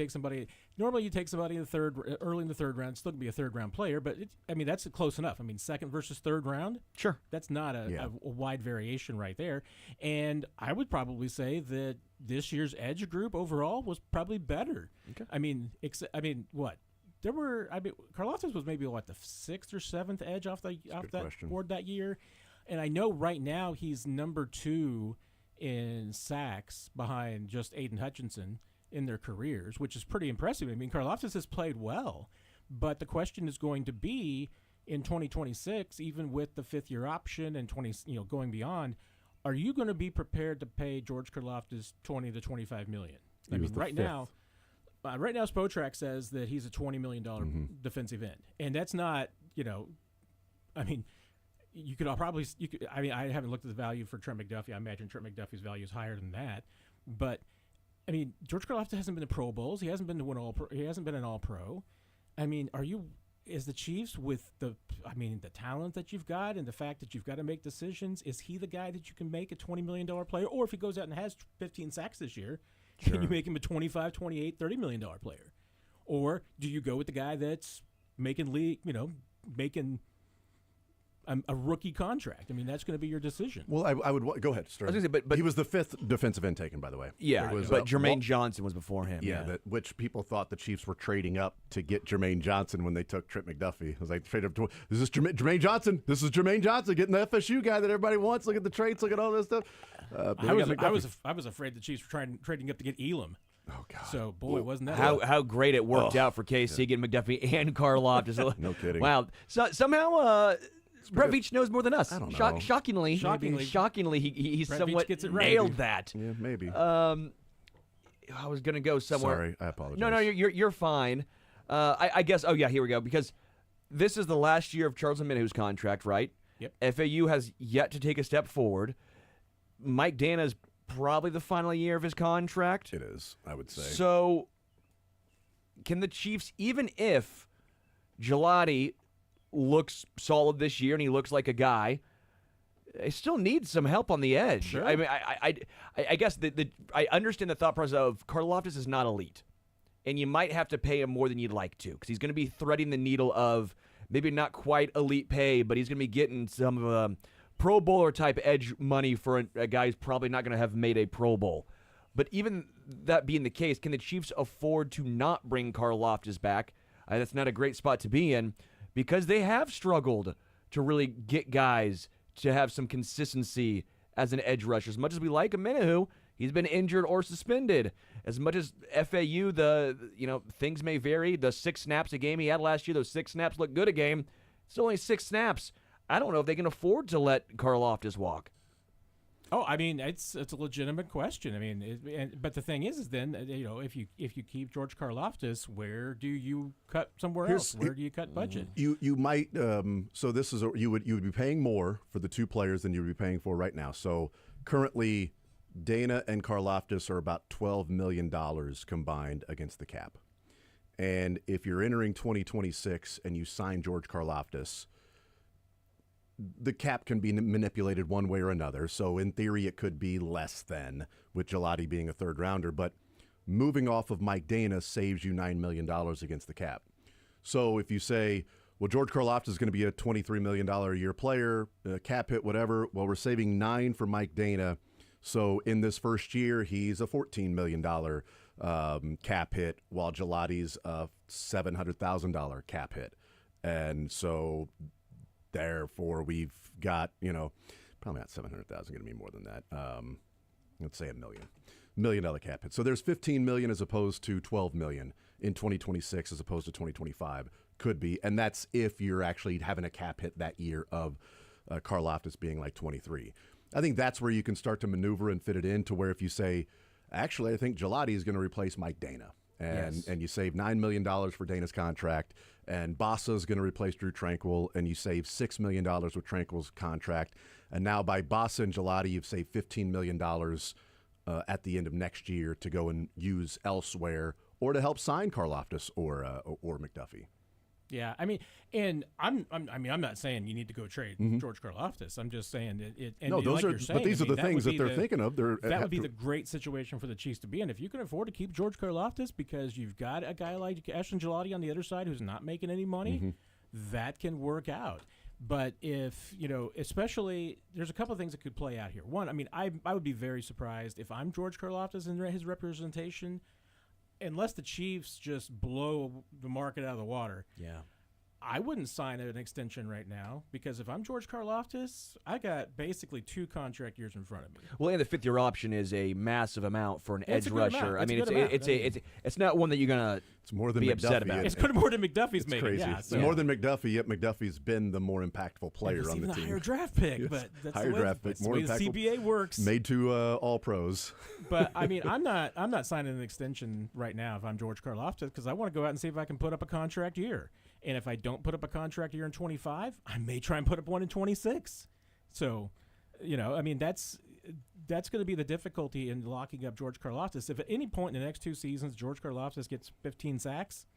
normally you take somebody in the early in the third round, still can be a third round player, but that's close enough. I mean, second versus third round, sure, that's not a wide variation right there. And I would probably say that this year's edge group overall was probably better. Okay. Karlaftis was maybe the 6th or 7th edge off that question. board that year, and I know right now he's number 2 in sacks behind just Aiden Hutchinson in their careers, which is pretty impressive. I mean, Karlaftis has played well, but the question is going to be in 2026, even with the 5th-year option and going beyond, are you going to be prepared to pay George Karlaftis $20 to $25 million? I mean, right now, Spotrac says that he's a $20 million defensive end, and that's not, I mean. I haven't looked at the value for Trent McDuffie. I imagine Trent McDuffie's value is higher than that. But, I mean, George Karlaftis hasn't been to Pro Bowls. He hasn't been to he hasn't been an All-Pro. I mean, is the Chiefs with the talent that you've got and the fact that you've got to make decisions, is he the guy that you can make a $20 million player? Or if he goes out and has 15 sacks this year, can you make him a 25, 28, $30 million player? Or do you go with the guy that's making a rookie contract? I mean, that's going to be your decision. Well, I would go ahead, Stern. I was gonna say, but he was the 5th defensive end taken, by the way. Yeah, It was, but Jermaine Johnson was before him. Yeah, which people thought the Chiefs were trading up to get Jermaine Johnson when they took Trent McDuffie. I was like, trade up to this is Jermaine Johnson. This is Jermaine Johnson getting the FSU guy that everybody wants. Look at the traits. Look at all this stuff. I was afraid the Chiefs were trading up to get Elam. Oh God! So boy, wasn't that how great it worked out for KC getting McDuffie and Karlaftis. No kidding. Wow. So somehow Brett Veach knows more than us. I don't know. Shockingly, Shockingly. he Brett Veach somewhat gets it right. nailed that. Yeah, maybe. I was gonna go somewhere. Sorry, I apologize. No, you're fine. I guess. Oh yeah, here we go. Because this is the last year of Charles Omenihu's contract, right? Yep. FAU has yet to take a step forward. Mike Dana's probably the final year of his contract. It is, I would say. So, can the Chiefs, even if Gelati looks solid this year and he looks like a guy, they still need some help on the edge. Sure. I mean, I guess I understand the thought process of Karlaftis is not elite, and you might have to pay him more than you'd like to because he's going to be threading the needle of maybe not quite elite pay, but he's going to be getting some Pro Bowler type edge money for a guy who's probably not going to have made a Pro Bowl. But even that being the case, can the Chiefs afford to not bring Karlaftis back? That's not a great spot to be in because they have struggled to really get guys to have some consistency as an edge rusher. As much as we like Omenihu, he's been injured or suspended. As much as FAU, things may vary. The 6 snaps a game he had last year, those 6 snaps look good a game. It's only 6 snaps. I don't know if they can afford to let Karlaftis walk. Oh, I mean, it's a legitimate question. I mean, but the thing is then if you keep George Karlaftis, where do you cut somewhere else? Where do you cut budget? You might. So this is you would be paying more for the 2 players than you would be paying for right now. So currently, Dana and Karlaftis are about $12 million combined against the cap. And if you're entering 2026 and you sign George Karlaftis, the cap can be manipulated one way or another. So in theory, it could be less than, with Gelati being a 3rd rounder. But moving off of Mike Dana saves you $9 million against the cap. So if you say, well, George Karlaftis is going to be a $23 million a year player, cap hit, whatever. Well, we're saving 9 for Mike Dana. So in this first year, he's a $14 million cap hit, while Gelati's a $700,000 cap hit. And so therefore, we've got, probably not 700,000, going to be more than that. Let's say $1 million cap hit. So there's 15 million as opposed to 12 million in 2026 as opposed to 2025 could be. And that's if you're actually having a cap hit that year of Karlaftis being like 23. I think that's where you can start to maneuver and fit it in to where if you say, actually, I think Gelati is going to replace Mike Dana. And you save $9 million for Dana's contract, and Bassa is going to replace Drew Tranquil, and you save $6 million with Tranquil's contract. And now by Bassa and Gelati, you've saved $15 million at the end of next year to go and use elsewhere or to help sign Karlaftis or McDuffie. Yeah, I mean, and I'm not saying you need to go trade George Karlaftis. I'm just saying it. And no, those like are. You're saying, but these are the things that they're thinking of. That would be the great situation for the Chiefs to be in if you can afford to keep George Karlaftis because you've got a guy like Ashton Gelati on the other side who's not making any money. That can work out. But if especially there's a couple of things that could play out here. One, I mean, I would be very surprised if I'm George Karlaftis in his representation. Unless the Chiefs just blow the market out of the water, I wouldn't sign an extension right now because if I'm George Karlaftis, I got basically 2 contract years in front of me. Well, and the 5th-year option is a massive amount for an It's edge a good rusher. amount. I mean, It's it's not one that you're gonna It's more than be McDuffie. upset about. It's good more than McDuffie's It's making. crazy. Yeah, It's more than McDuffie, yet McDuffie's been the more impactful player on even the a team. higher draft pick, Yes. but that's Higher the way, draft pick, that's the more way the impactful. CBA works. Made to all pros. But I mean, I'm not signing an extension right now if I'm George Karlaftis because I want to go out and see if I can put up a contract year. And if I don't put up a contract year in 25, I may try and put up one in 26. So, I mean, that's going to be the difficulty in locking up George Karlaftis. If at any point in the next 2 seasons George Karlaftis gets 15 sacks,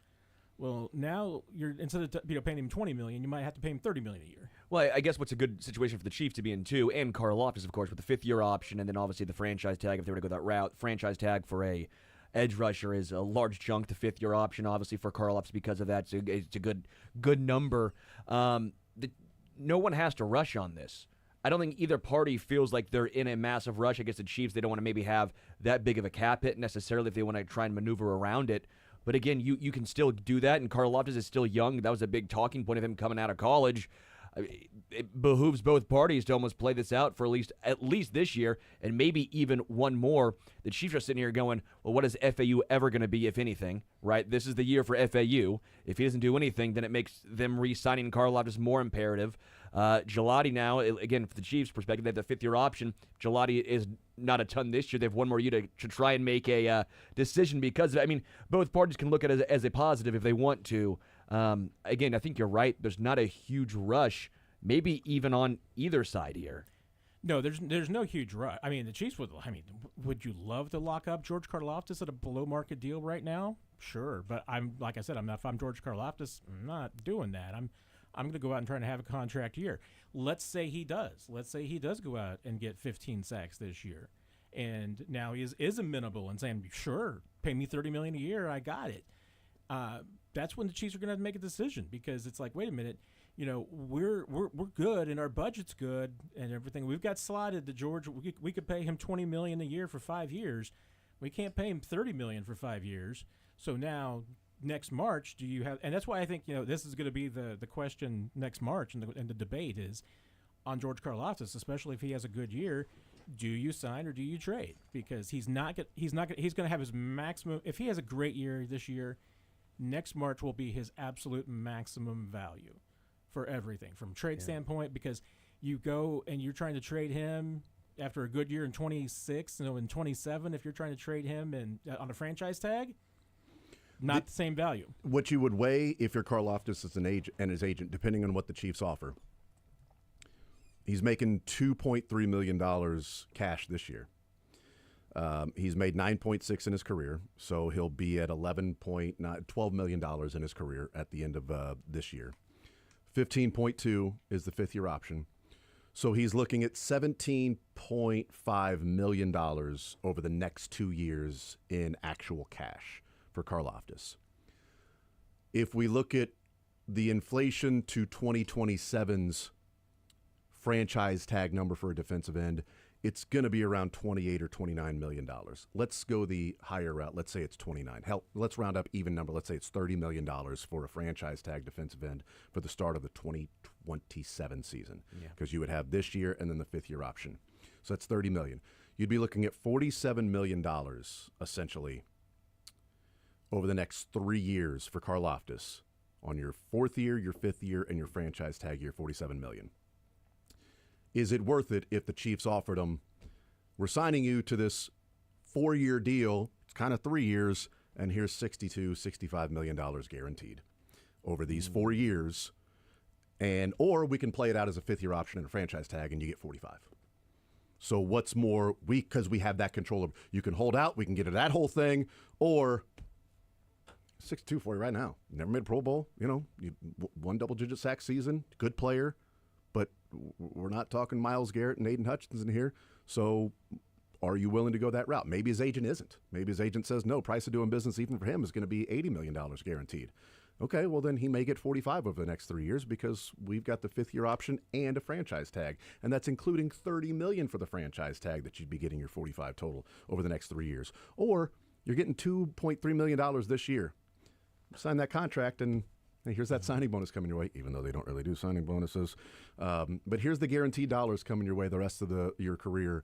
well, now you're instead of paying him $20 million, you might have to pay him $30 million a year. Well, I guess what's a good situation for the Chiefs to be in too, and Karlaftis, of course, with the 5th-year option, and then obviously the franchise tag if they were to go that route. Franchise tag for a edge rusher is a large chunk. The 5th-year option, obviously, for Karlaftis because of that, it's a good number. No one has to rush on this. I don't think either party feels like they're in a massive rush. I guess the Chiefs, they don't want to maybe have that big of a cap hit necessarily if they want to try and maneuver around it. But again, you can still do that, and Karlaftis is still young. That was a big talking point of him coming out of college. It behooves both parties to almost play this out for at least this year, and maybe even one more. The Chiefs are sitting here going, well, what is FAU ever going to be, if anything, right? This is the year for FAU. If he doesn't do anything, then it makes them re-signing Karlaftis more imperative. Gelati now, again, from the Chiefs' perspective, they have the fifth-year option. Gelati is not a ton this year. They have one more year to try and make a decision because, I mean, both parties can look at it as a positive if they want to. Again, I think you're right. There's not a huge rush, maybe even on either side here. No, there's no huge rush. I mean, the Chiefs would. I mean, would you love to lock up George Karlaftis at a below market deal right now? Sure, but like I said, if I'm George Karlaftis, I'm not doing that. I'm going to go out and try to have a contract year. Let's say he does. Let's say he does go out and get 15 sacks this year, and now he is amenable and saying, sure, pay me $30 million a year, I got it. That's when the Chiefs are going to have to make a decision because it's like, wait a minute. You know, we're good and our budget's good and everything. We've got slotted to George. We could pay him $20 million a year for 5 years. We can't pay him $30 million for 5 years. So now next March, do you have? And that's why I think this is going to be the question next March, and the debate is on George Karlaftis, especially if he has a good year. Do you sign or do you trade? Because he's going to have his maximum. If he has a great year this year, next March will be his absolute maximum value. For everything from trade standpoint, because you go and you're trying to trade him after a good year in 26, in 27, if you're trying to trade him and on a franchise tag, not the same value. What you would weigh if you're Karlaftis as an agent and his agent, depending on what the Chiefs offer. He's making $2.3 million cash this year. He's made 9.6 in his career, so he'll be at $12 million in his career at the end of this year. 15.2 is the fifth-year option. So he's looking at $17.5 million over the next 2 years in actual cash for Karlaftis. If we look at the inflation to 2027's franchise tag number for a defensive end, it's going to be around $28 or $29 million. Let's go the higher route. Let's say it's 29. Hell, let's round up even number. Let's say it's $30 million for a franchise tag defensive end for the start of the 2027 season. Because you would have this year and then the fifth-year option. So that's $30 million. You'd be looking at $47 million, essentially, over the next 3 years for Karlaftis. On your fourth year, your fifth year, and your franchise tag year, $47 million. Is it worth it if the Chiefs offered him, we're signing you to this 4-year deal, it's kind of 3 years, and here's $65 million guaranteed over these 4 years, or we can play it out as a fifth-year option and a franchise tag, and you get 45. So what's more, because we have that control of, you can hold out, we can get to that whole thing, or 62 for you right now. Never made a Pro Bowl, you won double-digit sack season, good player. But we're not talking Myles Garrett and Aiden Hutchinson here. So are you willing to go that route? Maybe his agent isn't. Maybe his agent says, no, price of doing business even for him is going to be $80 million guaranteed. Okay, well, then he may get 45 over the next 3 years because we've got the fifth-year option and a franchise tag. And that's including $30 million for the franchise tag that you'd be getting your 45 total over the next 3 years. Or you're getting $2.3 million this year. Sign that contract and hey, here's that signing bonus coming your way, even though they don't really do signing bonuses. But here's the guaranteed dollars coming your way the rest of your career,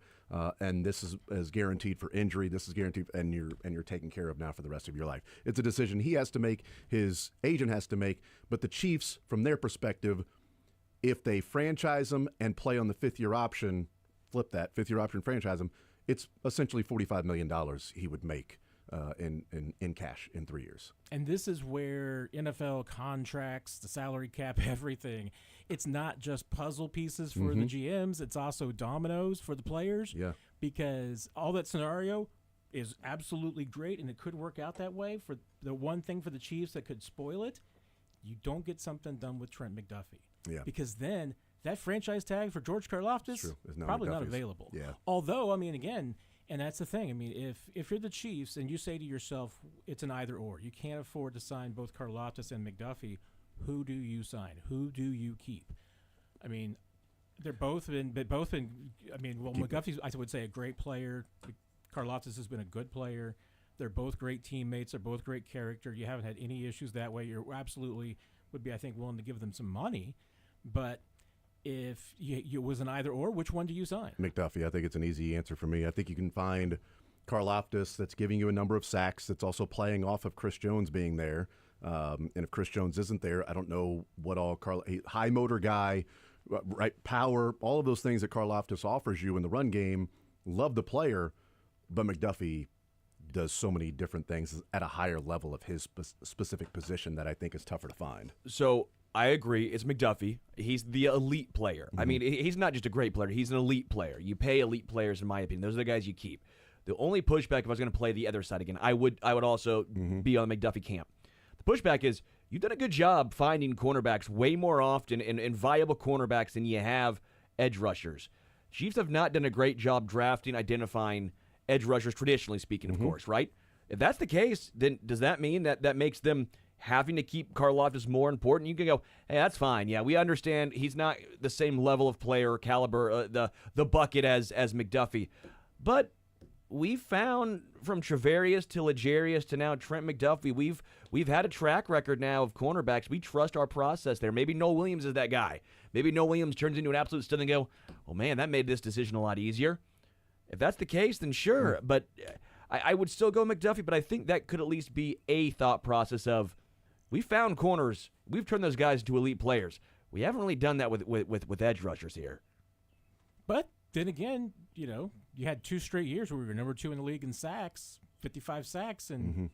and this is guaranteed for injury. This is guaranteed, and you're taken care of now for the rest of your life. It's a decision he has to make, his agent has to make, but the Chiefs, from their perspective, if they franchise him and play on the fifth-year option, flip that, fifth-year option, franchise him, it's essentially $45 million he would make. In cash in 3 years. And this is where NFL contracts, the salary cap, everything, it's not just puzzle pieces for the GMs, it's also dominoes for the players. Yeah. Because all that scenario is absolutely great, and it could work out that way. For the one thing for the Chiefs that could spoil it, you don't get something done with Trent McDuffie. Yeah. Because then that franchise tag for George Karlaftis probably not available. Yeah. Although, I mean, again, and that's the thing. I mean, if you're the Chiefs and you say to yourself, it's an either or, you can't afford to sign both Karlaftis and McDuffie, who do you sign? Who do you keep? I mean, they've both been. I mean, well, McDuffie's, I would say, a great player. Karlaftis has been a good player. They're both great teammates. They're both great character. You haven't had any issues that way. You're absolutely would be, I think, willing to give them some money. But if you was an either or, which one do you sign? McDuffie. I think it's an easy answer for me. I think you can find Karlaftis that's giving you a number of sacks, that's also playing off of Chris Jones being there. And if Chris Jones isn't there, I don't know what all high motor guy, right? Power, all of those things that Karlaftis offers you in the run game. Love the player, but McDuffie does so many different things at a higher level of his specific position that I think is tougher to find. So I agree. It's McDuffie. He's the elite player. I mean, he's not just a great player. He's an elite player. You pay elite players, in my opinion. Those are the guys you keep. The only pushback, if I was going to play the other side again, I would also be on the McDuffie camp. The pushback is you've done a good job finding cornerbacks way more often and viable cornerbacks than you have edge rushers. Chiefs have not done a great job drafting, identifying edge rushers, traditionally speaking, of course, right? If that's the case, then does that mean that makes them having to keep Karlaftis more important? You can go, hey, that's fine. Yeah, we understand he's not the same level of player or caliber, the bucket as McDuffie. But we found from Travarius to Legarius to now Trent McDuffie, we've had a track record now of cornerbacks. We trust our process there. Maybe Noel Williams is that guy. Maybe Noel Williams turns into an absolute stud and go, oh, man, that made this decision a lot easier. If that's the case, then sure. But I would still go McDuffie, but I think that could at least be a thought process of we found corners. We've turned those guys into elite players. We haven't really done that with edge rushers here. But then again, you had 2 straight years where we were number 2 in the league in sacks, 55 sacks, and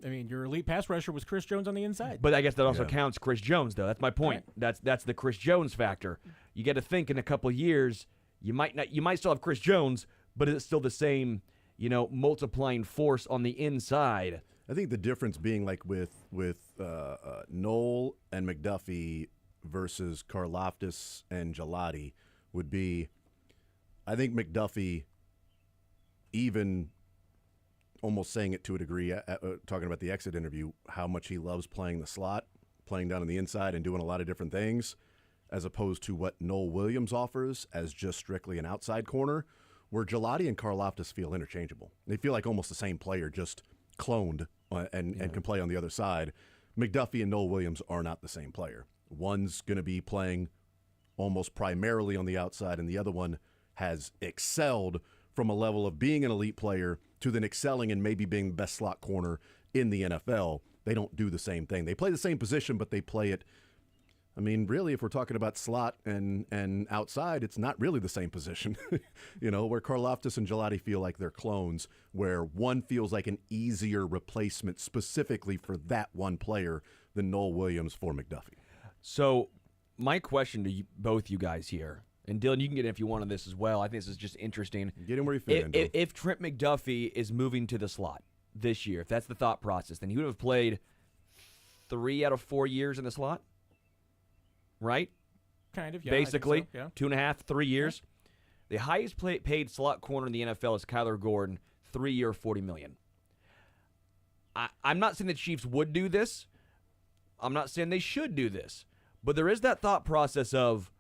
I mean, your elite pass rusher was Chris Jones on the inside. But I guess that also counts Chris Jones, though. That's my point. Right. That's the Chris Jones factor. You got to think in a couple of years, you might still have Chris Jones, but it's still the same, multiplying force on the inside. I think the difference being like with Noel and McDuffie versus Karlaftis and Gelati would be, I think McDuffie, even almost saying it to a degree, talking about the exit interview, how much he loves playing the slot, playing down on the inside and doing a lot of different things, as opposed to what Noel Williams offers as just strictly an outside corner, where Gelati and Karlaftis feel interchangeable. They feel like almost the same player, just cloned and can play on the other side. McDuffie and Noel Williams are not the same player. One's going to be playing almost primarily on the outside, and the other one has excelled from a level of being an elite player to then excelling and maybe being the best slot corner in the NFL. They don't do the same thing. They play the same position, but they play it. I mean, really, if we're talking about slot and outside, it's not really the same position. Where Karlaftis and Gelati feel like they're clones, where one feels like an easier replacement specifically for that one player than Noel Williams for McDuffie. So my question to both you guys here, and Dylan, you can get in if you want on this as well. I think this is just interesting. Get in where you fit in. If Trent McDuffie is moving to the slot this year, if that's the thought process, then he would have played 3 out of 4 years in the slot, right? Kind of, yeah. Basically, I think so, 2.5, 3 years. The highest paid slot corner in the NFL is Kyler Gordon, 3-year, $40 million. I'm not saying the Chiefs would do this. I'm not saying they should do this. But there is that thought process of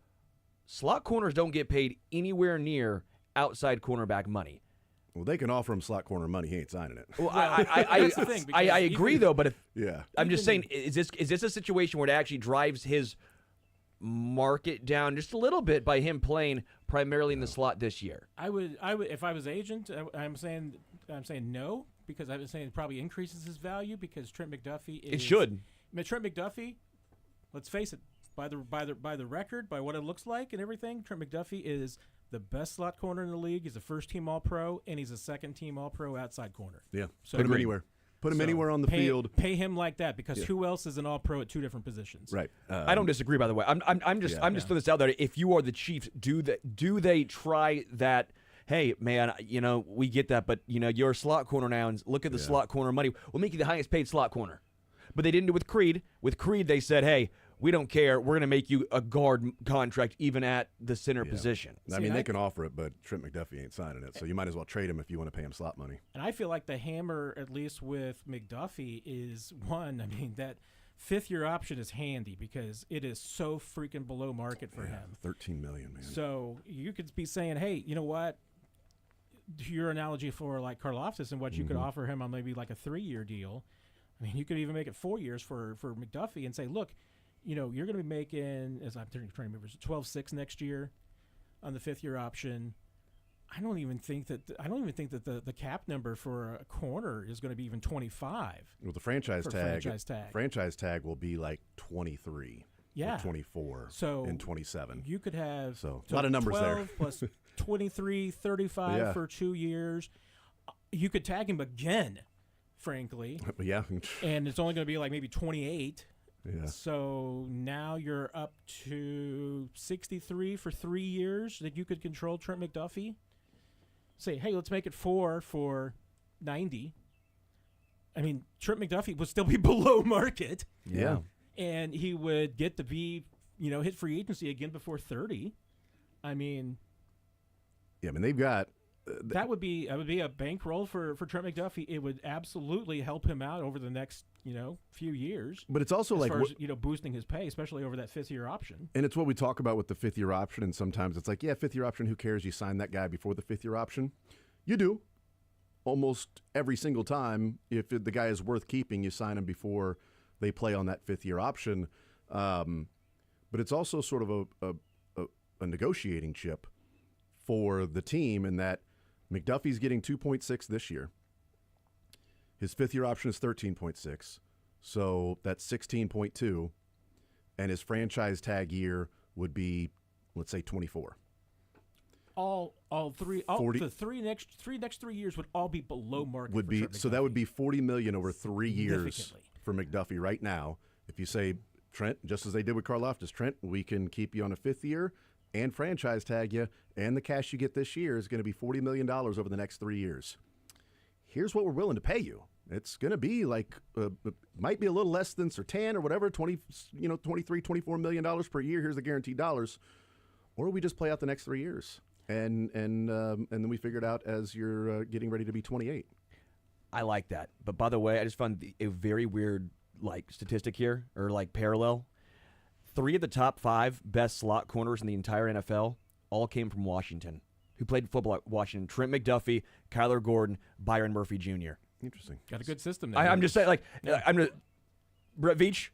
slot corners don't get paid anywhere near outside cornerback money. Well, they can offer him slot corner money. He ain't signing it. Well, that's the thing, because I agree, though, but I'm just saying, is this a situation where it actually drives his market down just a little bit by him playing primarily in the slot this year? I would if I was agent, I'm saying no, because I was saying it probably increases his value because Trent McDuffie is. It should. Trent McDuffie, let's face it, by the record, by what it looks like and everything, Trent McDuffie is the best slot corner in the league. He's a first-team All-Pro, and he's a second-team All-Pro outside corner. Yeah, so put him anywhere. Put him anywhere on the field. Pay him like that because who else is an All-Pro at 2 different positions? Right. I don't disagree. By the way, I'm just throwing this out there. If you are the Chiefs, do they try that? Hey, man, we get that, but you're a slot corner now, and look at the slot corner money. We'll make you the highest paid slot corner. But they didn't do it with Creed. With Creed, they said, hey, we don't care. We're going to make you a guard contract even at the center position. I mean, they can offer it, but Trent McDuffie ain't signing it, so you might as well trade him if you want to pay him slot money. And I feel like the hammer, at least with McDuffie, is one. I mean, that 5th-year option is handy because it is so freaking below market for him. $13 million, man. So you could be saying, hey, you know what? Your analogy for like Karlaftis and what you could offer him on maybe like a 3-year deal. I mean, you could even make it 4 years for McDuffie and say, look, you're going to be making, as I'm trying to remember, 12.6 next year on the 5th-year option. I don't even think that the cap number for a corner is going to be even 25. Well, the franchise tag will be like 23. Yeah. or 24 So and 27. You could have So, a lot of numbers 12 there. plus 23, 35 Yeah. for 2 years. You could tag him again, frankly, Yeah. and it's only going to be like maybe 28. Yeah. So now you're up to 63 for 3 years that you could control Trent McDuffie. Say, hey, let's make it 4 for 90. I mean, Trent McDuffie would still be below market, Yeah. and he would get to be, hit free agency again before 30. I mean, Yeah, I mean, they've got that would be a bankroll for Trent McDuffie. It would absolutely help him out over the next, few years. but it's also As like far as, boosting his pay, especially over that 5th-year option. and it's what we talk about with the 5th-year option, and sometimes it's like, yeah, 5th-year option, who cares? You sign that guy before the 5th-year option. You do. Almost every single time, if the guy is worth keeping, you sign him before they play on that 5th-year option. But it's also sort of a negotiating chip for the team in that McDuffie's getting 2.6 this year. His 5th-year option is 13.6, so that's 16.2, and his franchise tag year would be, let's say, 24. All three, 40 the next 3 years would all be below market. Would for be Trent so that would McDuffie. be $40 million over 3 years Significantly. for McDuffie right now. If you say, Trent, just as they did with Karlaftis, Trent, we can keep you on a 5th year and franchise tag you, and the cash you get this year is going to be $40 million over the next 3 years. Here's what we're willing to pay you. It's going to be like, might be a little less than Sertan or whatever, 23, $24 million per year. Here's the guaranteed dollars. Or we just play out the next 3 years. And then we figure it out as you're getting ready to be 28. I like that. But by the way, I just found a very weird statistic here, or parallel. 3 of the top 5 best slot corners in the entire NFL all came from Washington. Who played football at Washington? Trent McDuffie, Kyler Gordon, Byron Murphy Jr. Interesting. Got a good system there. I'm just saying, Brett Veach,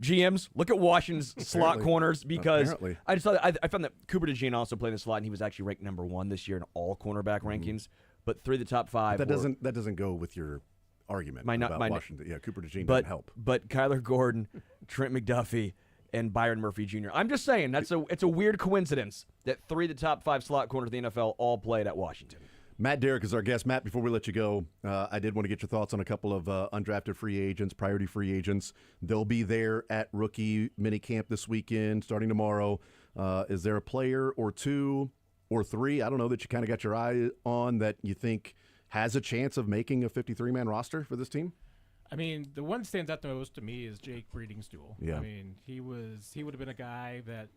GMs, look at Washington's slot corners, because Apparently. I just thought I found that Cooper DeJean also played in the slot, and he was actually ranked number 1 this year in all cornerback rankings. But 3 of the top 5. That doesn't go with your argument about Washington. Yeah, Cooper DeJean but didn't help. But Kyler Gordon, Trent McDuffie, and Byron Murphy Jr. I'm just saying it's a weird coincidence that 3 of the top 5 slot corners in the NFL all played at Washington. Matt Derrick is our guest. Matt, before we let you go, I did want to get your thoughts on a couple of undrafted free agents, priority free agents. They'll be there at rookie minicamp this weekend, starting tomorrow. Is there a player or 2 or 3, I don't know, that you kind of got your eye on that you think has a chance of making a 53-man roster for this team? I mean, the one that stands out the most to me is Jake Breedingstool. Yeah. I mean, he would have been a guy that,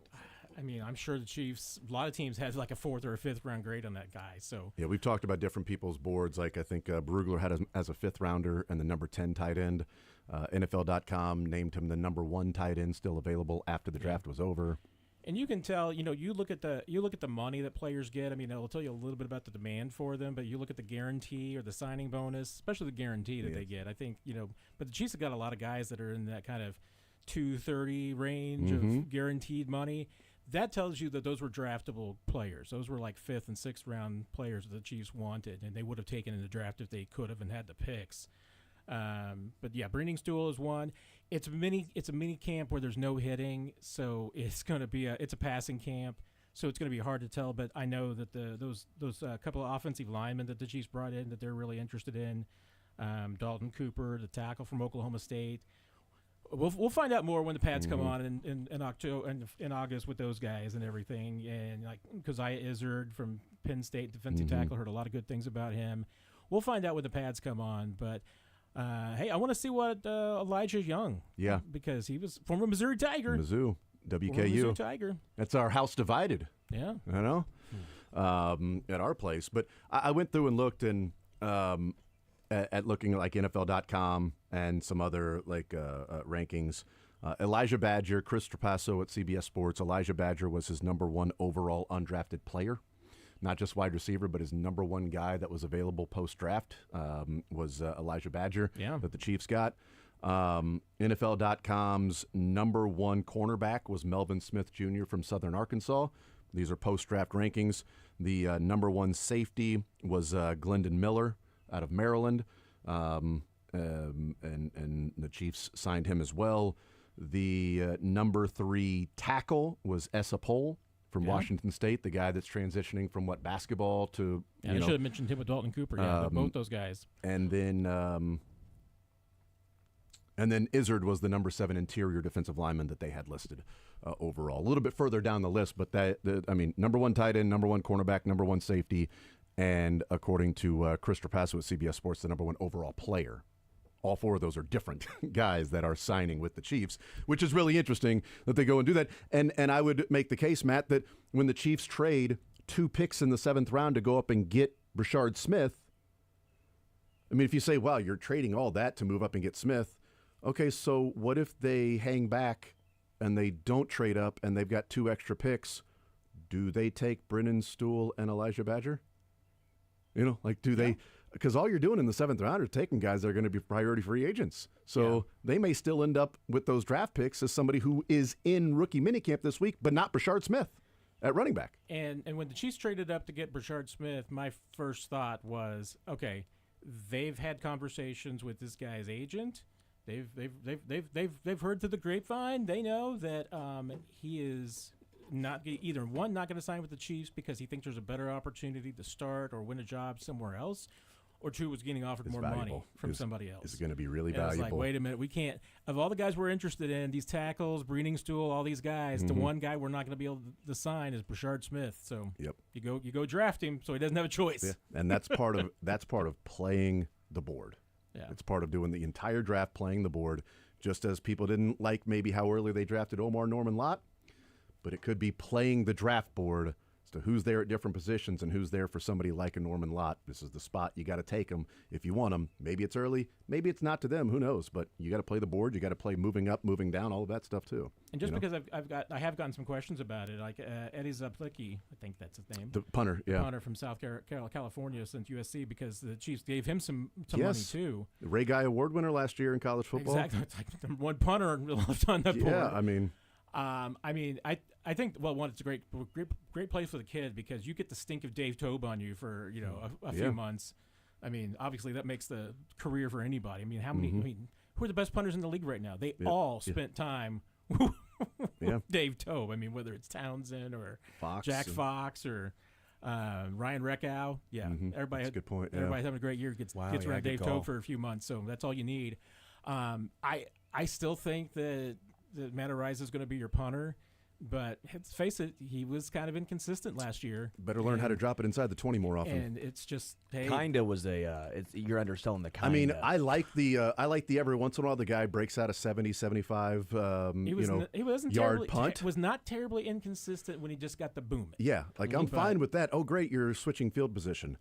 I'm sure the Chiefs, a lot of teams had like a 4th or a 5th round grade on that guy. So Yeah, we've talked about different people's boards. Like I think Brugler had as a 5th rounder and the number 10 tight end. NFL.com named him the number 1 tight end, still available after the draft was over. And you can tell, you look at the money that players get. I mean, it'll tell you a little bit about the demand for them, but you look at the guarantee or the signing bonus, especially the guarantee that they get. I think, but the Chiefs have got a lot of guys that are in that kind of $230 range of guaranteed money. That tells you that those were draftable players. Those were like 5th and 6th round players that the Chiefs wanted, and they would have taken in the draft if they could have and had the picks. But yeah, Breedingstool is one. It's a mini camp where there's no hitting, so it's going to be it's a passing camp, so it's going to be hard to tell. But I know that those couple of offensive linemen that the Chiefs brought in that they're really interested in, Dalton Cooper, the tackle from Oklahoma State. We'll find out more when the pads come on in October and in August with those guys and everything. And like Keziah Izzard from Penn State, defensive tackle, heard a lot of good things about him. We'll find out when the pads come on, but. Hey, I want to see what Elijah Young. Yeah. Because he was former Missouri Tiger. Mizzou, Former WKU. Missouri Tiger. That's our house divided. Yeah. You know, at our place. But I went through and looked and at looking at like NFL.com and some other rankings. Elijah Badger, Chris Trapasso at CBS Sports. Elijah Badger was his number 1 overall undrafted player. Not just wide receiver, but his number 1 guy that was available post-draft was Elijah Badger that the Chiefs got. NFL.com's number 1 cornerback was Melvin Smith Jr. from Southern Arkansas. These are post-draft rankings. The number 1 safety was Glendon Miller out of Maryland, and the Chiefs signed him as well. The number 3 tackle was Essa Pohl from Washington State, the guy that's transitioning from basketball to I should have mentioned him with Dalton Cooper. Yeah, both those guys. And then Izzard was the number 7 interior defensive lineman that they had listed overall. A little bit further down the list, but number 1 tight end, number 1 cornerback, number 1 safety, and according to Chris Trapasso at CBS Sports, the number 1 overall player. All 4 of those are different guys that are signing with the Chiefs, which is really interesting that they go and do that. And I would make the case, Matt, that when the Chiefs trade 2 picks in the 7th round to go up and get Brashard Smith, I mean, if you say, wow, you're trading all that to move up and get Smith, okay, so what if they hang back and they don't trade up and they've got 2 extra picks? Do they take Brennan Stool and Elijah Badger? Do they? Because all you're doing in the 7th round is taking guys that are going to be priority free agents. So they may still end up with those draft picks as somebody who is in rookie minicamp this week, but not Brashard Smith at running back. And when the Chiefs traded up to get Brashard Smith, my first thought was, okay, they've had conversations with this guy's agent. They've heard through the grapevine. They know that he is not going to sign with the Chiefs because he thinks there's a better opportunity to start or win a job somewhere else, or 2 was getting offered more money from somebody else. It's going to be really and valuable. It's like, wait a minute, we can't. Of all the guys we're interested in, these tackles, Breeding Stool, all these guys, the one guy we're not going to be able to sign is Brashard Smith. So you go draft him, so he doesn't have a choice. Yeah. And that's part of playing the board. Yeah. It's part of doing the entire draft, playing the board. Just as people didn't like maybe how early they drafted Omar Norman Lott, but it could be playing the draft board as to who's there at different positions and who's there for somebody like a Norman Lott. This is the spot. You got to take them if you want them. Maybe it's early. Maybe it's not to them. Who knows? But you got to play the board. You got to play moving up, moving down, all of that stuff too. And just because I have gotten some questions about it, like Eddie Zaplicki, I think that's his name. The punter, yeah. Punter from South California since USC, because the Chiefs gave him some money too. The Ray Guy Award winner last year in college football. Exactly. It's like the one punter left on the board. Yeah, I think it's a great place for the kid because you get the stink of Dave Tobe on you for a few months. I mean, obviously that makes the career for anybody. I mean, how many? I mean, who are the best punters in the league right now? They all spent time with Dave Tobe. I mean, whether it's Townsend or Jack Fox or Ryan Reckow. Yeah, everybody. That's a good point. Everybody's having a great year. Gets around Dave Tobe for a few months, so that's all you need. I still think that Matt Araiza is going to be your punter. But let's face it, he was kind of inconsistent last year. Better learn how to drop it inside the 20 more often. And it's just kinda was you're underselling the kinda. I mean, I like the every once in a while the guy breaks out a 70, 75 he wasn't yard punt. Was not terribly inconsistent when he just got the boom. Yeah, like I'm fine with that. Oh, great, you're switching field position.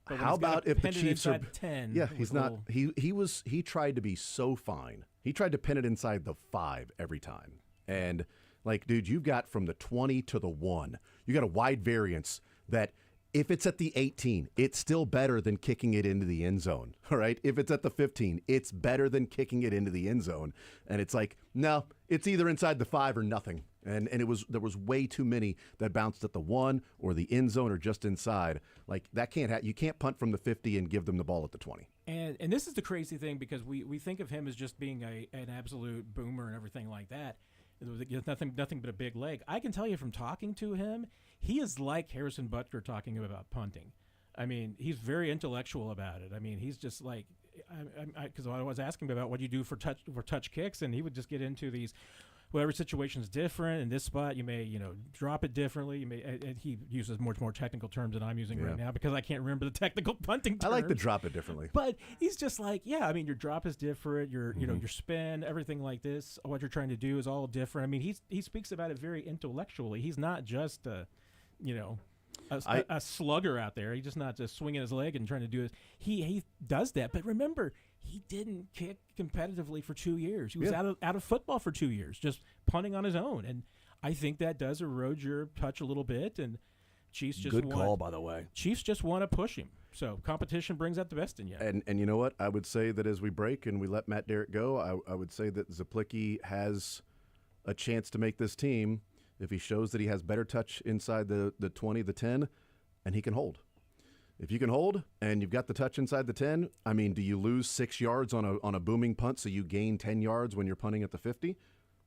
How about if the Chiefs are 10? Yeah, he's not. He tried to be so fine. He tried to pin it inside the 5 every time, and. Like, dude, you've got from the 20 to the 1. You got a wide variance that if it's at the 18, it's still better than kicking it into the end zone. All right. If it's at the 15, it's better than kicking it into the end zone. And it's like, no, it's either inside the 5 or nothing. And there was way too many that bounced at the 1 or the end zone or just inside. Like that can't you can't punt from the 50 and give them the ball at the 20. And this is the crazy thing because we think of him as just being an absolute boomer and everything like that. Nothing but a big leg. I can tell you from talking to him, he is like Harrison Butker talking about punting. I mean, he's very intellectual about it. I mean, he's just like, because I was asking him about what you do for touch kicks, and he would just get into these. Well, every situation is different. In this spot, you may, drop it differently. You may, and he uses much more technical terms than I'm using right now because I can't remember the technical punting terms. I like to drop it differently. But he's just like, I mean, your drop is different. Your, your spin, everything like this. What you're trying to do is all different. I mean, he speaks about it very intellectually. He's not just a slugger out there. He's just not just swinging his leg and trying to do it. He does that. But remember, he didn't kick competitively for 2 years. He was out of football for 2 years, just punting on his own. And I think that does erode your touch a little bit. And Chiefs just good call, by the way. Chiefs just want to push him. So competition brings out the best in you. And you know what? I would say that as we break and we let Matt Derrick go, I would say that Zaplicki has a chance to make this team if he shows that he has better touch inside the 20, the 10, and he can hold. If you can hold and you've got the touch inside the 10, I mean, do you lose 6 yards on a booming punt so you gain 10 yards when you're punting at the 50?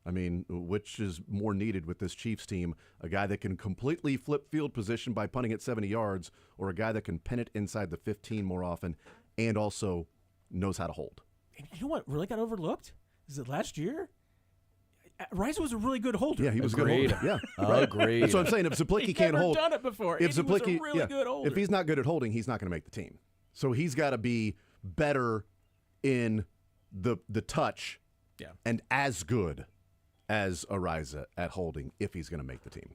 I mean, which is more needed with this Chiefs team? A guy that can completely flip field position by punting it 70 yards, or a guy that can pin it inside the 15 more often and also knows how to hold? And you know what really got overlooked? Is it last year? Rice was a really good holder. Yeah, he was a good Agreed. holder. Yeah, right. Agreed. That's what I'm saying. If Zaplicki He can't never hold, done it before. if and he was Zaplicki, a really good holder. if he's not good at holding, he's not going to make the team. So he's got to be better in the touch, and as good as Ariza at holding if he's going to make the team.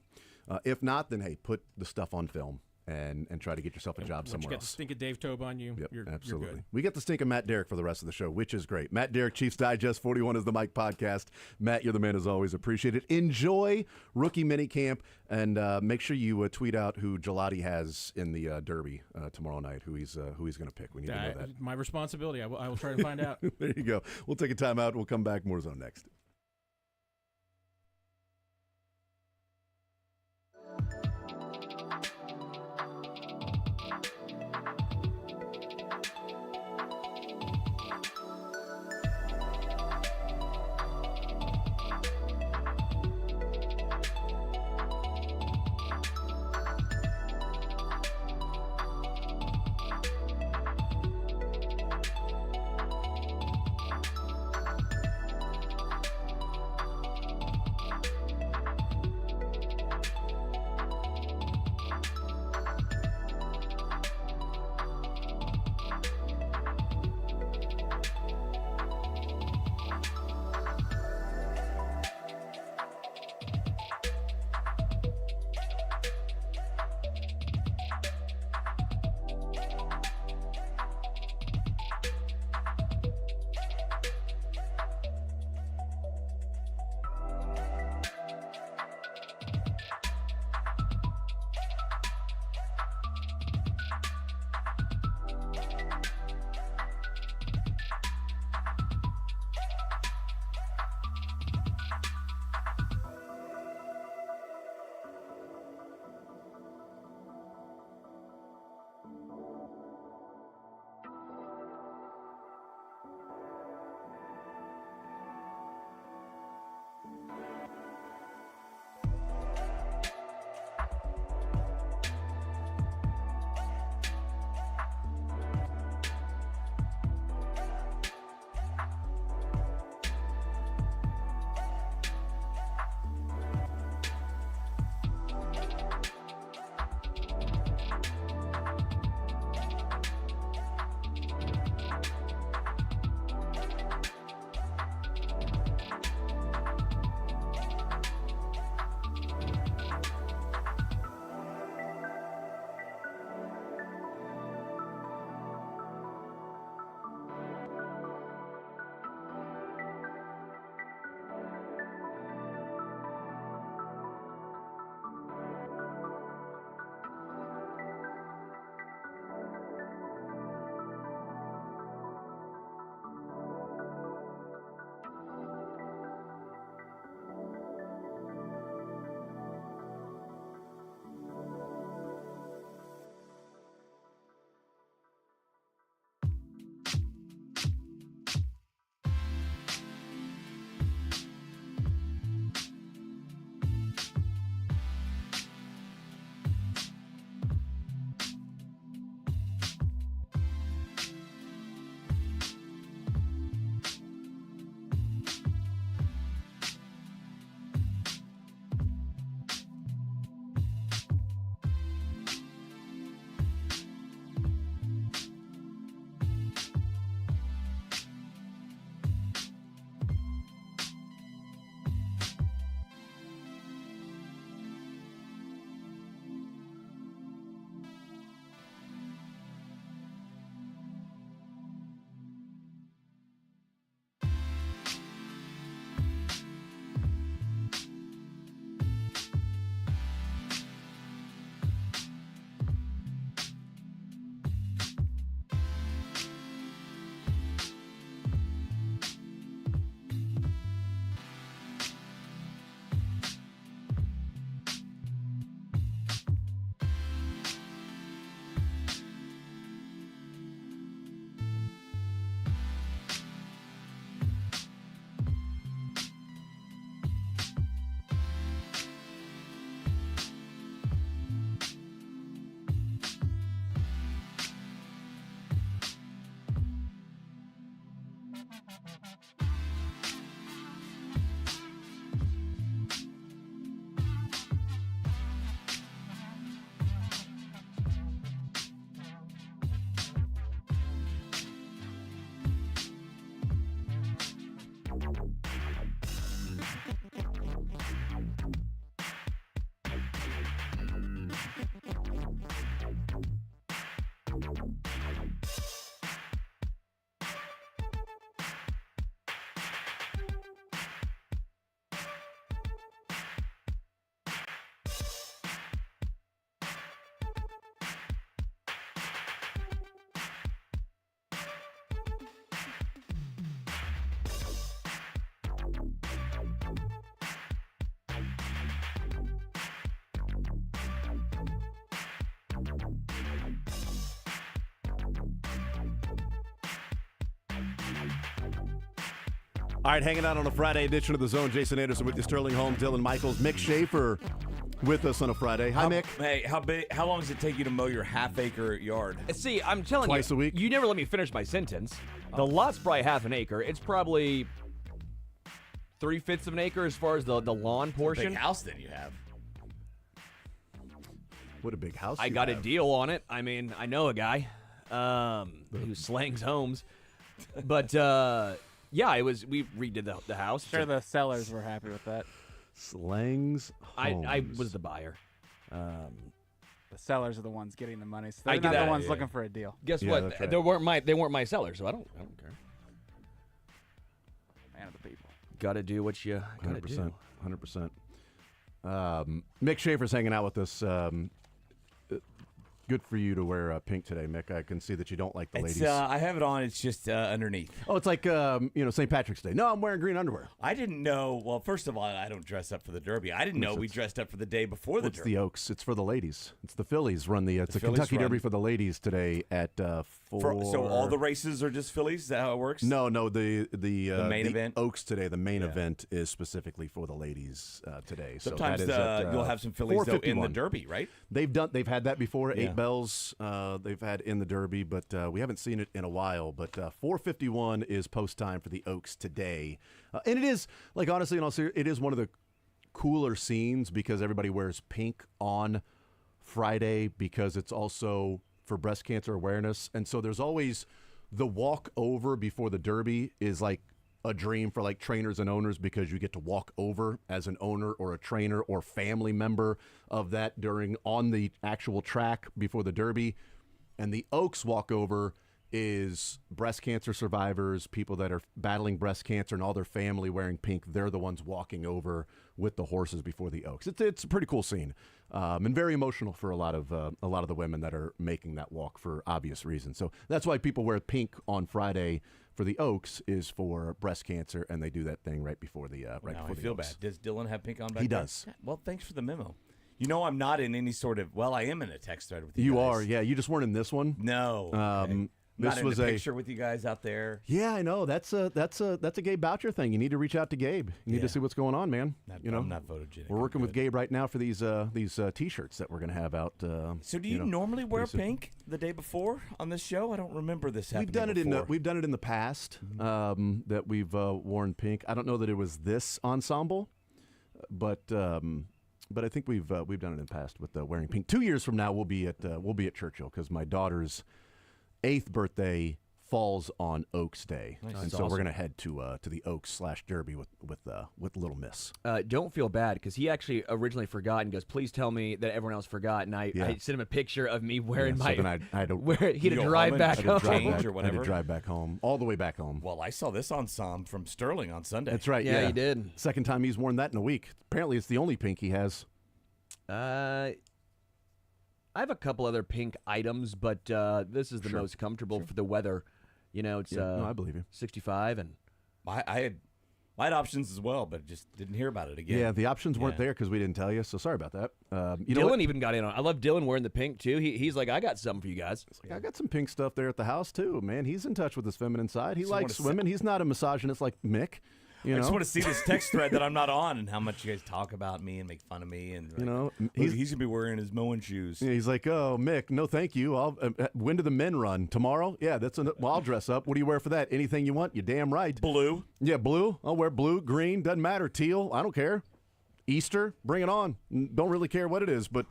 If not, then hey, put the stuff on film and try to get yourself a job Once somewhere you get else. the stink of Dave Tobe on you, Yep, you're absolutely. good. We get the stink of Matt Derrick for the rest of the show, which is great. Matt Derrick, Chiefs Digest 41 is the Mike podcast. Matt, you're the man as always. Appreciate it. Enjoy rookie minicamp, and make sure you tweet out who Gelati has in the Derby tomorrow night, who he's going to pick. We need to know that. My responsibility. I will try to find out. There you go. We'll take a timeout. We'll come back. More Zone next. All right, hanging out on a Friday edition of The Zone. Jason Anderson with you, Sterling Holmes, Dylan Michaels, Mick Schaefer with us on a Friday. Hi, Mick. Hey, how long does it take you to mow your half-acre yard? See, I'm telling Twice you, a week? you never let me finish my sentence. The lot's probably half an acre. It's probably 3/5 of an acre as far as the lawn portion. Big house that you have. What a big house I you got a have. deal on it. I mean, I know a guy who slangs homes. But, yeah, we redid the house. Sure, the sellers were happy with that. Slangs Homes. I was the buyer. The sellers are the ones getting the money, so I they're do not that, the ones yeah. looking for a deal. Guess Yeah, what? that's right. They weren't my sellers, so I don't care. Man of the people. Got to do what you got to do. 100%. Mick Schaefer's hanging out with us. Good for you to wear pink today, Mick. I can see that you don't like the ladies. I have it on. It's just underneath. Oh, it's like St. Patrick's Day. No, I'm wearing green underwear. I didn't know. Well, first of all, I don't dress up for the Derby. I didn't know we dressed up for the day before the It's Derby. the Oaks. It's for the ladies. It's the Phillies run the. It's a Phillies Kentucky run- Derby for the ladies today at 4. So all the races are just Phillies? Is that how it works? No, the main event? Oaks today. The main event is specifically for the ladies today. Sometimes so that is at, you'll have some Phillies though in the 4:51. Derby, right? They've had that before. Yeah. 8 bells. They've had in the Derby, but we haven't seen it in a while. But 4:51 is post time for the Oaks today, and it is honestly, in all seriousness, it is one of the cooler scenes because everybody wears pink on Friday because it's also for breast cancer awareness, and so there's always the walk over before the Derby is like a dream for like trainers and owners because you get to walk over as an owner or a trainer or family member of that on the actual track before the Derby. And the Oaks walkover is breast cancer survivors, people that are battling breast cancer and all their family wearing pink. They're the ones walking over with the horses before the Oaks. It's a pretty cool scene and very emotional for a lot of the women that are making that walk for obvious reasons. So that's why people wear pink on Friday for the Oaks is for breast cancer, and they do that thing right before the Now before I the feel Oaks. bad. Does Dylan have pink on back He there? does. Well, thanks for the memo. You know I'm not in any sort of. Well, I am in a text thread with you. You guys. are, yeah. You just weren't in this one. No. Okay. This not in was the a picture with you guys out there. Yeah, I know. That's a Gabe Boucher thing. You need to reach out to Gabe. You need to Yeah. see what's going on, man. I'm not photogenic. We're working I'm with good. Gabe right now for these T-shirts that we're going to have out. So do you normally wear pretty soon. pink the day before on this show? I don't remember this happening We've done it before. we've done it in the past that we've worn pink. I don't know that it was this ensemble, but I think we've done it in the past with wearing pink. 2 years from now we'll be at Churchill because my daughter's 8th birthday falls on Oaks Day, and so we're gonna head to the Oaks /Derby with Little Miss. Don't feel bad because he actually originally forgot and goes, "Please tell me that everyone else forgot." And I sent him a picture of me wearing So my. then I had to he had to go drive home and back I had to home. drive back, or I had to whatever? drive back home, all the way back home. Well, I saw this ensemble from Sterling on Sunday. That's right. Yeah, he did. Second time he's worn that in a week. Apparently, it's the only pink he has. I have a couple other pink items, but this is the most comfortable for the weather. You know, it's No, I believe you. 65 and. I had options as well, but just didn't hear about it again. Yeah, the options weren't Yeah. there because we didn't tell you. So sorry about that. You know Dylan what? even got in on. I love Dylan wearing the pink too. He's like, I got something for you guys. I got some pink stuff there at the house too. Man, he's in touch with his feminine side. He Just likes wanna women. He's not a misogynist like Mick. You I know, just want to see this text thread that I'm not on and how much you guys talk about me and make fun of me. And You know, look, he's gonna be wearing his mowing shoes. Yeah, he's like, "Oh, Mick, no, thank you. When do the men run? Tomorrow? Yeah, well, I'll dress up. What do you wear for that? Anything you want. You damn right. Blue. Yeah, blue. I'll wear blue, green. Doesn't matter. Teal. I don't care. Easter. Bring it on. Don't really care what it is, but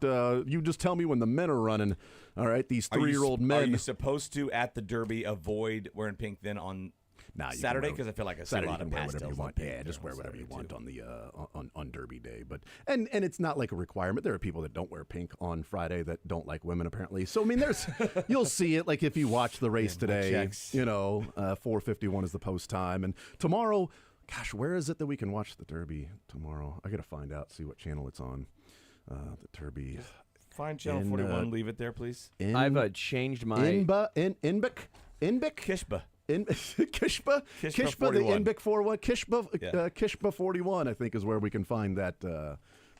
you just tell me when the men are running. All right, these 3-year-old Are men. you supposed to at the Derby avoid wearing pink then on Nah, you can Saturday? wear- Because I feel like I see a Saturday lot you of can wear whatever pastels you on want. pink Yeah, just there wear on whatever you Saturday, want too. on the on Derby Day. But and it's not like a requirement. There are people that don't wear pink on Friday that don't like women apparently. So I mean, there's you'll see it like if you watch the race today. checks. 4:51 is the post time, and tomorrow. Gosh, where is it that we can watch the Derby tomorrow? I got to find out, see what channel it's on. The Derby. Find channel In, 41. Leave it there, please. I've changed my. Inbic? Kishba. Kishba, the 41. Inbic 41, Yeah. Kishba 41, I think is where we can find that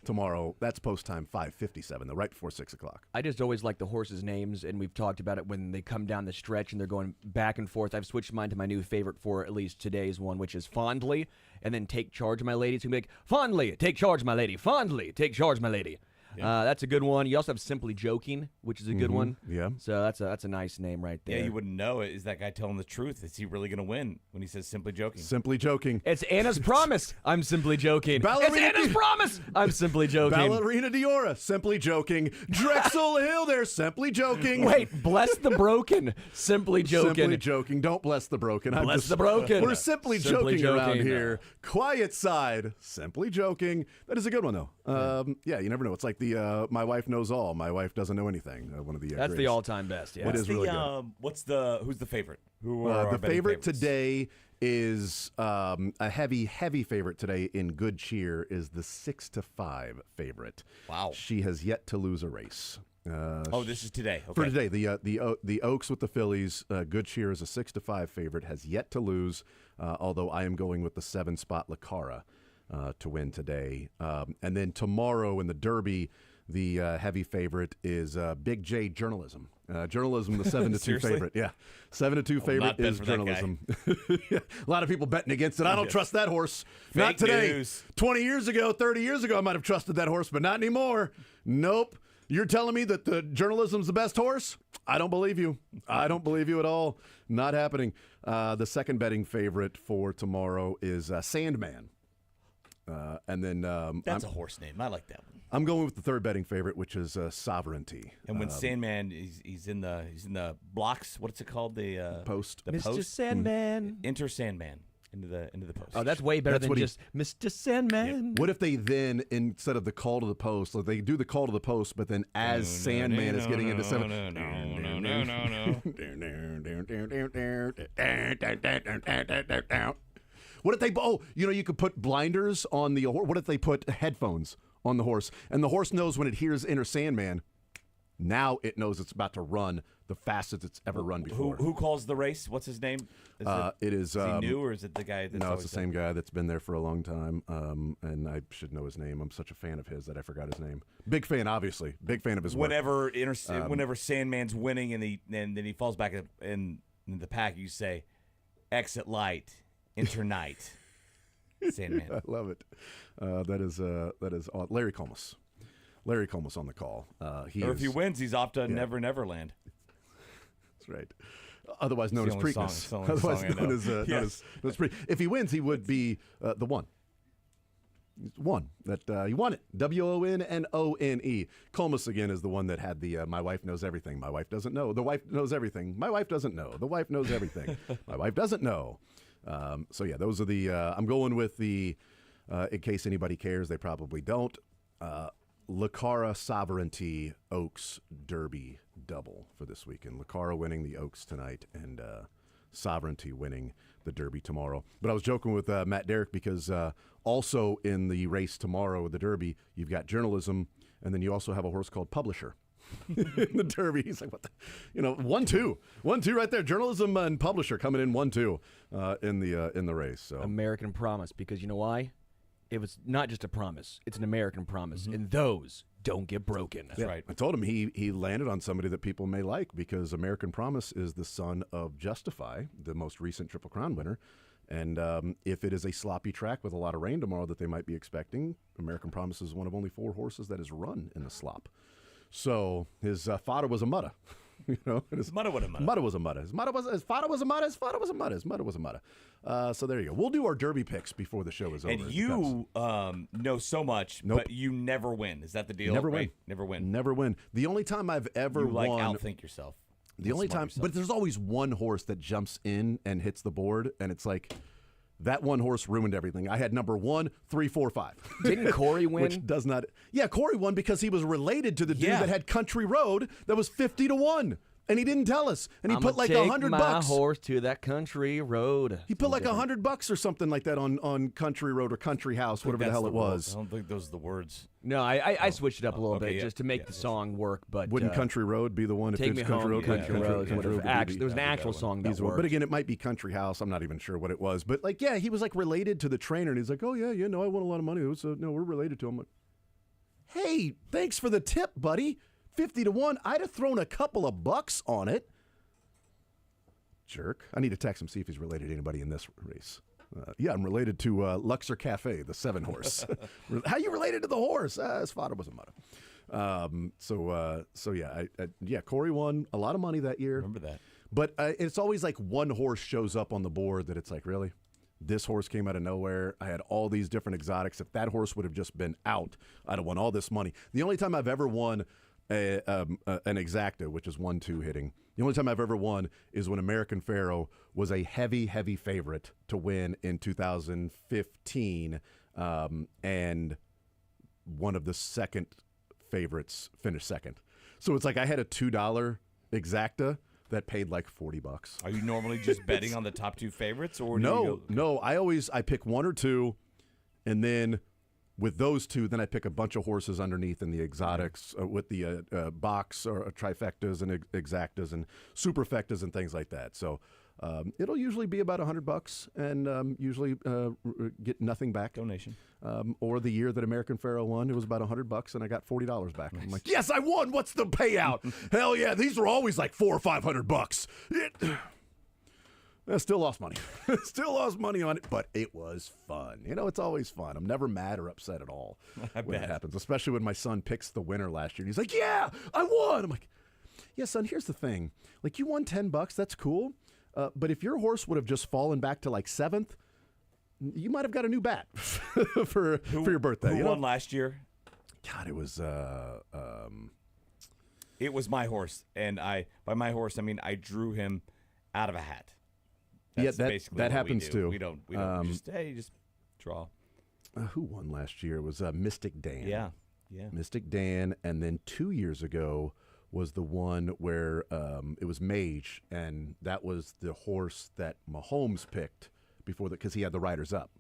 tomorrow. That's post time 5:57, though, right before 6 o'clock. I just always like the horses' names, and we've talked about it when they come down the stretch and they're going back and forth. I've switched mine to my new favorite for at least today's one, which is Fondly, and then Take Charge, My Lady. It's going to be like, Fondly, take charge, my lady. Fondly, take charge, my lady. That's a good one. You also have Simply Joking, which is a good one. Yeah. So that's a nice name right there. Yeah, you wouldn't know it. Is that guy telling the truth? Is he really going to win when he says simply joking? Simply Joking. It's Anna's Promise. I'm simply joking. Ballerina It's Anna's Promise. I'm simply joking. Ballerina Diora. Simply Joking. Drexel Hill. They're simply joking. Wait, Bless the Broken. Simply joking. Simply joking. Don't bless the broken. Bless the broken. We're simply joking around here. Quiet Side. Simply joking. That is a good one, though. Yeah, you never know. It's like the My Wife Knows All. My Wife Doesn't Know Anything. One of the That's the greatest. all-time best. Yeah. It is really good. Who's the favorite? Who are our the betting favorite favorites? today is a heavy favorite today in good cheer is the 6-5 favorite. Wow. She has yet to lose a race. This is today. Okay. For today, the Oaks with the Phillies, good cheer is a 6-5 favorite, has yet to lose. Although I am going with the 7-spot Lacara to win today, and then tomorrow in the Derby, the heavy favorite is Big J Journalism. Journalism, the 7-2 Seriously? favorite. Yeah, 7-2 favorite not bet is for that guy. Journalism. Yeah. A lot of people betting against it. I don't trust that horse. Not Fake today. news. 20 years ago, 30 years ago, I might have trusted that horse, but not anymore. Nope. You're telling me that the Journalism's the best horse? I don't believe you. I don't believe you at all. Not happening. The second betting favorite for tomorrow is Sandman. And then That's a horse name. I like that one. I'm going with the third betting favorite, which is Sovereignty. And when Sandman he's in the blocks, what's it called? The Post. The Mr. post. Sandman. Enter Sandman into the post. Oh, that's way better That's than what he- just Mr. Sandman. What if they then, instead of the call to the post, like they do the call to the post, but then as Sandman is getting into seven. What if they? Oh, you could put blinders on the horse. What if they put headphones on the horse, and the horse knows when it hears Inner Sandman. Now it knows it's about to run the fastest it's ever run before. Who calls the race? What's his name? It is. Is he new or is it the guy? That's No, it's always the same guy that's been there for a long time, and I should know his name. I'm such a fan of his that I forgot his name. Big fan, obviously. Big fan of his work. Whenever Sandman's winning and then he falls back in the pack, you say, "Exit light, enter night." Sandman. I love it. That is Larry Comas. Larry Comas on the call. If he wins, he's off to Never Neverland. That's right. Otherwise known as the only song- Preakness. it's the only Otherwise song I known know. as Yes. If he wins, he would be the one. He's one. He won it. WONNONE. Comas again is the one that had the "My wife knows everything. My wife doesn't know. The wife knows everything. My wife doesn't know. The wife knows everything. My wife doesn't know." So yeah, those are the. I'm going with the. In case anybody cares, they probably don't. Lacara Sovereignty Oaks Derby double for this weekend. Lacara winning the Oaks tonight and Sovereignty winning the Derby tomorrow. But I was joking with Matt Derrick because also in the race tomorrow with the Derby, you've got Journalism, and then you also have a horse called Publisher. In the Derby, he's like, what the, 1-2 right there. Journalism and Publisher coming in 1-2 in the race. So American Promise, because you know why? It was not just a promise; it's an American promise, and those don't get broken. That's right. I told him he landed on somebody that people may like because American Promise is the son of Justify, the most recent Triple Crown winner. And if it is a sloppy track with a lot of rain tomorrow that they might be expecting, American Promise is one of only 4 horses that is run in the slop. So his fodder was a mutta. His Mutta was a mutta. Mutta was a mutta. His fodder was a mutta. His fodder was a mutta. His mutta was a mutta. So there you go. We'll do our Derby picks before the show is over. And you know so much, Nope. but you never win. Is that the deal? Never win. Right? Never win. Never win. The only time I've ever You won. outthink yourself. The only Outsmart time, yourself. but there's always one horse that jumps in and hits the board, and it's like that one horse ruined everything. I had number 1, 3, 4, 5. Didn't Corey win? Which does not. Yeah, Corey won because he was related to the dude Yeah. that had Country Road that was 50-1, and he didn't tell us, and he I'ma put like take $100 my bucks. horse to that country road. He put like $100 or something like that on Country Road or Country House, whatever the That's hell it was. I don't think those are the words. No, I switched it up a little okay, bit yeah. just to make the song work. But Wouldn't Country Road be the one if Take it's Me Country Home, Road? Country Road would have would be actually, there was an the- actual song that He's one. worked. But again, it might be Country House. I'm not even sure what it was. But like, yeah, he was like related to the trainer, and he's like, oh yeah, I won a lot of money. So no, we're related to him. Hey, thanks for the tip, buddy. 50 to 1. I'd have thrown a couple of bucks on it. Jerk. I need to text him, see if he's related to anybody in this race. Yeah, I'm related to Luxor Cafe, the 7-horse. How you related to the horse? His father was a mother. So yeah, Corey won a lot of money that year. Remember that. But it's always like one horse shows up on the board that it's like, really? This horse came out of nowhere. I had all these different exotics. If that horse would have just been out, I'd have won all this money. The only time I've ever won an exacta, which is 1-2 hitting, the only time I've ever won is when American Pharoah was a heavy, heavy favorite to win in 2015, and one of the second favorites finished second. So it's like I had a $2 exacta that paid like $40. Are you normally just betting on the top 2 favorites, or do you go, No. I pick 1 or 2, and then with those 2, then I pick a bunch of horses underneath in the exotics with the box or trifectas and exactas and superfectas and things like that. So it'll usually be about $100 and usually get nothing back. donation? Or the year that American Pharoah won, it was about $100 and I got $40 back. Nice. I'm like, yes, I won. What's the payout? Hell yeah, these were always like $400 or $500. I still lost money. Still lost money on it, but it was fun. You know, it's always fun. I'm never mad or upset at all when it happens, especially when my son picks the winner last year. And he's like, yeah, I won. I'm like, yeah, son, here's the thing. Like, you won $10. That's cool. But if your horse would have just fallen back to like 7th, you might have got a new bat for your birthday. Who you won know? last year? God, it was It was my horse, and by my horse I mean I drew him out of a hat. That's basically that what happens we do. too. We don't just draw. who won last year? It was Mystic Dan. Yeah. Mystic Dan, and then 2 years ago was the one where it was Mage, and that was the horse that Mahomes picked before because he had the Riders Up.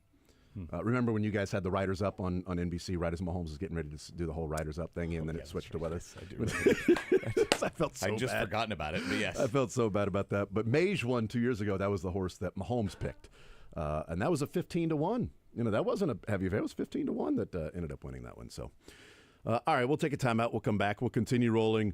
Remember when you guys had the Riders Up on NBC right as Mahomes was getting ready to do the whole Riders Up thing, and then it switched to weather? Yes, I do. I felt so I'd just bad. forgotten about it, but yes. I felt so bad about that. But Mage won 2 years ago. That was the horse that Mahomes picked, and that was a 15-1. You know, that wasn't a heavy favorite. It was 15-1 that ended up winning that one. So, all right, we'll take a timeout. We'll come back. We'll continue rolling.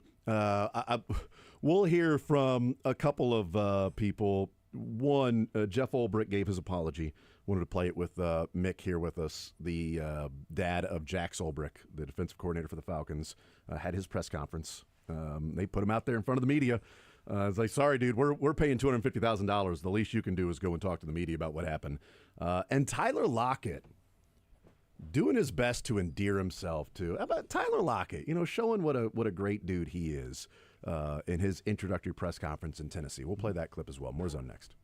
We'll hear from a couple of people. One, Jeff Ulbrich gave his apology. Wanted to play it with Mick here with us, the dad of Jax Ulbrich, the defensive coordinator for the Falcons, had his press conference. They put him out there in front of the media. It's like, sorry, dude, we're paying $250,000. The least you can do is go and talk to the media about what happened. And Tyler Lockett doing his best to endear himself to about Tyler Lockett, you know, showing what a great dude he is in his introductory press conference in Tennessee. We'll play that clip as well. More Zone next.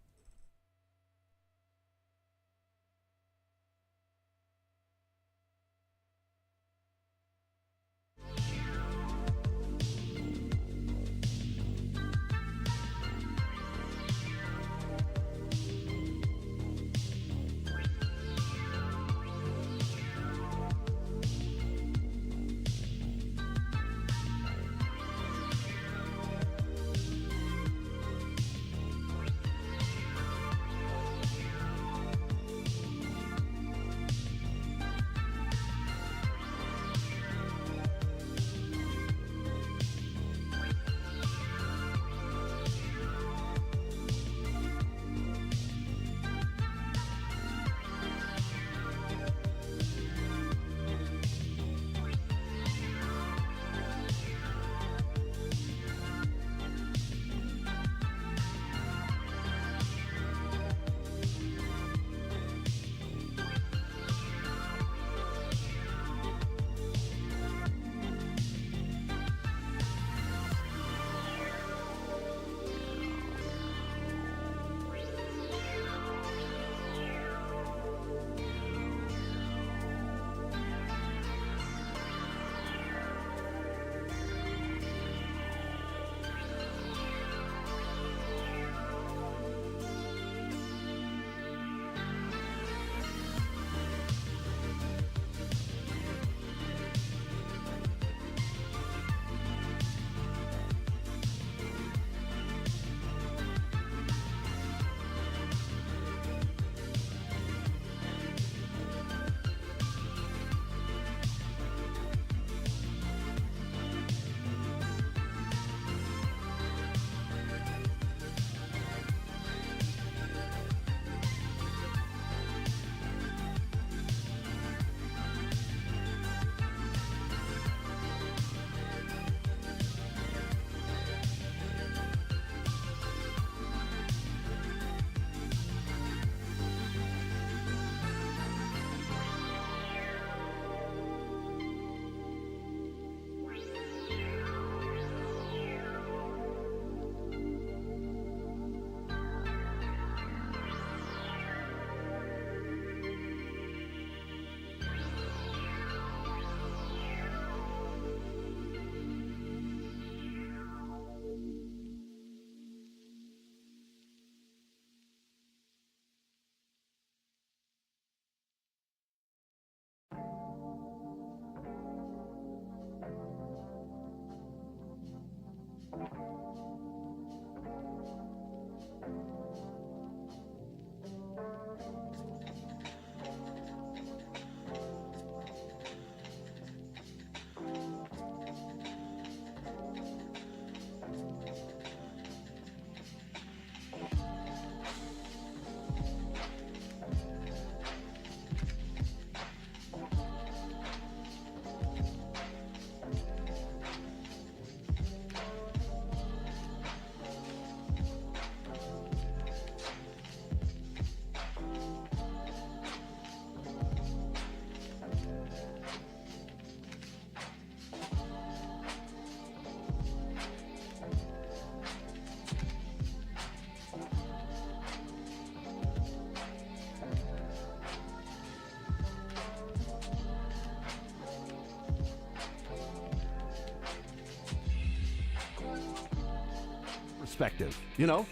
perspective. You know?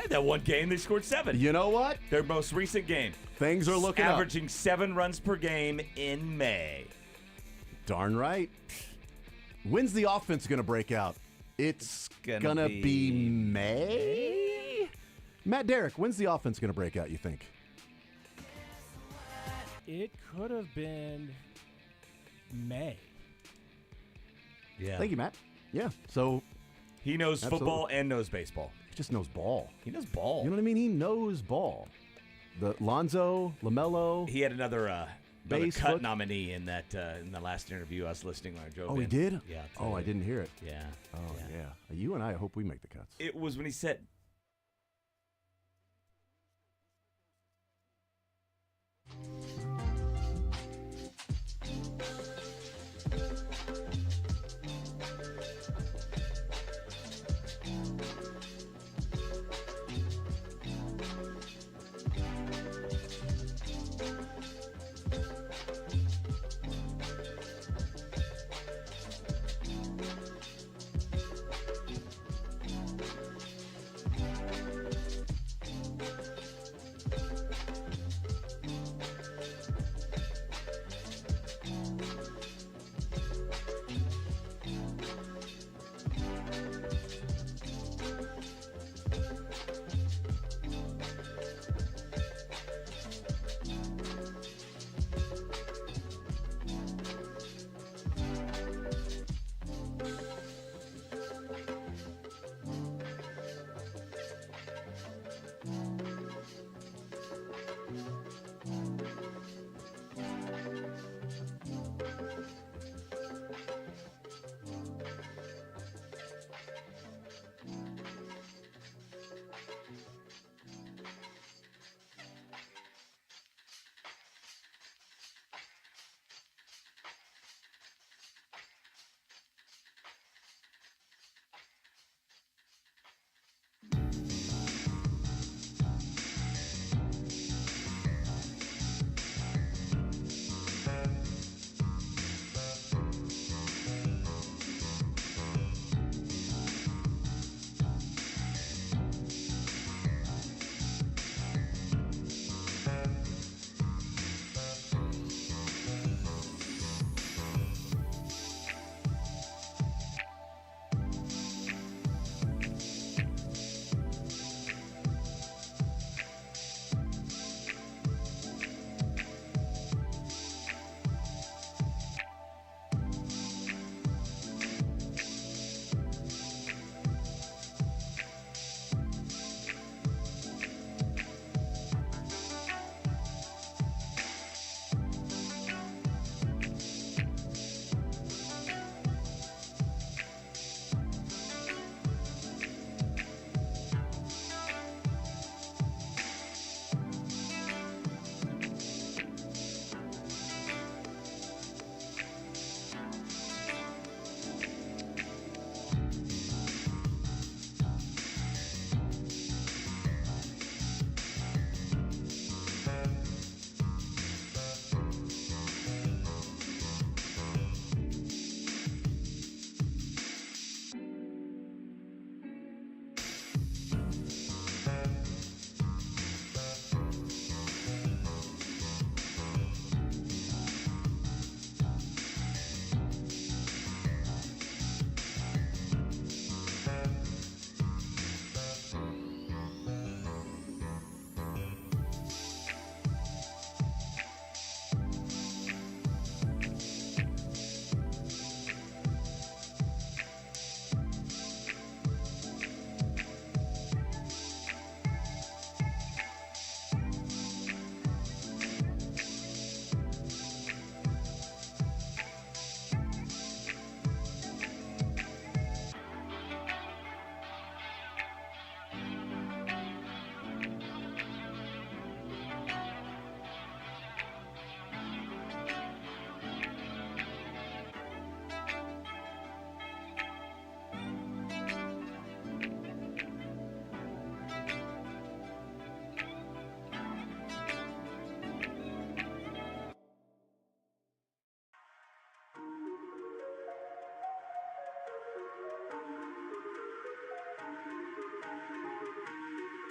That one game, they scored 7. You know what? Their most recent game. Things are looking up. Averaging 7 runs per game in May. Darn right. When's the offense going to break out? It's gonna be May? Matt Derrick, when's the offense going to break out, you think? It could have been May. Yeah. Thank you, Matt. Yeah, so He knows Absolutely. football and knows baseball. he just knows ball. He knows ball. You know what I mean? He knows ball. The Lonzo, LaMelo. He had another Base cut hook. nominee in that in the last interview I was listening when I drove Oh, in. he did? Yeah. I'll tell Oh, I you. didn't hear it. Yeah. Oh, yeah. You and I hope we make the cuts. It was when he said,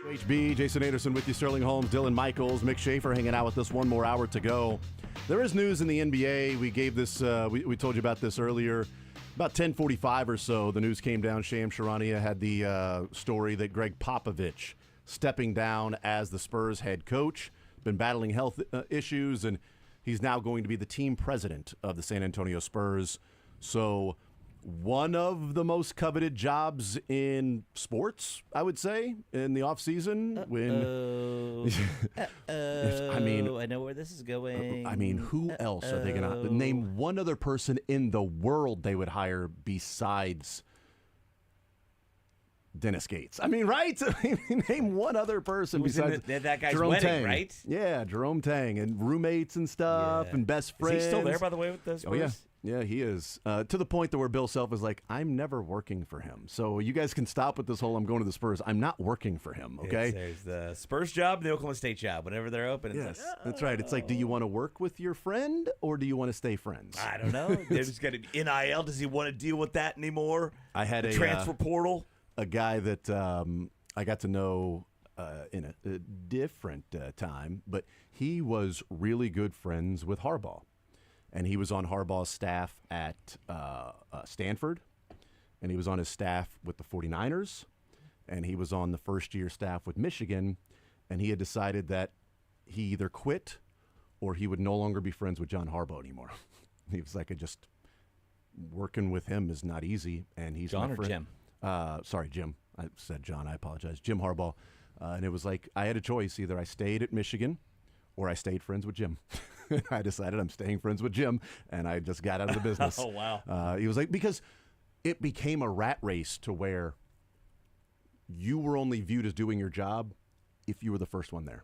HB, Jason Anderson with you, Sterling Holmes, Dylan Michaels, Mick Schaefer hanging out with us. 1 more hour to go. There is news in the NBA. We gave this, we told you about this earlier. About 10:45 or so, the news came down. Shams Charania had the story that Greg Popovich stepping down as the Spurs head coach, been battling health issues, and he's now going to be the team president of the San Antonio Spurs. So one of the most coveted jobs in sports, I would say, in the offseason. I know where this is going. I mean, who else are they going to name one other person in the world they would hire besides Dennis Gates? I mean, right? Name one other person besides that guy's Jerome wedding, Tang. right? Yeah, Jerome Tang, and roommates and stuff, and best friends. Is he still there, by the way, with the Spurs? Oh, yeah. Yeah, he is. To the point that where Bill Self is like, I'm never working for him. So you guys can stop with this whole I'm going to the Spurs. I'm not working for him, okay? There's the Spurs job, the Oklahoma State job. Whenever they're open, it's Yes, like, that's right. It's like, do you want to work with your friend or do you want to stay friends? I don't know. There's got to be NIL. Does he want to deal with that anymore? I had the a transfer portal. A guy that I got to know in a different time, but he was really good friends with Harbaugh. And he was on Harbaugh's staff at Stanford, and he was on his staff with the 49ers, and he was on the first-year staff with Michigan, and he had decided that he either quit or he would no longer be friends with John Harbaugh anymore. He was like, working with him is not easy, and he's John my or friend. Jim? Sorry, Jim. I said John. I apologize. Jim Harbaugh. And it was like I had a choice. Either I stayed at Michigan or I stayed friends with Jim. I decided I'm staying friends with Jim, and I just got out of the business. Oh, wow. He was like, because it became a rat race to where you were only viewed as doing your job if you were the first one there.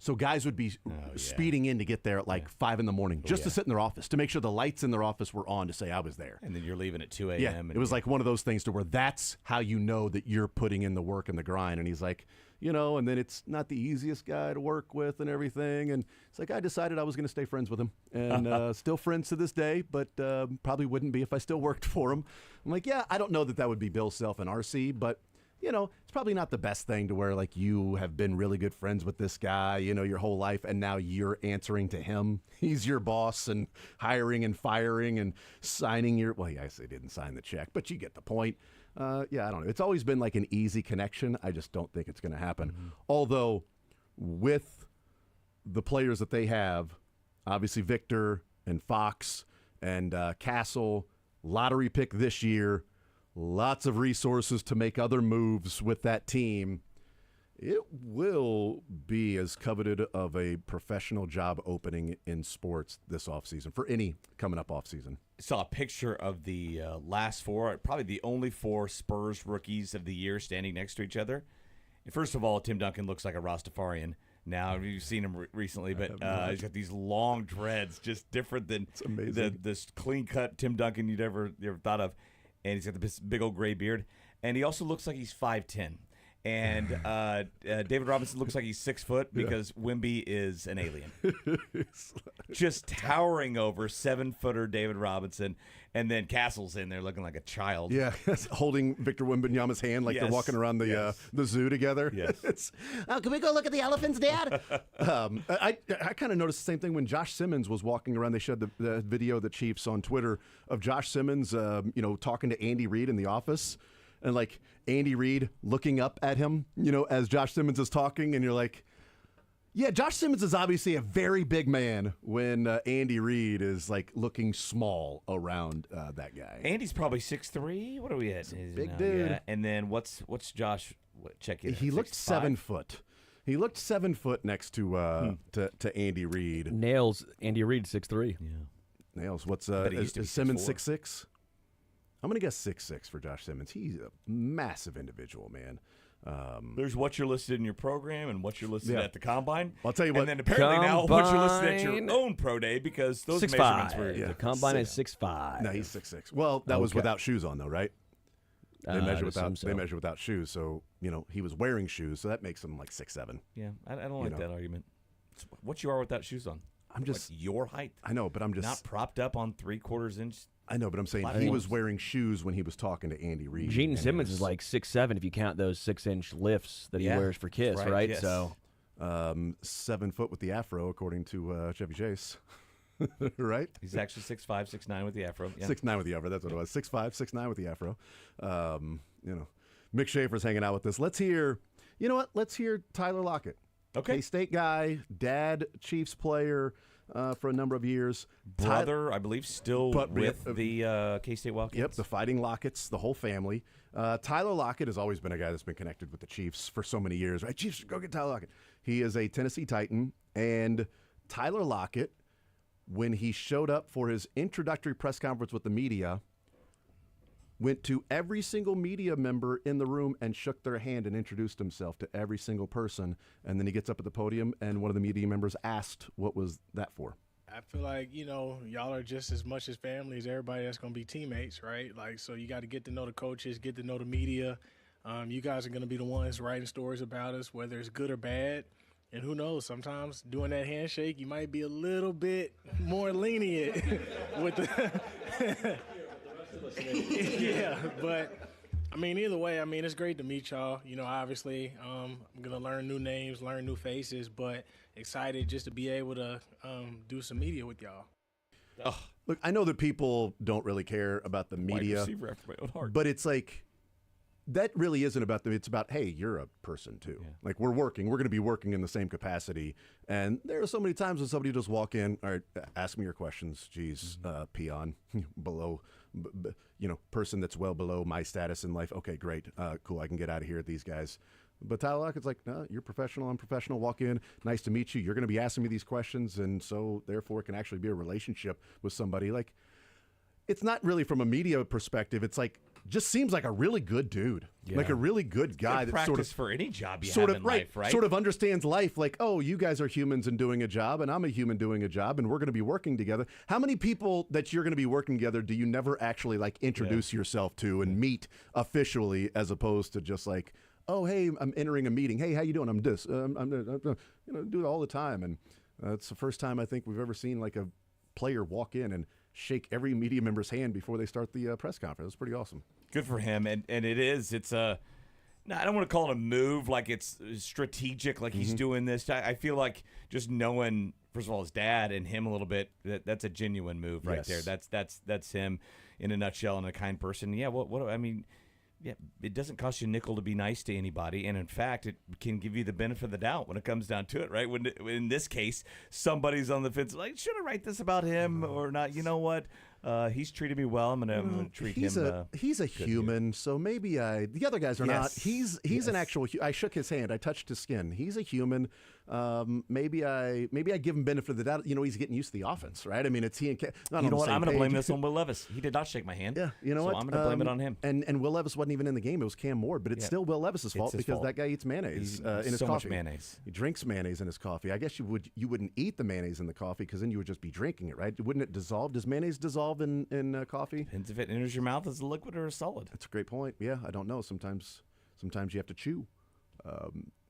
So guys would be speeding in to get there at like 5 in the morning just to sit in their office, to make sure the lights in their office were on to say I was there. And then you're leaving at 2 a.m. Yeah, it was like one of those things to where that's how you know that you're putting in the work and the grind. And he's like, and then it's not the easiest guy to work with and everything. And it's like I decided I was going to stay friends with him. And still friends to this day, but probably wouldn't be if I still worked for him. I'm like, yeah, I don't know that would be Bill Self and RC, but it's probably not the best thing to where like you have been really good friends with this guy, your whole life, and now you're answering to him. He's your boss and hiring and firing and signing well, yes, they didn't sign the check, but you get the point. I don't know. It's always been like an easy connection. I just don't think it's going to happen. Mm-hmm. Although with the players that they have, obviously Victor and Fox and Castle, lottery pick this year, lots of resources to make other moves with that team. It will be as coveted of a professional job opening in sports this offseason, for any coming up offseason. Saw a picture of the last four, probably the only 4 Spurs rookies of the year standing next to each other. And first of all, Tim Duncan looks like a Rastafarian. Now, you've seen him recently, but he's got these long dreads, just different than this clean-cut Tim Duncan you'd ever thought of. And he's got this big old gray beard. And he also looks like he's 5'10". And David Robinson looks like he's 6 foot because Wemby is an alien. Just towering over 7-footer David Robinson. And then Castle's in there looking like a child. Yeah, holding Victor Wembanyama's hand like they're walking around the zoo together. Yes. Can we go look at the elephants, Dad? I kind of noticed the same thing when Josh Simmons was walking around. They showed the video of the Chiefs on Twitter of Josh Simmons, talking to Andy Reid in the office. And like Andy Reid looking up at him, as Josh Simmons is talking, and you're like, yeah, Josh Simmons is obviously a very big man when Andy Reid is like looking small around that guy. Andy's probably 6'3". What are we at? Big dude. Yeah. And then what's Josh? Check it. He looked 7 foot. He looked 7 foot next to Andy Reid. Nails Andy Reid 6'3". Yeah. Nails. What's is Simmons 6'6"? I'm gonna guess 6'6" for Josh Simmons. He's a massive individual, man. There's what you're listed in your program and what you're listed at the combine. I'll tell you what. And then apparently now what you're listed at your own pro day because those 6'5". measurements were. The combine is 6'5". No, he's 6'6". Well, that was without shoes on, though, right? They measure without. so. They measure without shoes, so he was wearing shoes, so that makes him like 6'7". Yeah, I don't like that argument. It's what you are without shoes on. I'm just your height. I know, but I'm just Not propped up on 3/4 inch. I know, but I'm saying he platforms. was wearing shoes when he was talking to Andy Reid. Gene and Simmons he is was, like 6'7" if you count those 6-inch lifts that he wears for Kiss, right? Yes. So 7 foot with the afro, according to Chevy Chase. Right? He's actually 6'5", 6'9" with the afro. Yeah. 6'9" with the afro. That's what it was. 6'5", 6'9" with the afro. Mick Schaefer's hanging out with us. Let's hear. You know what? Let's hear Tyler Lockett. Okay. K-State guy, dad, Chiefs player for a number of years. Brother, I believe, still But with the K-State Wildcats. Yep, the Fighting Locketts, the whole family. Tyler Lockett has always been a guy that's been connected with the Chiefs for so many years. Right? Chiefs, go get Tyler Lockett. He is a Tennessee Titan, and Tyler Lockett, when he showed up for his introductory press conference with the media, went to every single media member in the room and shook their hand and introduced himself to every single person. And then he gets up at the podium, and one of the media members asked, what was that for? I feel like, y'all are just as much as family as everybody that's going to be teammates, right? Like, so you got to get to know the coaches, get to know the media. You guys are going to be the ones writing stories about us, whether it's good or bad. And who knows, sometimes doing that handshake, you might be a little bit more lenient with the yeah, but either way, it's great to meet y'all. Obviously, I'm gonna learn new names, learn new faces, but excited just to be able to do some media with y'all. Look, I know that people don't really care about the Wide media, receiver after my own heart. but it's like that really isn't about them. It's about, hey, you're a person too. Yeah. Like we're going to be working in the same capacity. And there are so many times when somebody will just walk in, all right, ask me your questions. Geez, peon, below, person that's well below my status in life. Okay, great. Cool. I can get out of here at these guys. But Tyler Lockett's like, no, you're professional. I'm professional. Walk in. Nice to meet you. You're going to be asking me these questions. And so therefore it can actually be a relationship with somebody. Like, it's not really from a media perspective. It's like, just seems like a really good dude, like a really good guy Good that sort of practice for any job you sort have of in life, right? sort of understands life. Like, oh, you guys are humans and doing a job, and I'm a human doing a job, and we're going to be working together. How many people that you're going to be working together do you never actually like introduce yourself to and meet officially, as opposed to just like, oh, hey, I'm entering a meeting. Hey, how you doing? I'm this. I'm do it all the time, and it's the first time I think we've ever seen like a player walk in and shake every media member's hand before they start the press conference. It's pretty awesome. Good for him, and it's a. No, I don't want to call it a move like it's strategic, like he's doing this. I feel like just knowing, first of all, his dad and him a little bit. That's a genuine move right there. That's him in a nutshell and a kind person. Yeah. Yeah, it doesn't cost you a nickel to be nice to anybody, and in fact, it can give you the benefit of the doubt when it comes down to it, right? When in this case, somebody's on the fence, like, should I write this about him or not? You know what? He's treated me well. I'm gonna treat him. He's a human, so maybe the other guys are not. He's an actual. I shook his hand. I touched his skin. He's a human. Maybe I give him benefit of the doubt. He's getting used to the offense, right? It's he and not You on know the what? same I'm going to page. blame this on Will Levis. He did not shake my hand. Yeah, you know what? I'm going to blame it on him. And Will Levis wasn't even in the game. It was Cam Moore, but it's still Will Levis's fault his because fault. that guy eats mayonnaise in his so much coffee. mayonnaise. He drinks mayonnaise in his coffee. I guess you wouldn't eat the mayonnaise in the coffee because then you would just be drinking it, right? Wouldn't it dissolve? Does mayonnaise dissolve in coffee? Depends if it enters your mouth as a liquid or a solid. That's a great point. Yeah, I don't know. Sometimes you have to chew.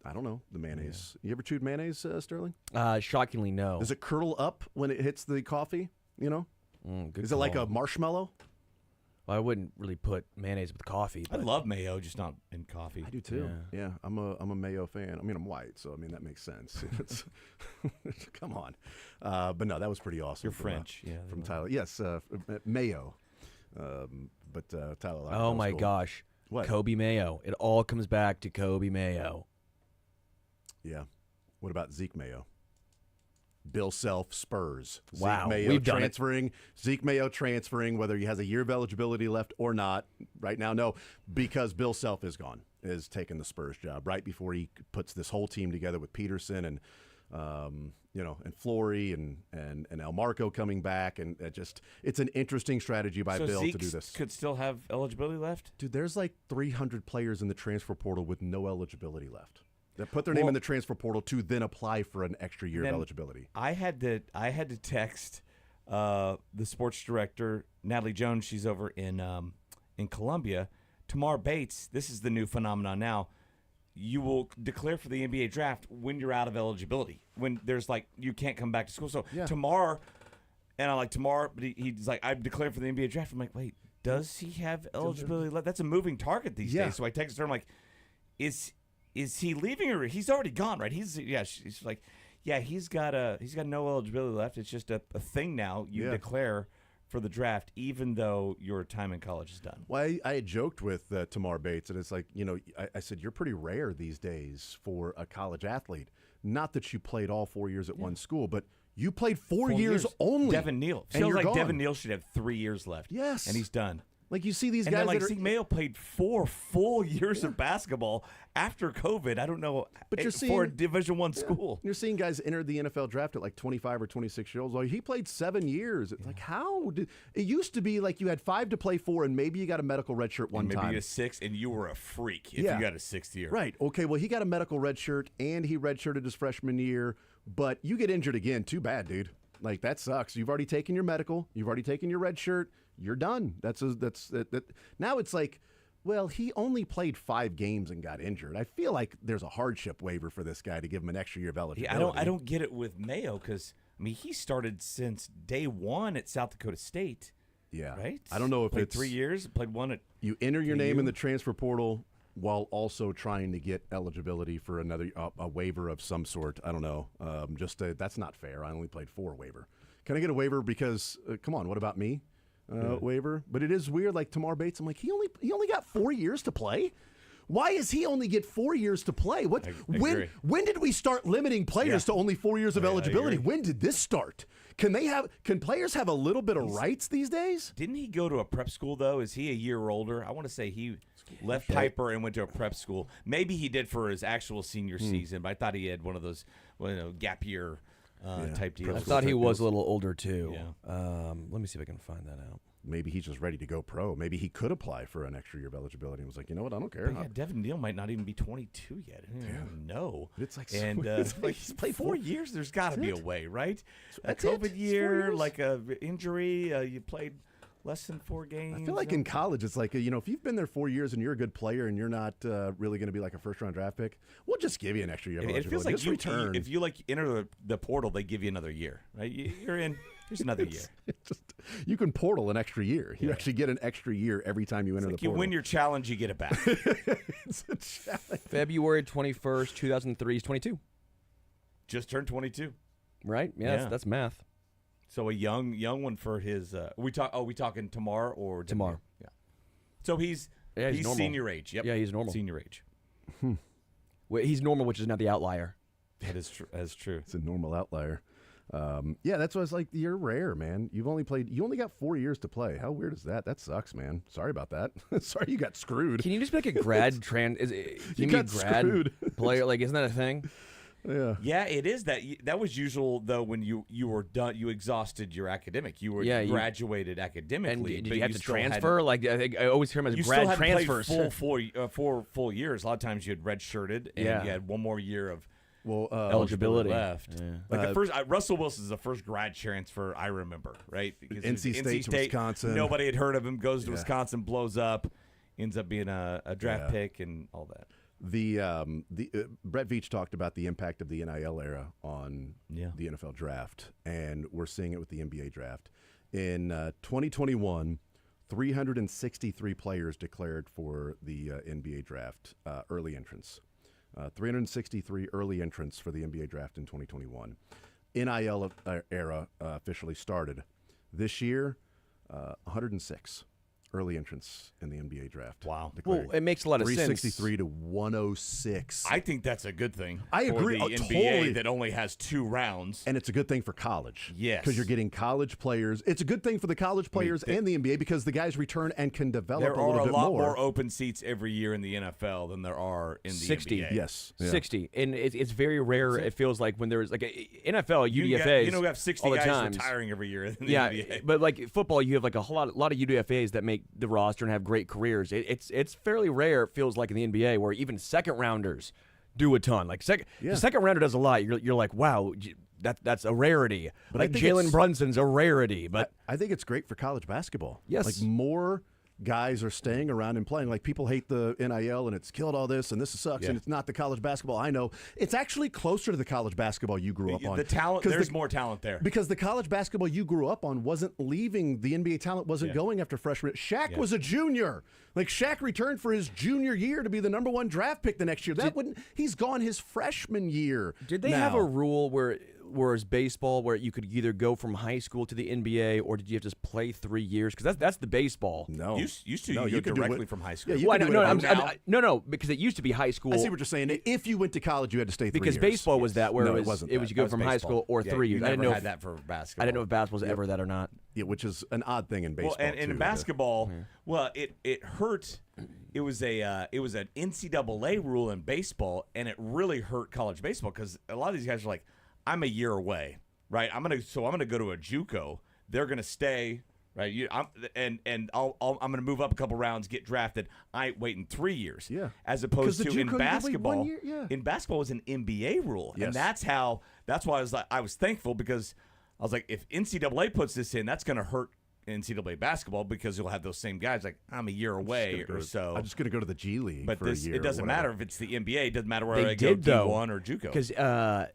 I don't know the mayonnaise. You ever chewed mayonnaise, Sterling? shockingly, no. Does it curdle up when it hits the coffee? Good Is it like call. a marshmallow? Well, I wouldn't really put mayonnaise with coffee. I But love mayo, just not in coffee. I do too. Yeah, I'm a mayo fan. I'm white, so that makes sense. Come on, but no, that was pretty awesome. You're from, French, yeah. from Tyler. Yes, mayo. But Tyler. Lockett, that oh was my cool. gosh, What? Kobe Mayo. It all comes back to Kobe Mayo. Yeah. What about Zeke Mayo? Bill Self, Spurs. Wow, Zeke Mayo we've done it. transferring. Zeke Mayo transferring, whether he has a year of eligibility left or not. Right now, no, because Bill Self is gone, is taking the Spurs job right before he puts this whole team together with Peterson and and Flory and El Marco coming back, and it's an interesting strategy by So Bill Zeke to do this. could still have eligibility left? Dude, there's like 300 players in the transfer portal with no eligibility left. That put their name in the transfer portal to then apply for an extra year of Then eligibility. I had to text the sports director, Natalie Jones. She's over in Columbia. Tamar Bates, this is the new phenomenon now. you will declare for the NBA draft when you're out of eligibility. When there's like you can't come back to school. So tomorrow, and I'm like tomorrow, but he's like I've declared for the NBA draft. I'm like, wait, does he have eligibility left? That's a moving target these days. So I texted her. I'm like, is he leaving or he's already gone? Right? She's like, yeah, he's got no eligibility left. It's just a thing now. You declare for the draft, even though your time in college is done. Well, I had joked with Tamar Bates, and it's like, I said, you're pretty rare these days for a college athlete. Not that you played all 4 years at one school, but you played 4 years only. Devin Neal. And Feels you're like gone. Devin Neal should have 3 years left. Yes. And he's done. Like you see these And guys then, like, that are, Zeke Mayo played 4 full years of basketball after COVID. I don't know. But you're for seeing- a Division I school. You're seeing guys enter the NFL draft at like 25 or 26 years old. Like he played 7 years. It's like, how did it used to be like you had 5 to play for, and maybe you got a medical red shirt one Maybe time. you had a 6, and you were a freak if Yeah. you got a 6th year. Right. Okay. Well, he got a medical red shirt, and he redshirted his freshman year. But you get injured again. Too bad, dude. Like that sucks. You've already taken your medical. You've already taken your red shirt. You're done. That's now it's like, well, he only played 5 games and got injured. I feel like there's a hardship waiver for this guy to give him an extra year of eligibility. Yeah, I don't get it with Mayo because he started since day 1 at South Dakota State. Yeah. Right. I don't know if played it's 3 yeyears. Played 1 at. You enter your name in the transfer portal while also trying to get eligibility for another a waiver of some sort. I don't know. That's not fair. I only played 4 waiver. Can I get a waiver because come on? What about me? Waiver, but it is weird. Like Tamar Bates, I'm like he only got 4 years to play. Why does he only get 4 years to play? When did we start limiting players to only 4 years of eligibility? When did this start? Can players have a little bit of rights these days? Didn't he go to a prep school though? Is he a year older? I want to say he left Piper and went to a prep school. Maybe he did for his actual senior season, but I thought he had one of those gap year type deals. I thought he was a little older too. Yeah. Let me see if I can find that out. Maybe he's just ready to go pro. Maybe he could apply for an extra year of eligibility and was like, you know what, I don't care. But yeah, Devin Neal might not even be 22 yet. I don't even know. It's like, and he's played 4 years. There's got to be a way, right? That's a it. COVID It's 4 year, years. like a injury. You played less than 4 games. I feel like in college, it's like, if you've been there 4 years and you're a good player and you're not really going to be like a first-round draft pick, we'll just give you an extra year of It eligibility. feels like Just return. if you enter the portal, they give you another year, right? You're in. Here's another year. You can portal an extra year. You actually get an extra year every time you enter the Like you portal. win your challenge, you get it back. It's a challenge. February 21st, 2003 is 22. Just turned 22. Right? Yeah. That's math. So a young one for his. We talking Tamar or Tamar. Yeah. So he's normal. senior age. Yep. Yeah, he's normal. Senior age. Wait, he's normal, which is not the outlier. That is true. That's true. It's a normal outlier. That's why it's like you're rare, man. You only got 4 years to play. How weird is that? That sucks, man. Sorry about that. Sorry you got screwed. Can you just make a grad you got grad screwed. player? Like, isn't that a thing? Yeah. Yeah, it is. That was usual though when you were done. You exhausted your academic. You were graduated academically. And did but you have to still transfer? Like, I think I always hear them as You grad still had transfers. played four full years. A lot of times you had redshirted and you had one more year of eligibility left. Yeah. Like the first, Russell Wilson is the first grad transfer I remember. Right, because it was NC State to Wisconsin. Nobody had heard of him. Goes to Wisconsin, blows up, ends up being a draft pick and all that. The Brett Veach talked about the impact of the NIL era on the NFL draft, and we're seeing it with the NBA draft. In 2021, 363 players declared for the NBA draft, early entrants. 363 early entrants for the NBA draft in 2021. NIL era officially started. This year, 106 early entrants in the NBA draft. Wow. Well, it makes a lot of sense. 363 to 106. I think that's a good thing. I agree. For the NBA Totally. that only has 2 rounds. And it's a good thing for college. Yes. Because you're getting college players. It's a good thing for the college players and the NBA because the guys return and can develop There a little are a bit lot more. more open seats every year in the NFL than there are in the 60. NBA. Yes. Yeah. 60, and it's very rare. It feels like when there's like a NFL UDFA's we have 60 all the guys times. retiring every year in the Yeah, NBA. but like football, you have like a lot of UDFA's that make the roster and have great careers. It's fairly rare. It feels like in the NBA where even second rounders do a ton. Like the second rounder does a lot. You're like, wow, that's a rarity. But like I think Jalen it's- Brunson's a rarity. But I think it's great for college basketball. Yes. Like more guys are staying around and playing. Like, people hate the NIL and it's killed all this and this sucks and it's not the college basketball. I know. It's actually closer to the college basketball you grew up on. The talent, there's more talent there. Because the college basketball you grew up on wasn't leaving. The NBA talent wasn't going after freshmen. Shaq was a junior. Like, Shaq returned for his junior year to be the number 1 draft pick the next year. He's gone his freshman year. Did they have a rule whereas baseball where you could either go from high school to the NBA, or did you have to just play 3 years? Because that's the baseball. No. Used to, No, you you go could do directly it- from high school. Yeah, you Well, can do it no, because it used to be high school. I see what you're saying. If you went to college, you had to stay 3 because years. baseball was that where No, it it was. wasn't It that. was you That go was from high baseball. school or Yeah, 3 you years. I never didn't know had if, that for basketball. I didn't know if basketball was ever that or not. Yeah, which is an odd thing in baseball. Well, and too, in basketball, well, it hurt. It was an NCAA rule in baseball, and it really hurt college baseball because a lot of these guys are like, I'm a year away, right? I'm gonna go to a JUCO. They're gonna stay, right? I'm gonna move up a couple rounds, get drafted. I ain't waiting 3 years. Yeah. As opposed Because to the in JUCO, you wait 1 basketball, year, yeah. in basketball was an NBA rule, Yes. and that's why I was thankful because I was like, if NCAA puts this in, that's gonna hurt NCAA basketball because you'll have those same guys like I'm a year away or so. I'm just going to go to the G League But for a year. it doesn't or matter whatever. if it's the NBA. It doesn't matter where They I go, did, though, D1 or JUCO. Because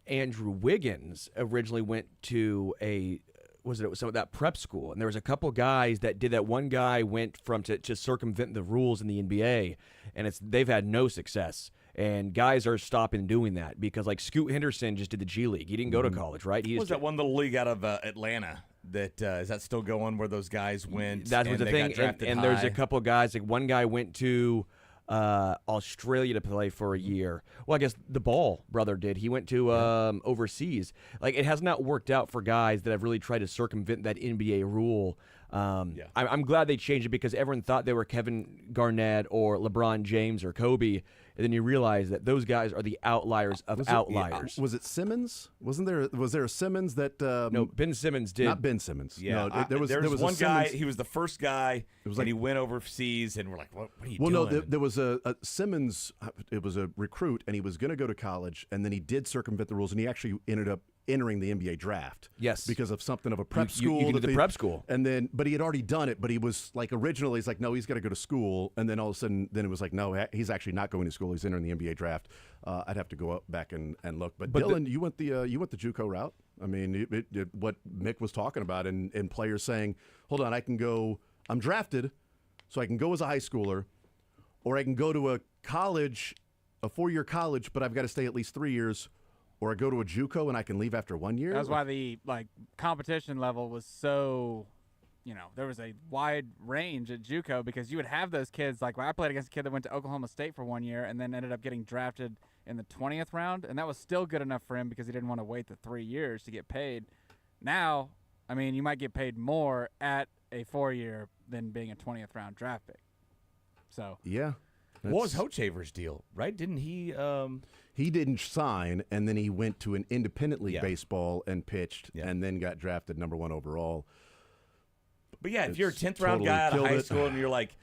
Andrew Wiggins originally went to some of that prep school, and there was a couple guys that did that. One guy went to circumvent the rules in the NBA, and they've had no success. And guys are stopping doing that because, like, Scoot Henderson just did the G League. He didn't go to college, right? What was that one little league out of Atlanta that is that still going where those guys went? That's and the they thing. got drafted And there's a high? couple of guys. Like, one guy went to Australia to play for a year. Well, I guess the Ball brother did. He went to overseas. Like, it has not worked out for guys that have really tried to circumvent that NBA rule. I'm glad they changed it because everyone thought they were Kevin Garnett or LeBron James or Kobe, and then you realize that those guys are the outliers of outliers. Was it Simmons? Was there a Simmons that? No, Ben Simmons did. Not Ben Simmons. Yeah, no, there was one a guy. Simmons. He was the first guy, was and like- he went overseas, and we're like, "What are you Well, doing?" no, there was a Simmons. It was a recruit, and he was going to go to college, and then he did circumvent the rules, and he actually ended up entering the NBA draft. Yes. because of something of a prep You school. can do that the they- prep school. and then but he had already done it. But he was like originally, he's like, no, he's got to go to school, and then all of a sudden, then it was like, no, he's actually not going to school. He's entering the NBA draft. I'd have to go up back and look. But Dylan, you went the JUCO route. I mean, what Mick was talking about, and players saying, hold on, I can go. I'm drafted, so I can go as a high schooler, or I can go to a college, a 4-year college, but I've got to stay at least 3 years, or I go to a JUCO and I can leave after 1 year. That's why the competition level was so, there was a wide range at JUCO because you would have those kids. Like, when I played against a kid that went to Oklahoma State for 1 year and then ended up getting drafted in the 20th round, and that was still good enough for him because he didn't want to wait the 3 years to get paid. Now, I mean, you might get paid more at a 4-year than being a 20th round draft pick. So Yeah. what was That's- Hochaver's deal? Right? Didn't he? He didn't sign, and then he went to an independent league Yeah. baseball and pitched, Yeah. and then got drafted number 1 overall. But yeah, if you're a It's 10th round totally guy out of killed high it. school and you're like,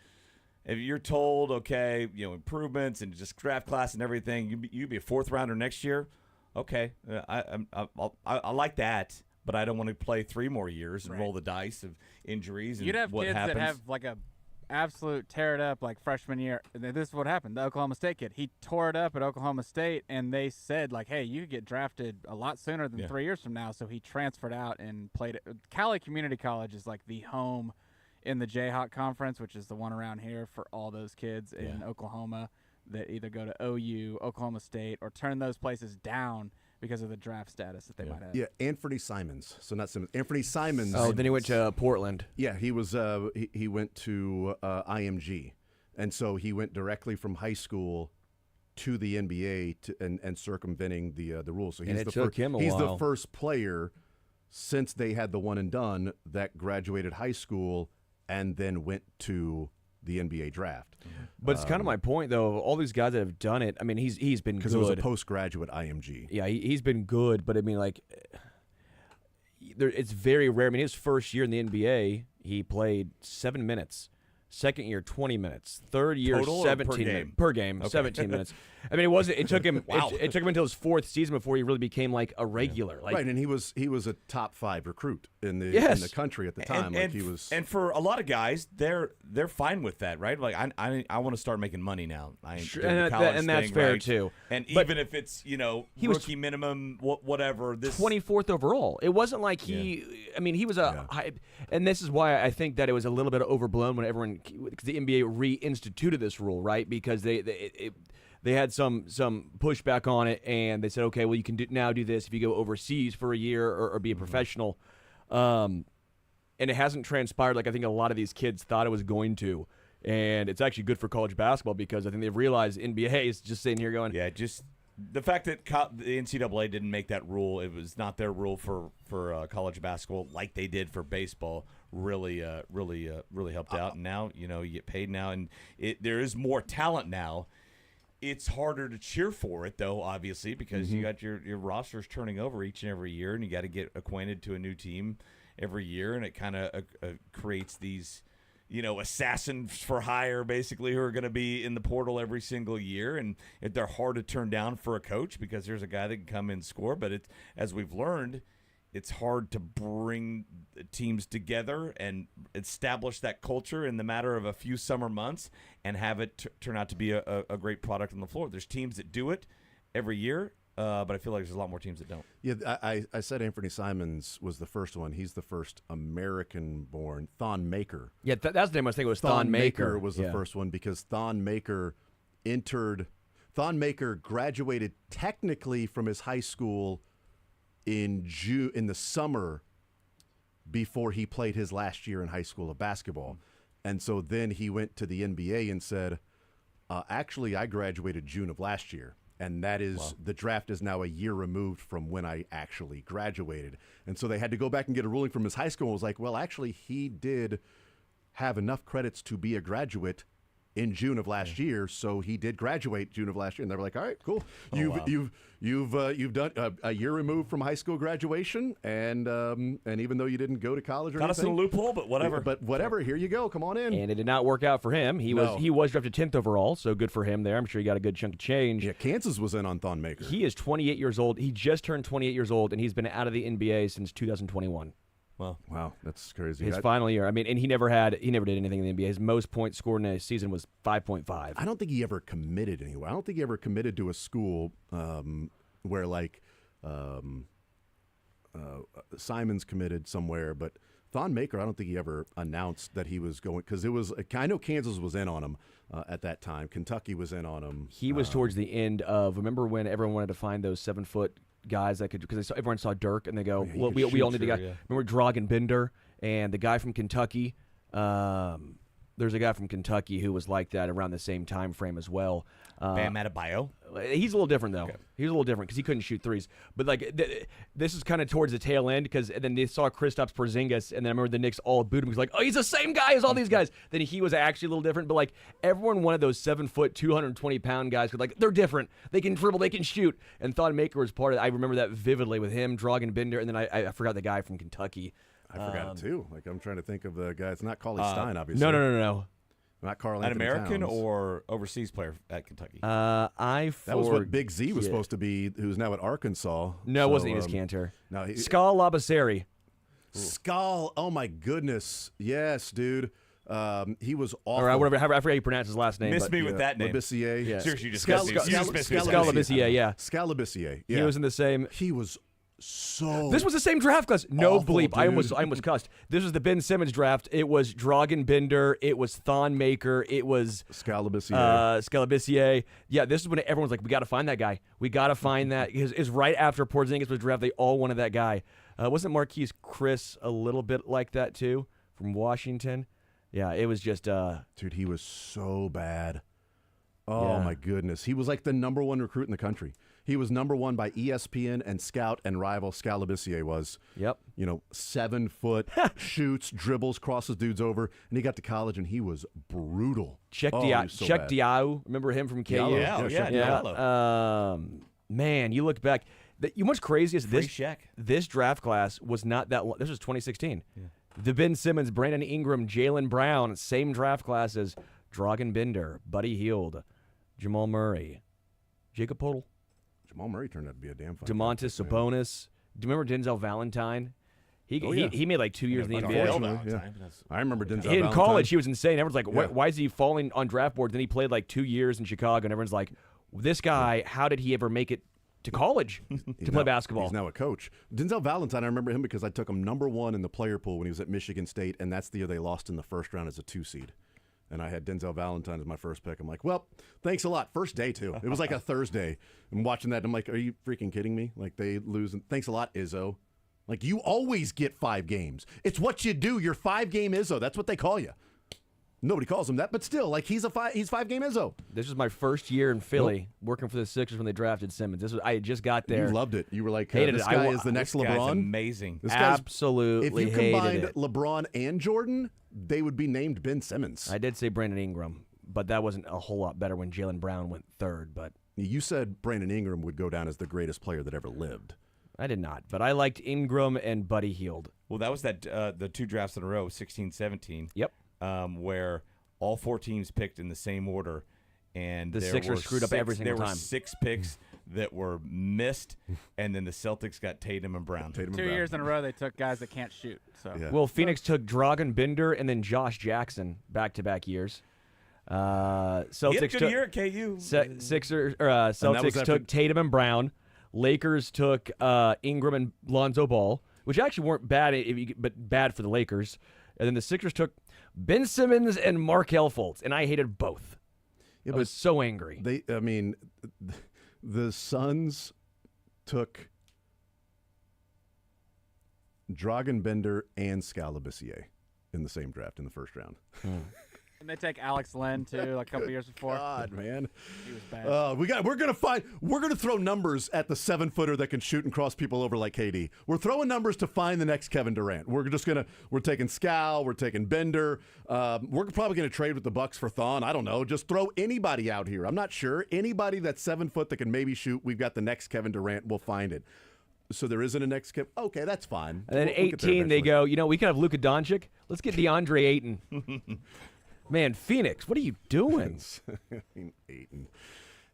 if you're told, okay, improvements and just draft class and everything, you'd be a 4th rounder next year. Okay, I like that, but I don't want to play 3 more years and roll the dice of injuries and you'd have what kids happens. that have like a absolute tear it up like freshman year. And this is what happened. The Oklahoma State kid, he tore it up at Oklahoma State, and they said like, hey, you could get drafted a lot sooner than 3 years from now. So he transferred out and played it. Cali Community College is like the home in the Jayhawk Conference, which is the one around here for all those kids in Oklahoma that either go to OU, Oklahoma State, or turn those places down because of the draft status that they might have. Yeah, Anthony Simons. So not Simmons. Anthony Simons. Oh, then he went to Portland. Yeah, he was. He went to IMG, and so he went directly from high school to the NBA and circumventing the rules. So he's it the took him a he's while. the first player since they had the one and done that graduated high school and then went to the NBA draft. But it's kind of my point, though. All these guys that have done it, I mean, he's been good. Because it was a postgraduate IMG. Yeah, he's been good, but I mean, like, it's very rare. I mean, his first year in the NBA, he played 7 minutes Second year, 20 minutes. Third year, Total or per 17 game? minutes. Per game, 17 minutes. I mean, it took him. It took him until his 4th season before he really became like a regular. Like, right, and he was a top 5 recruit in the country at the time. And for a lot of guys, they're fine with that, right? Like I want to start making money now. And that's fair too. And But even if it's he rookie was minimum, whatever. This 24th overall. It wasn't like he. I mean, he was a high, and this is why I think that it was a little bit overblown when because the NBA reinstituted this rule, right? Because they had some pushback on it, and they said, okay, well, you can now do this if you go overseas for a year or be a professional. And it hasn't transpired like I think a lot of these kids thought it was going to. And it's actually good for college basketball because I think they've realized NBA is just sitting here going, just the fact that the NCAA didn't make that rule, it was not their rule for college basketball like they did for baseball. Really helped out. And now you get paid now, and there is more talent now. It's harder to cheer for it, though, obviously, because you got your rosters turning over each and every year, and you got to get acquainted to a new team every year, and it kind of creates these, assassins for hire, basically, who are going to be in the portal every single year, and they're hard to turn down for a coach because there's a guy that can come in and score, but as we've learned, it's hard to bring teams together and establish that culture in the matter of a few summer months and have it turn out to be a great product on the floor. There's teams that do it every year, but I feel like there's a lot more teams that don't. Yeah, I said Anthony Simons was the first one. He's the first American-born. Thon Maker. yeah, that's the name I was thinking. It was Thon Maker was the first one because Thon Maker graduated technically from his high school in the summer before he played his last year in high school of basketball. And so then he went to the NBA and said, actually, I graduated June of last year. And that is the draft is now a year removed from when I actually graduated. And so they had to go back and get a ruling from his high school and was like, well, actually, he did have enough credits to be a graduate in June of last year, so he did graduate June of last year, and they were like, "All right, cool. You've done a year removed from high school graduation, and even though you didn't go to college or Got us in a loophole, but whatever. But whatever, here you go. Come on in." And it did not work out for him. He was drafted 10th overall, so good for him there. I'm sure he got a good chunk of change. Yeah, Kansas was in on Thon Maker. He is 28 years old. He just turned 28 years old, and he's been out of the NBA since 2021. Wow, that's crazy. His final year. I mean, and he never did anything in the NBA. His most points scored in a season was 5.5. I don't think he ever committed anywhere. I don't think he ever committed to a school where Simons committed somewhere, but Thon Maker, I don't think he ever announced that he was going because I know Kansas was in on him at that time. Kentucky was in on him. He was towards the end of. Remember when everyone wanted to find those 7-foot guys that could, because everyone saw Dirk and they go, well, we all need a guy. Yeah. Remember Dragan Bender and the guy from Kentucky? There's a guy from Kentucky who was like that around the same time frame as well. Bam Adebayo. He's a little different though. Okay. He's a little different because he couldn't shoot threes. But this is kind of towards the tail end because then they saw Kristaps Porzingis, and then I remember the Knicks all booed him. He was like, "Oh, he's the same guy as all these guys." Then he was actually a little different. But like everyone wanted those 7-foot, 220-pound guys because like they're different. They can dribble, they can shoot. And Thon Maker was part of it. I remember that vividly with him, Dragan Bender, and then I forgot the guy from Kentucky. I forgot it too. Like I'm trying to think of the guy. It's not Cauley Stein, obviously. No. Not Carl An Anthony American Towns. or overseas player at Kentucky? That was what Big Z was supposed to be, who's now at Arkansas. No, it wasn't Enes Kanter. No, Skal Labasserie. Skal. Oh my goodness. Yes, dude. He was awful. Or whatever. I forget how you pronounce his last name. Miss me with that name. Labissiere. Yeah. Seriously, you just Skal missed me. Labissiere, yeah. Skal Labissiere. Yeah. He was in the same. He was so. This was the same draft class. No awful, bleep. I dude. almost cussed. This was the Ben Simmons draft. It was Dragan Bender. It was Thon Maker. It was Skal Labissiere. Labissiere. Yeah, this is when everyone's like, we got to find that guy. We got to find that. It's right after Porzingis was drafted. They all wanted that guy. Wasn't Marquise Chris a little bit like that too from Washington? Yeah, it was just. Dude, he was so bad. Oh Yeah. my goodness. He was like the number one recruit in the country. He was number one by ESPN and Scout and Rival. Skal Labissiere was. Yep. 7 foot, shoots, dribbles, crosses dudes over, and he got to college and he was brutal. Check he was so bad. Diao. Remember him from KU? Diallo. Yeah, Diallo. Man, you look back. What's crazy is Free Shaq. this draft class was not that long. This was 2016. Yeah. The Ben Simmons, Brandon Ingram, Jaylen Brown, same draft classes. Dragan Bender, Buddy Hield, Jamal Murray, Jacob Podol, Jamal Murray turned out to be a damn fine Domantas draft pick, man. Sabonis. Do you remember Denzel Valentine? Oh, yeah. He made like 2 years in the NBA. Unfortunately, yeah. I remember Denzel In Valentine. college, he was insane. Everyone's like, Yeah. why is he falling on draft boards? Then he played like 2 years in Chicago, and everyone's like, this guy, how did he ever make it to college to play basketball? He's now a coach. Denzel Valentine, I remember him because I took him number 1 in the player pool when he was at Michigan State, and that's the year they lost in the first round as a 2 seed. And I had Denzel Valentine as my first pick. I'm like, well, thanks a lot. First day, too. It was like a Thursday. I'm watching that, and I'm like, are you freaking kidding me? Like, they lose. And thanks a lot, Izzo. Like, you always get 5 games. It's what you do. You're 5-game Izzo. That's what they call you. Nobody calls him that, but still, like, he's 5-game Izzo. This was my first year in Philly working for the Sixers when they drafted Simmons. I had just got there. You loved it. You were like, Hated this it. guy is the next This guy's LeBron. amazing. This guy's, Absolutely if you hated combined it. LeBron and Jordan, they would be named Ben Simmons. I did say Brandon Ingram, but that wasn't a whole lot better when Jaylen Brown went third. But You said Brandon Ingram would go down as the greatest player that ever lived. I did not. But I liked Ingram and Buddy Hield. Well, that was the 2 drafts in a row, 16-17. Yep. Where all 4 teams picked in the same order, and The there Sixers were screwed up 6 every single There time. were 6 picks that were missed, and then the Celtics got Tatum and Brown. Tatum and 2 Brown. years in a row, they took guys that can't shoot. So Yeah. Well, Phoenix took Dragan Bender and then Josh Jackson back-to-back years. He had a Celtics good took year at KU. Celtics after- took Tatum and Brown. Lakers took Ingram and Lonzo Ball, which actually weren't bad, but bad for the Lakers. And then the Sixers took Ben Simmons and Markelle Fultz, and I hated both. Yeah, I was so angry. The Suns took Dragan Bender and Skal Labissière in the same draft in the first round. and they take Alex Len too, like a couple years before. God, man. He was bad. We're gonna throw numbers at the 7-footer that can shoot and cross people over like KD. We're throwing numbers to find the next Kevin Durant. We're taking Skal, we're taking Bender. We're probably gonna trade with the Bucks for Thon. I don't know. Just throw anybody out here. I'm not sure. Anybody that's 7 foot that can maybe shoot. We've got the next Kevin Durant. We'll find it. So there isn't a next Kevin. Okay, that's fine. And then We'll get there 18, they eventually. go, we can have Luka Doncic. Let's get DeAndre Ayton. Man, Phoenix, what are you doing? Ayton.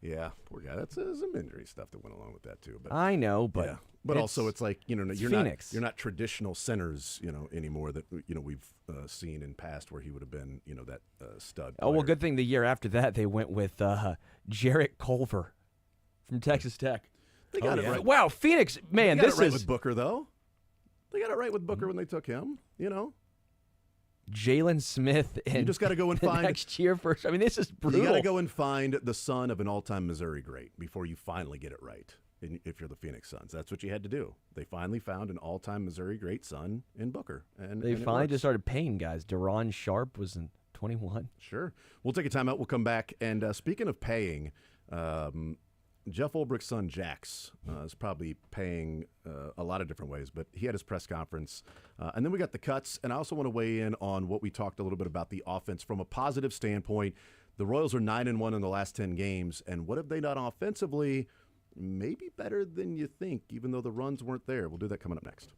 Yeah, poor guy. That's some injury stuff that went along with that too. But I know, but yeah. But also, it's like you're Phoenix. not traditional centers, anymore that we've seen in past where he would have been, that stud. Oh, well, player. good thing the year after that they went with Jarrett Culver from Texas Tech. They got it right. Wow, Phoenix, man, They got this it right is with Booker though. They got it right with Booker when they took him. Jalen Smith and You just got to go and find. next year first. I mean, this is brutal. You got to go and find the son of an all-time Missouri great before you finally get it right. If you're the Phoenix Suns, that's what you had to do. They finally found an all-time Missouri great son in Booker, and They and it finally works. just started paying guys. Deron Sharp was in 21. Sure. We'll take a timeout. We'll come back. And speaking of paying, Jeff Ulbricht's son, Jax, is probably paying a lot of different ways, but he had his press conference. And then we got the cuts. And I also want to weigh in on what we talked a little bit about the offense from a positive standpoint. The Royals are 9-1 in the last 10 games. And what have they done offensively? Maybe better than you think, even though the runs weren't there. We'll do that coming up next.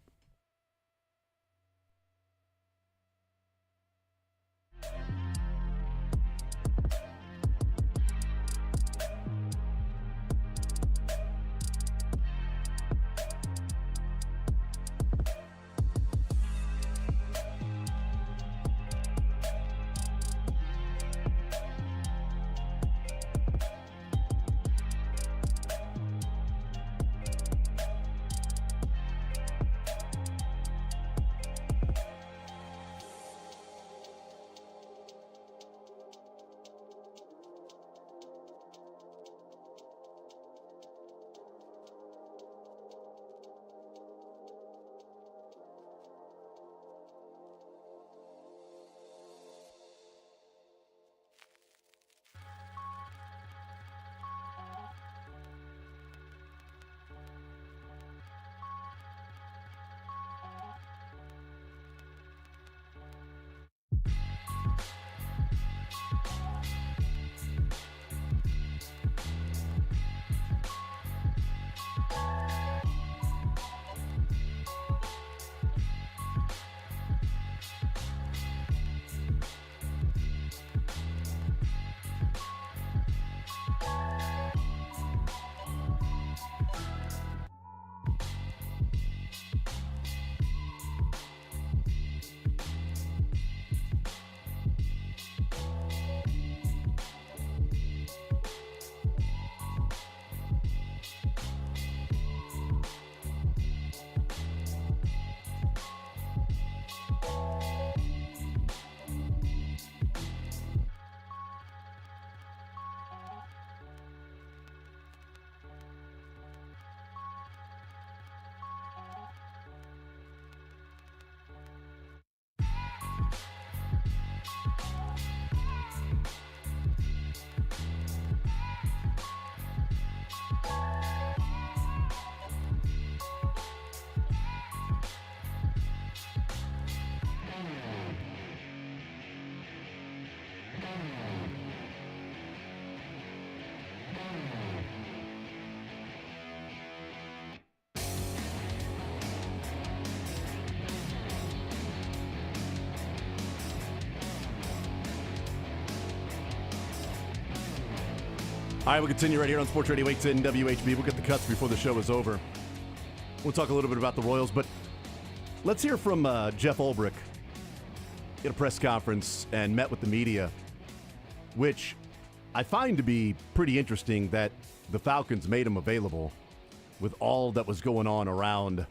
All right, we'll continue right here on Sports Radio 810 WHB. We'll get the cuts before the show is over. We'll talk a little bit about the Royals, but let's hear from Jeff Ulbrich. He had a press conference and met with the media, which I find to be pretty interesting that the Falcons made him available with all that was going on around,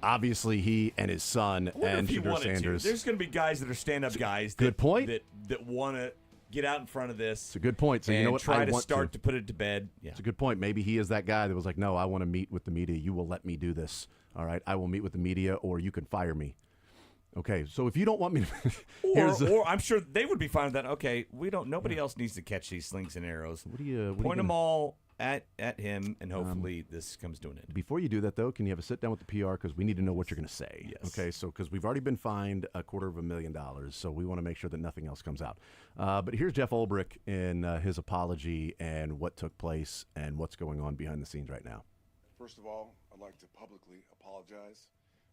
obviously, he and his son and Shedeur Sanders. There's going to be guys that are stand-up guys Good point. that want to get out in front of this. It's a good point. So and you know what? try I to want start to put it to bed. Yeah. It's a good point. Maybe he is that guy that was like, no, I want to meet with the media. You will let me do this. All right, I will meet with the media, or you can fire me. Okay, so if you don't want me to, or I'm sure they would be fine with that. Okay, nobody else needs to catch these slings and arrows. Point them all at him, and hopefully this comes to an end. Before you do that, though, can you have a sit down with the PR, because we need to know what you're going to say. Yes. Okay, so because we've already been fined $250,000, so we want to make sure that nothing else comes out. But here's Jeff Ulbrich in his apology and what took place and what's going on behind the scenes right now. First of all, I'd like to publicly apologize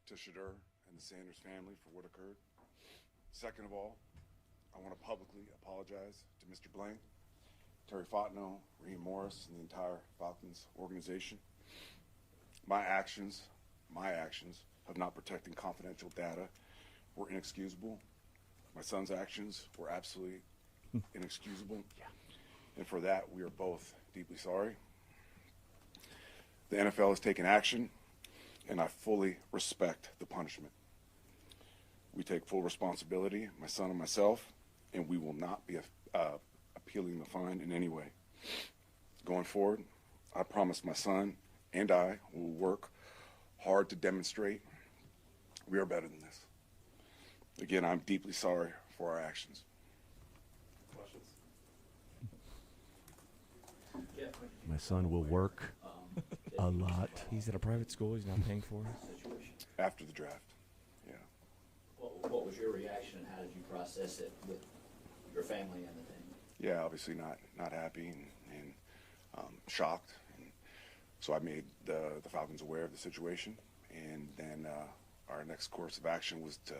to Shedeur and the Sanders family for what occurred. Second of all, I want to publicly apologize to Mr. Blaine, Terry Fontenot, Raheem Morris, and the entire Falcons organization. My actions of not protecting confidential data were inexcusable. My son's actions were absolutely inexcusable. And for that, we are both deeply sorry. The NFL has taken action, and I fully respect the punishment. We take full responsibility, my son and myself, and we will not be appealing the fine in any way. Going forward, I promise my son and I will work hard to demonstrate we are better than this. Again, I'm deeply sorry for our actions. Questions? My son will work a lot. He's at a private school. He's not paying for it. Situation. After the draft, yeah. What was your reaction? How did you process it with your family and the thing? Yeah, obviously not happy and shocked. And so I made the Falcons aware of the situation, and then our next course of action was to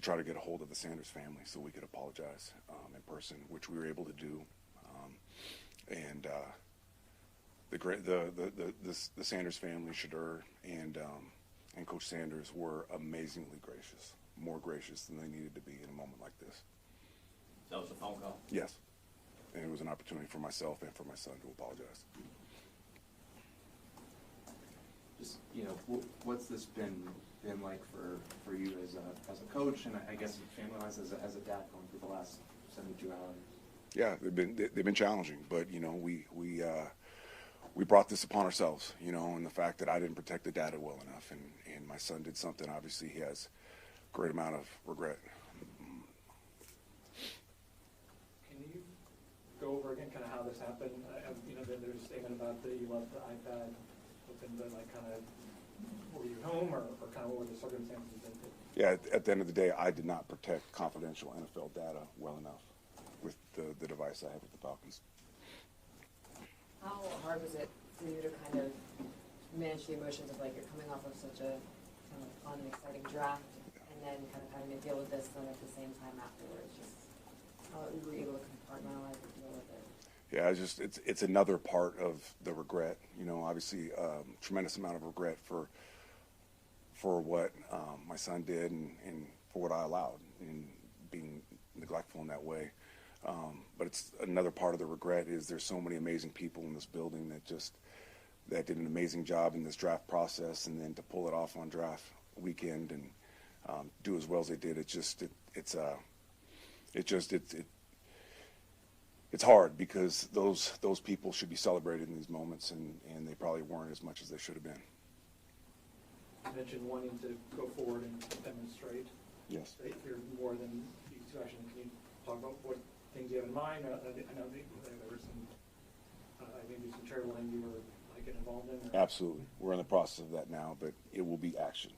try to get a hold of the Sanders family so we could apologize in person, which we were able to do. The Sanders family, Shedeur and Coach Sanders, were amazingly gracious, more gracious than they needed to be in a moment like this. That was a phone call? Yes. And it was an opportunity for myself and for my son to apologize. Just, what's this been like for you as a coach, and I guess family-wise as a dad going through the last 72 hours? Yeah, they've been challenging, but we brought this upon ourselves, and the fact that I didn't protect the data well enough, and my son did something. Obviously, he has a great amount of regret. Can you go over again kind of how this happened? There's a statement about that you left the iPad open, but were you home or kind of what were the circumstances? Yeah, at the end of the day, I did not protect confidential NFL data well enough with the device I have with the Falcons. How hard was it for you to kind of manage the emotions of you're coming off of such a kind of fun and exciting draft, and then kind of having to deal with this then at the same time afterwards? Just how you were able to compartmentalize and deal with it? Yeah, it's another part of the regret. Obviously, tremendous amount of regret for what my son did and for what I allowed in being neglectful in that way. But it's another part of the regret is there's so many amazing people in this building that did an amazing job in this draft process, and then to pull it off on draft weekend and do as well as they did, it's hard because those people should be celebrated in these moments, and they probably weren't as much as they should have been. You mentioned wanting to go forward and demonstrate. Yes. That you're more than these two actions. Can you talk about what things you have in mind? I know there were some, maybe some charitable things you were getting involved in. Or? Absolutely. We're in the process of that now, but it will be action.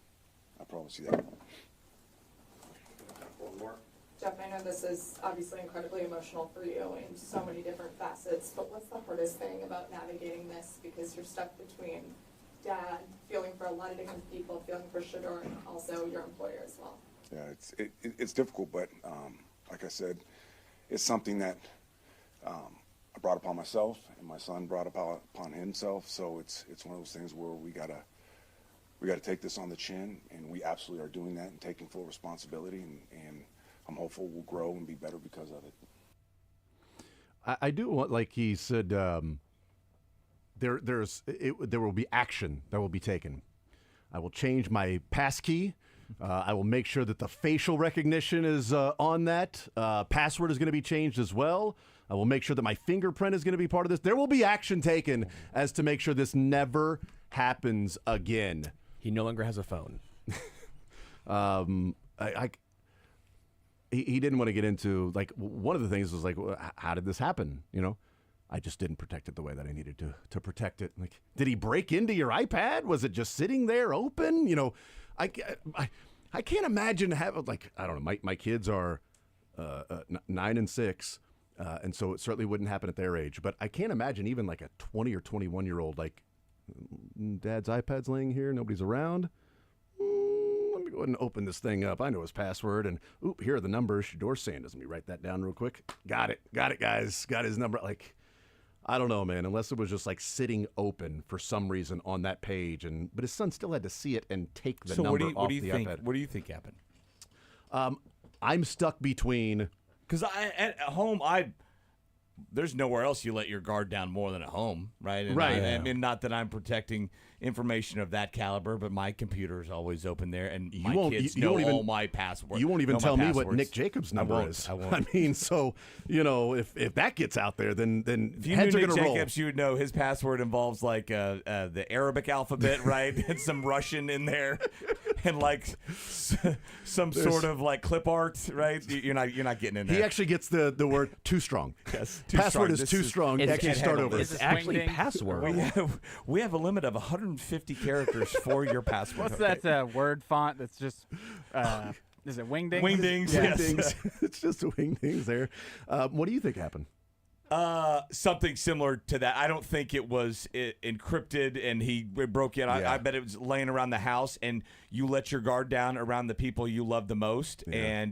I promise you that. One more. Jeff, I know this is obviously incredibly emotional for you in so many different facets, but what's the hardest thing about navigating this? Because you're stuck between Dad, feeling for a lot of different people, feeling for Shador, and also your employer as well. Yeah, it's difficult, but like I said, it's something that I brought upon myself, and my son brought upon himself. So it's one of those things where we gotta take this on the chin, and we absolutely are doing that and taking full responsibility. And I'm hopeful we'll grow and be better because of it. I do want, like he said, there will be action that will be taken. I will change my pass key. I will make sure that the facial recognition is on that. Password is going to be changed as well. I will make sure that my fingerprint is going to be part of this. There will be action taken as to make sure this never happens again. He no longer has a phone. He didn't want to get into, like, one of the things was like, how did this happen? You know, I just didn't protect it the way that I needed to protect it. Like, did he break into your iPad? Was it just sitting there open? You know, I can't imagine having, like, I don't know, my kids are 9 and 6, and so it certainly wouldn't happen at their age. But I can't imagine even like a 20 or 21-year-old, like, Dad's iPad's laying here, nobody's around. Let me go ahead and open this thing up. I know his password, and oop, here are the numbers. Shador's saying, doesn't me write that down real quick? Got it, guys. Got his number. Like, I don't know, man, unless it was just like sitting open for some reason on that page, but his son still had to see it and take the number off the iPad. What do you think happened? I'm stuck between, because at home, there's nowhere else you let your guard down more than at home, right? And right. I mean, not that I'm protecting information of that caliber, but my computer is always open there, and my kids know all my passwords. You won't even tell me what Nick Jacobs' number is. I won't. I mean, so, you know, if that gets out there, then if you heads knew are Nick going to roll. Jacobs, you would know his password involves like the Arabic alphabet, right, and some Russian in there, and like some sort of like clip art, right? You're not getting in there. He actually gets the word too strong. Yes, password is too strong. It's actually start over. It's actually password. We have a limit of 150 characters for your password. What's that word font that's just, is it Wingdings? Wingdings, yes. Wingdings. It's just wingdings there. What do you think happened? Something similar to that. I don't think it was encrypted and he broke in. I bet it was laying around the house, and you let your guard down around the people you love the most. Yeah.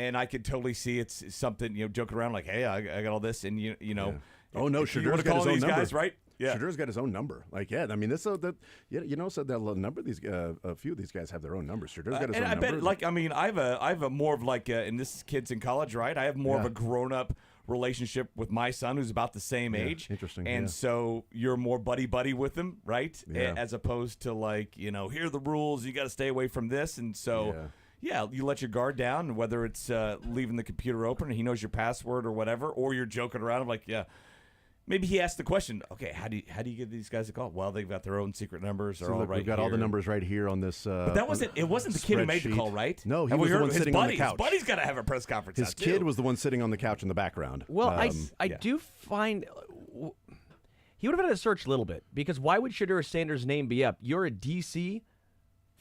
And I could totally see it's something, you know, joking around like, hey, I got all this, and you know. Yeah. Oh no, Shador's got his own number. Guys, right? Yeah. Shador's got his own number. Like, yeah, I mean, this that you know, so that a number of these a few of these guys have their own numbers. Shador's got his own number. And I bet, like, I mean, I have a more of like, and this kid's in college, right? I have more of a grown up relationship with my son, who's about the same age. Interesting. And so you're more buddy buddy with him, right? Yeah. As opposed to like, you know, here are the rules. You got to stay away from this, and so. Yeah. Yeah, you let your guard down, whether it's leaving the computer open and he knows your password or whatever, or you're joking around like, yeah, maybe he asked the question, okay, how do you give these guys a call? Well, they've got their own secret numbers. They're all right. We've got here. all the numbers right here on this. But that wasn't. It wasn't the kid who made the call, right? No, he was the one sitting on the couch. His buddy's got to have a press conference. His kid was the one sitting on the couch in the background. Well, I do find he would have had to search a little bit, because why would Shador Sanders' name be up? You're a DC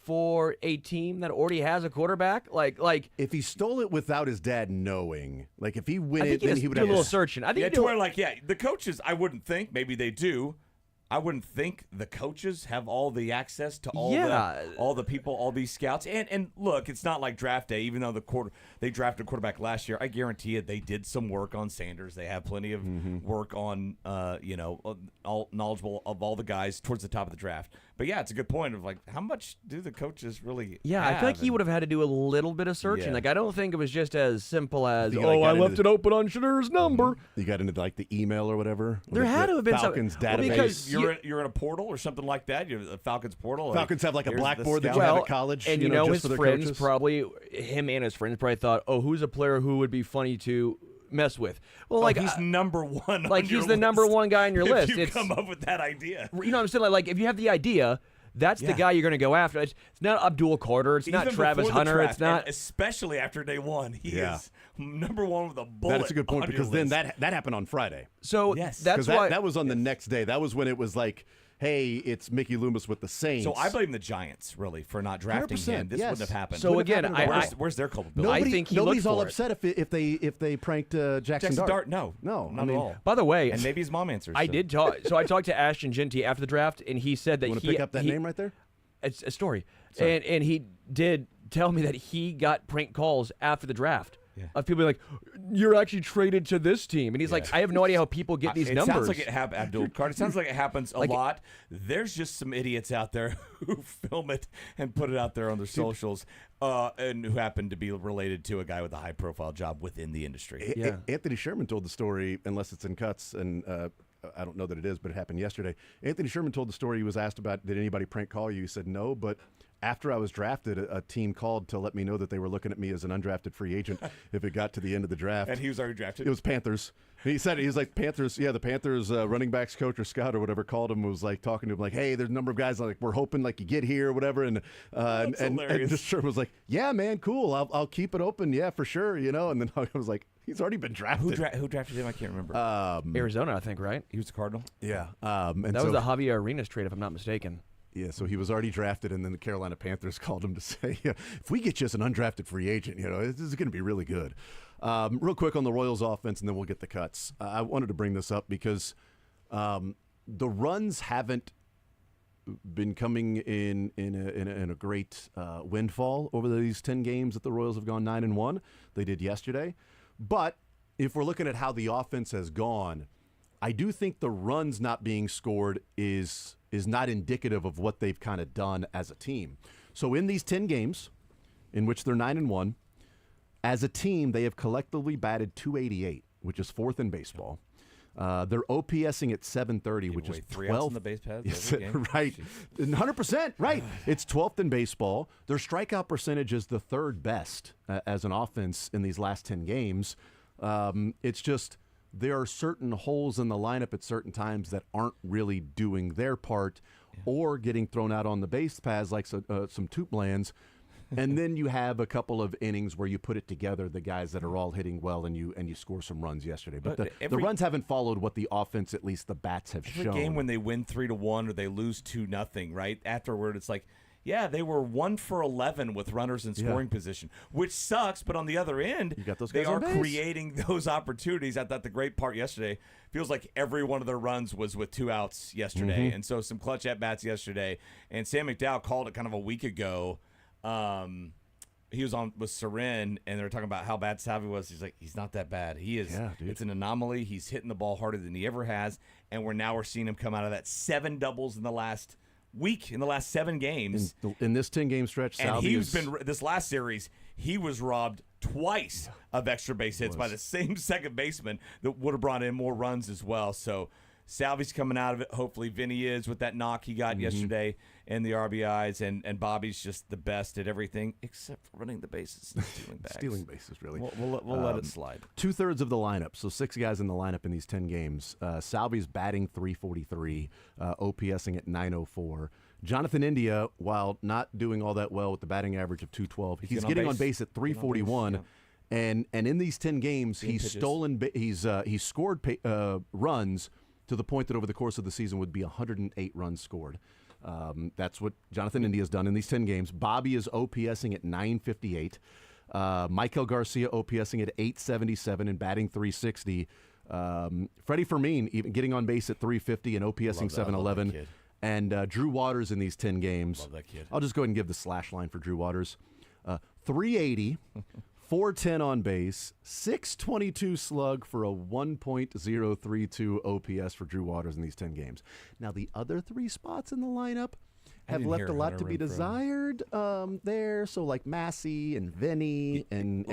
for a team that already has a quarterback, like if he stole it without his dad knowing, like if he went I think it, then he would do have a little searching. I think to where like the coaches. I wouldn't think maybe they do. I wouldn't think the coaches have all the access to all the people, all these scouts. And look, it's not like draft day. Even though they drafted a quarterback last year, I guarantee you they did some work on Sanders. They have plenty of work on all knowledgeable of all the guys towards the top of the draft. But yeah, it's a good point of like, how much do the coaches really? Yeah, I feel like he would have had to do a little bit of searching. Yeah. Like, I don't think it was just as simple as, I left it open on Shador's number. You got into like the email or whatever. There had to have been Falcons something. database. Well, because you're in a portal or something like that. You're the Falcons portal. Falcons have like a here's the blackboard that scout. you have at college. And you know, his just for their friends coaches. probably, him and his friends probably thought, who's a player who would be funny to mess with? Well, like he's number one. Like on he's your the number list. one guy on your If list. you It's, come up with that idea. you know what I'm saying? Like if you have the idea, that's the guy you're going to go after. It's not Abdul Carter. It's not Even Travis before the Hunter. draft, It's not. and especially after day one. He is number one with a bullet. That's a good point, on because your then list. that happened on Friday. So Yes. that's That why was on the next day. That was when it was like, hey, it's Mickey Loomis with the Saints. So I blame the Giants really for not drafting 100%, him. This yes. wouldn't have happened. So Wouldn't have again, happened at all. Where's their culpability? I think he nobody's looked all for it. upset if they pranked Jackson Dart. No, No, not I mean, at all. By the way, And maybe his mom answers. I so. did talk. So I talked to Ashton Genty after the draft, and he said that You want to he pick up that name right there? It's a story, and he did tell me that he got prank calls after the draft. Of people being like, you're actually traded to this team. And he's like, I have no idea how people get these numbers. It sounds like it happens, Abdul Card. It sounds like it happens a lot. There's just some idiots out there who film it and put it out there on their socials and who happen to be related to a guy with a high-profile job within the industry. Anthony Sherman told the story, unless it's in cuts, and I don't know that it is, but it happened yesterday. Anthony Sherman told the story. He was asked about, did anybody prank call you? He said no, but after I was drafted, a team called to let me know that they were looking at me as an undrafted free agent if it got to the end of the draft. And he was already drafted? It was Panthers. He said, he was like, Panthers, the Panthers running backs coach or scout or whatever called him, was like talking to him like, hey, there's a number of guys like, we're hoping like you get here or whatever. And just Sherman was like, yeah, man, cool. I'll keep it open. Yeah, for sure. And then I was like, he's already been drafted. Who drafted him? I can't remember. Arizona, I think, right? He was a Cardinal? Yeah. That was the Javier Arenas trade, if I'm not mistaken. Yeah, so he was already drafted, and then the Carolina Panthers called him to say, if we get you as an undrafted free agent, this is going to be really good. Real quick on the Royals offense, and then we'll get the cuts. I wanted to bring this up because the runs haven't been coming in a great windfall over these 10 games that the Royals have gone 9-1. They did yesterday. But if we're looking at how the offense has gone, I do think the runs not being scored is not indicative of what they've kind of done as a team. So in these 10 games, in which they're 9-1, as a team, they have collectively batted .288, which is fourth in baseball. They're OPSing at .730, which is 3 outs 12th. on the base paths every game? Right, 100%. Right, it's 12th in baseball. Their strikeout percentage is the third best as an offense in these last 10 games. It's just there are certain holes in the lineup at certain times that aren't really doing their part or getting thrown out on the base paths like some Tooplands. And then you have a couple of innings where you put it together, the guys that are all hitting well, and you score some runs yesterday. But the runs haven't followed what the offense, at least the bats, have shown. Every game when they win 3-1 or they lose 2-0, right? Afterward, it's like, yeah, they were 1 for 11 with runners in scoring position, which sucks. But on the other end, you got those they guys are on base. creating those opportunities. I thought the great part yesterday feels like every one of their runs was with 2 outs yesterday. And so some clutch at-bats yesterday. And Sam McDowell called it kind of a week ago. He was on with Seren, and they were talking about how bad Salvi was. He's like, he's not that bad. He is. Yeah, dude. It's an anomaly. He's hitting the ball harder than he ever has, and we're seeing him come out of that 7 doubles in the last week, in the last 7 games. In this 10-game stretch, and Salvi he's been this last series. He was robbed twice of extra base hits by the same second baseman that would have brought in more runs as well. So Salvi's coming out of it. Hopefully, Vinny is with that knock he got yesterday and the RBIs, and Bobby's just the best at everything except for running the bases and stealing bags. stealing bases, really. We'll let it slide. 2/3 of the lineup, so 6 guys in the lineup in these 10 games. Salvi's batting .343, OPSing at .904. Jonathan India, while not doing all that well with the batting average of .212, he's getting on base at .341. And in these 10 games, he's scored runs to the point that over the course of the season would be 108 runs scored. That's what Jonathan India has done in these 10 games. Bobby is OPSing at .958. Michael Garcia OPSing at .877 and batting .360. Freddie Fermin even getting on base at .350 and OPSing .711. And Drew Waters in these 10 games. Love that kid. I'll just go ahead and give the slash line for Drew Waters. .380, .410 on base, .622 slug for a 1.032 OPS for Drew Waters in these 10 games. Now, the other 3 spots in the lineup have left a lot to be desired there. So like Massey and Vinny and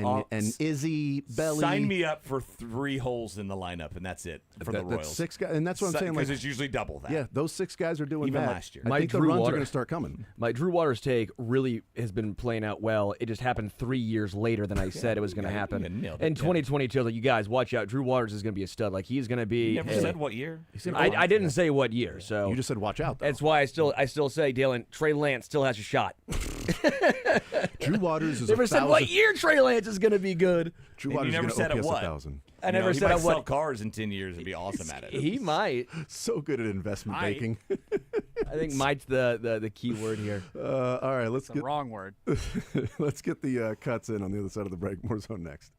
Izzy Belly. Sign me up for 3 holes in the lineup, and that's it for the Royals. That's 6 guys, and that's what I'm saying. Because it's usually double that. Yeah, those 6 guys are doing Even that. last year. I think the runs are going to start coming. My Drew Waters take really has been playing out well. It just happened 3 years later than I said it was going to happen. In 2022, I was like, you guys, watch out. Drew Waters is going to be a stud. Like, he's going to be. You never said what year? I didn't say what year. So you just said watch out, though. That's why I still say, Dalen, Trey Lance still has a shot. Drew Waters is never said what year Trey Lance is going to be good. Drew Waters never is said going at to what? 1,000. I never he said might at what. sell cars in 10 years and be awesome at it. He might. So good at investment banking. think might's the key word here. All right, let's It's the get wrong word. let's get the cuts in on the other side of the break. More Zone next.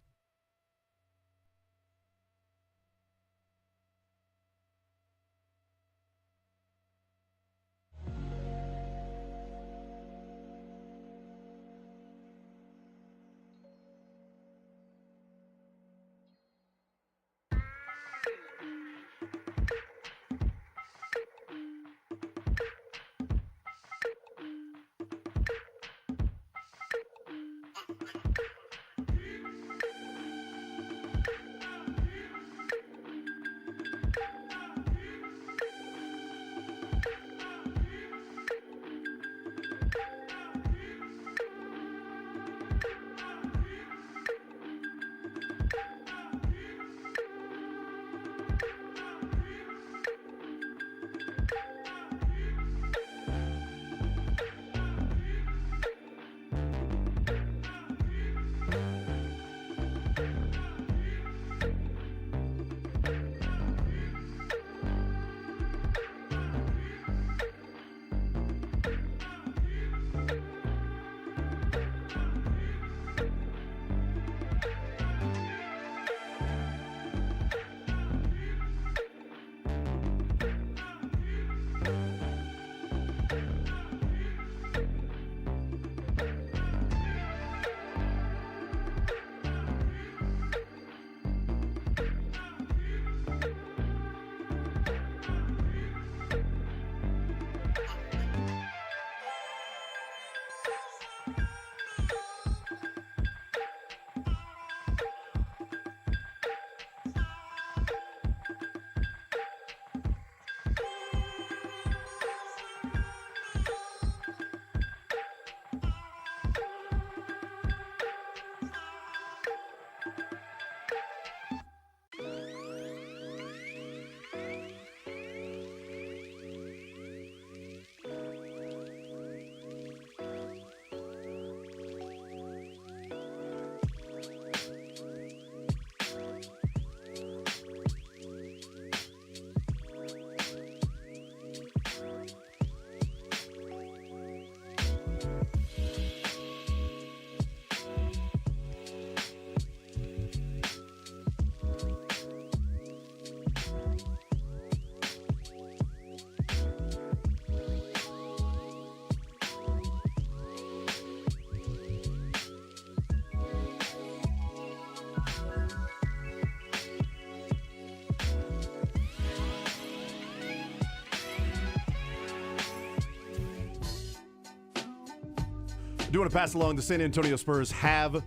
I do want to pass along the San Antonio Spurs have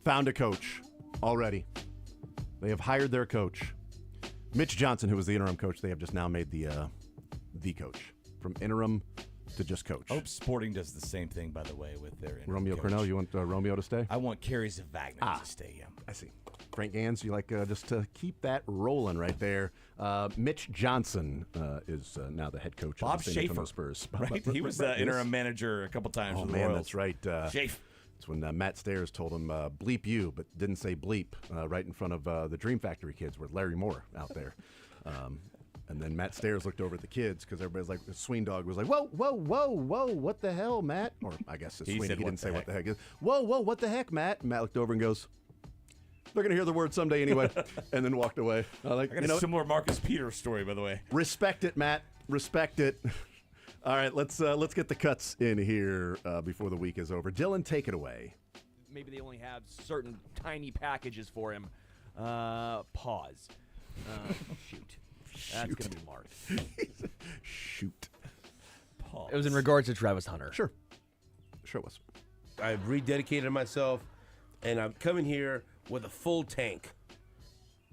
found a coach already. They have hired their coach. Mitch Johnson, who was the interim coach, they have just now made the coach. From interim to just coach. I hope Sporting does the same thing, by the way, with their interim Romeo coach. Cornell, you want Romeo to stay? I want Kerry Zavagnin to stay, yeah. I see. Frank Gans, you like just to keep that rolling right there. Mitch Johnson is now the head coach Bob of the San Antonio Schaefer, Spurs. right? He was the interim manager a couple times Oh, with the man, Royals. that's right. Schaefer. It's when Matt Stairs told him, bleep you, but didn't say bleep right in front of the Dream Factory kids with Larry Moore out there. And then Matt Stairs looked over at the kids because everybody's like, Sween Dog was like, whoa, whoa, whoa, whoa, what the hell, Matt? Or I guess it's Sweeney. He didn't say what the heck. Whoa, whoa, what the heck, Matt? And Matt looked over and goes, they're going to hear the word someday anyway, and then walked away. I got a similar Marcus Peters story, by the way. Respect it, Matt. Respect it. All right, let's get the cuts in here before the week is over. Dylan, take it away. Maybe they only have certain tiny packages for him. Pause. Shoot. That's going to be Mark. Shoot. Pause. It was in regards to Travis Hunter. Sure it was. I've rededicated myself, and I'm coming here with a full tank.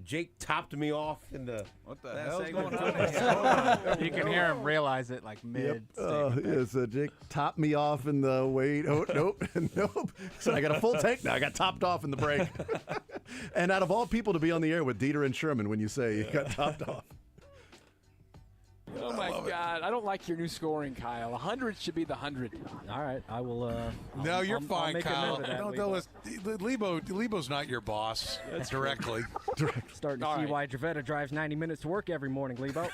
Jake topped me off in the. What the hell's going on? You can hear him realize it like mid. Yes, Jake topped me off in the wait. Oh, nope. Nope. So I got a full tank now. I got topped off in the break. And out of all people to be on the air with Dieter and Sherman when you say you got topped off. Oh my God! I don't like your new scoring, Kyle. 100 should be the 100. All right, I will. No, you're fine, make a Kyle. note of that, No, Lebo's not your boss. That's directly. Starting to see why Dravetta drives 90 minutes to work every morning, Lebo.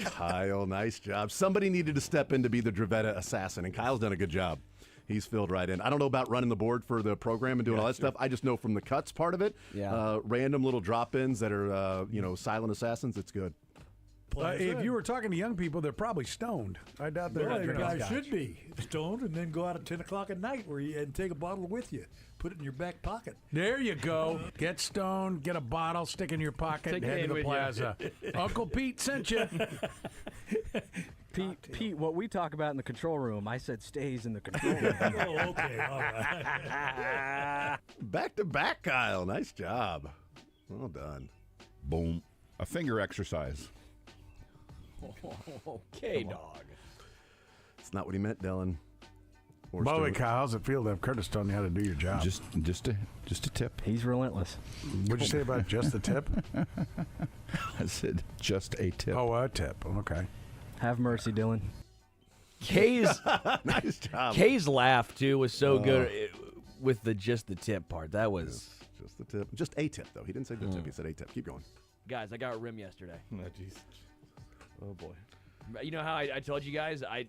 Kyle, nice job. Somebody needed to step in to be the Dravetta assassin, and Kyle's done a good job. He's filled right in. I don't know about running the board for the program and doing all that stuff. I just know from the cuts part of it, random little drop-ins that are, silent assassins, it's good. If you were talking to young people, they're probably stoned. I doubt they're Well, the drinking guy scotch. should be stoned and then go out at 10 o'clock at night and take a bottle with you. Put it in your back pocket. There you go. Get stoned, get a bottle, stick in your pocket, Take and head it to the with you. plaza. Uncle Pete sent you. Pete, what we talk about in the control room, I said stays in the control room. Oh, okay. All right. Back to back, Kyle. Nice job. Well done. Boom. A finger exercise. Okay, dog. It's not what he meant, Dylan. Or By the way, Stuart. Kyle, how's it feel to have Curtis telling you how to do your job? Just a tip. He's relentless. What'd you say about just the tip? I said just a tip. Oh, a tip. Okay. Have mercy, Dylan. Kay's Nice job. Kay's laugh too was so good with just the tip part. That was Just the tip. Just a tip, though. He didn't say the tip. He said a tip. Keep going. guys. I got a rim yesterday. Oh, jeez. Oh, boy. You know how I told you guys I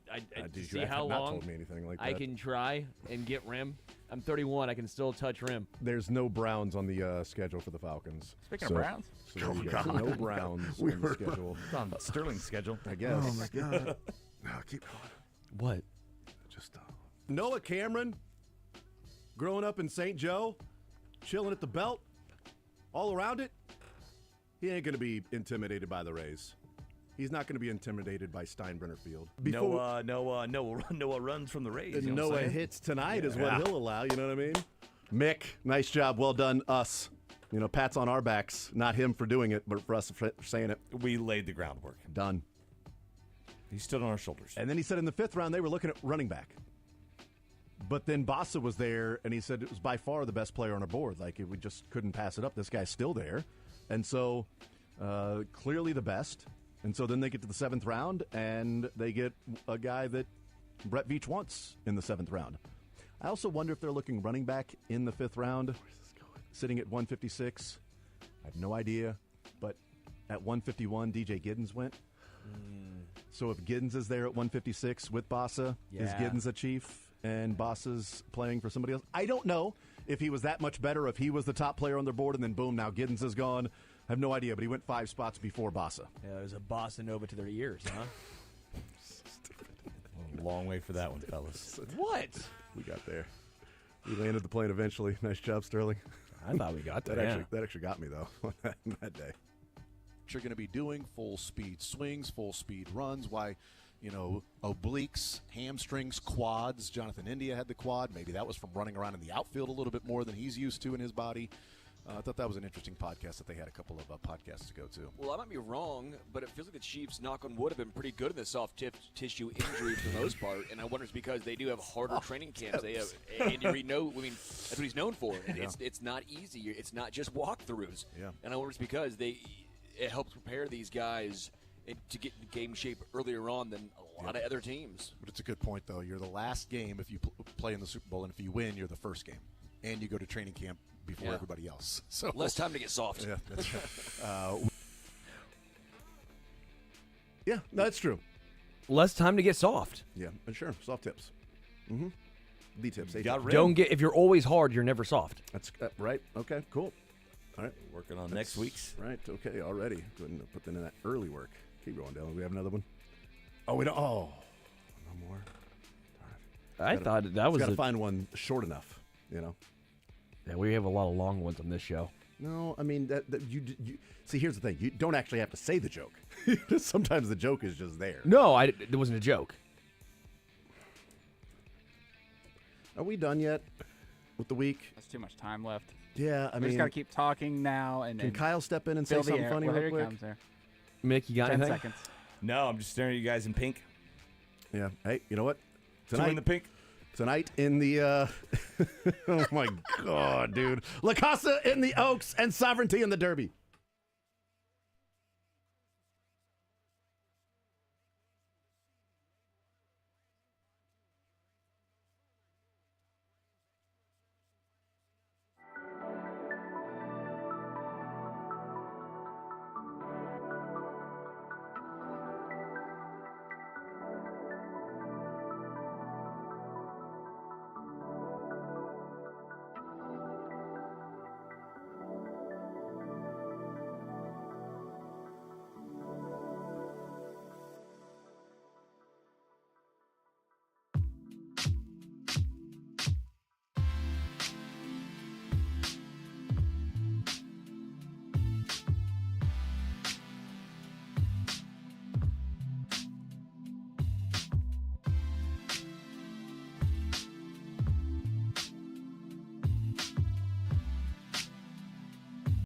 Dude, see you how have not long told me anything like I that. can try and get rim. I'm 31. I can still touch rim. There's no Browns on the schedule for the Falcons. Speaking of Browns? So there you go. No Browns on the schedule. It's on Sterling's schedule. I guess. Oh, my God. No, keep going. What? Just Noah Cameron, growing up in St. Joe, chilling at the belt, all around it. He ain't going to be intimidated by the Rays. He's not going to be intimidated by Steinbrenner Field. Noah runs from the Rays. And you know what Noah I'm saying? hits tonight is what he'll allow. You know what I mean? Mick, nice job. Well done, us. Pat's on our backs. Not him for doing it, but for us for saying it. We laid the groundwork. Done. He stood on our shoulders. And then he said in the 5th round they were looking at running back. But then Bossa was there, and he said it was by far the best player on our board. Like, we just couldn't pass it up. This guy's still there. And so, clearly the best. And so then they get to the 7th round, and they get a guy that Brett Veach wants in the 7th round. I also wonder if they're looking running back in the 5th round, sitting at 156. I have no idea. But at 151, DJ Giddens went. So if Giddens is there at 156 with Bossa, is Giddens a Chief and Bossa's playing for somebody else? I don't know if he was that much better, if he was the top player on their board, and then boom, now Giddens is gone. I have no idea, but he went 5 spots before Bossa. Yeah, there's a bossa nova to their ears, huh? Long way for that one, fellas. What? We got there. We landed the plane eventually. Nice job, Sterling. I thought we got there. That actually got me, though, on that day. You're going to be doing full speed swings, full speed runs. Why, obliques, hamstrings, quads. Jonathan India had the quad. Maybe that was from running around in the outfield a little bit more than he's used to in his body. I thought that was an interesting podcast that they had a couple of podcasts to go to. Well, I might be wrong, but it feels like the Chiefs, knock on wood, have been pretty good in the soft tissue injuries for the most part. And I wonder if it's because they do have harder training camps. They have Andy Reid. That's what he's known for. And it's not easy. It's not just walkthroughs. Yeah. And I wonder if it's because it helps prepare these guys to get in game shape earlier on than a lot of other teams. But it's a good point, though. You're the last game if you play in the Super Bowl, and if you win, you're the first game. And you go to training camp before everybody else. So less time to get soft. Yeah, that's right. Yeah, that's true. Less time to get soft. Yeah, sure. Soft tips. Mm-hmm. D tips. Don't get. If you're always hard, you're never soft. That's right. Okay, cool. All right. Working on next week's. Right. Okay, already. Go ahead and put that in that early work. Keep going, Dylan. We have another one. Oh, we don't. Oh, no more. I thought that was. Got to find one short enough. Yeah, we have a lot of long ones on this show. No, I mean that you see. Here's the thing: you don't actually have to say the joke. Sometimes the joke is just there. No, it wasn't a joke. Are we done yet with the week? There's too much time left. Yeah, I We mean, just got to keep talking now. And can Kyle step in and say fill the something air. funny Well, real here quick? he comes there. Mick, you got 10 anything? seconds. No, I'm just staring at you guys in pink. Yeah. Hey, you know what? Two in the pink. Tonight in the oh my God, dude. La Casa in the Oaks and Sovereignty in the Derby.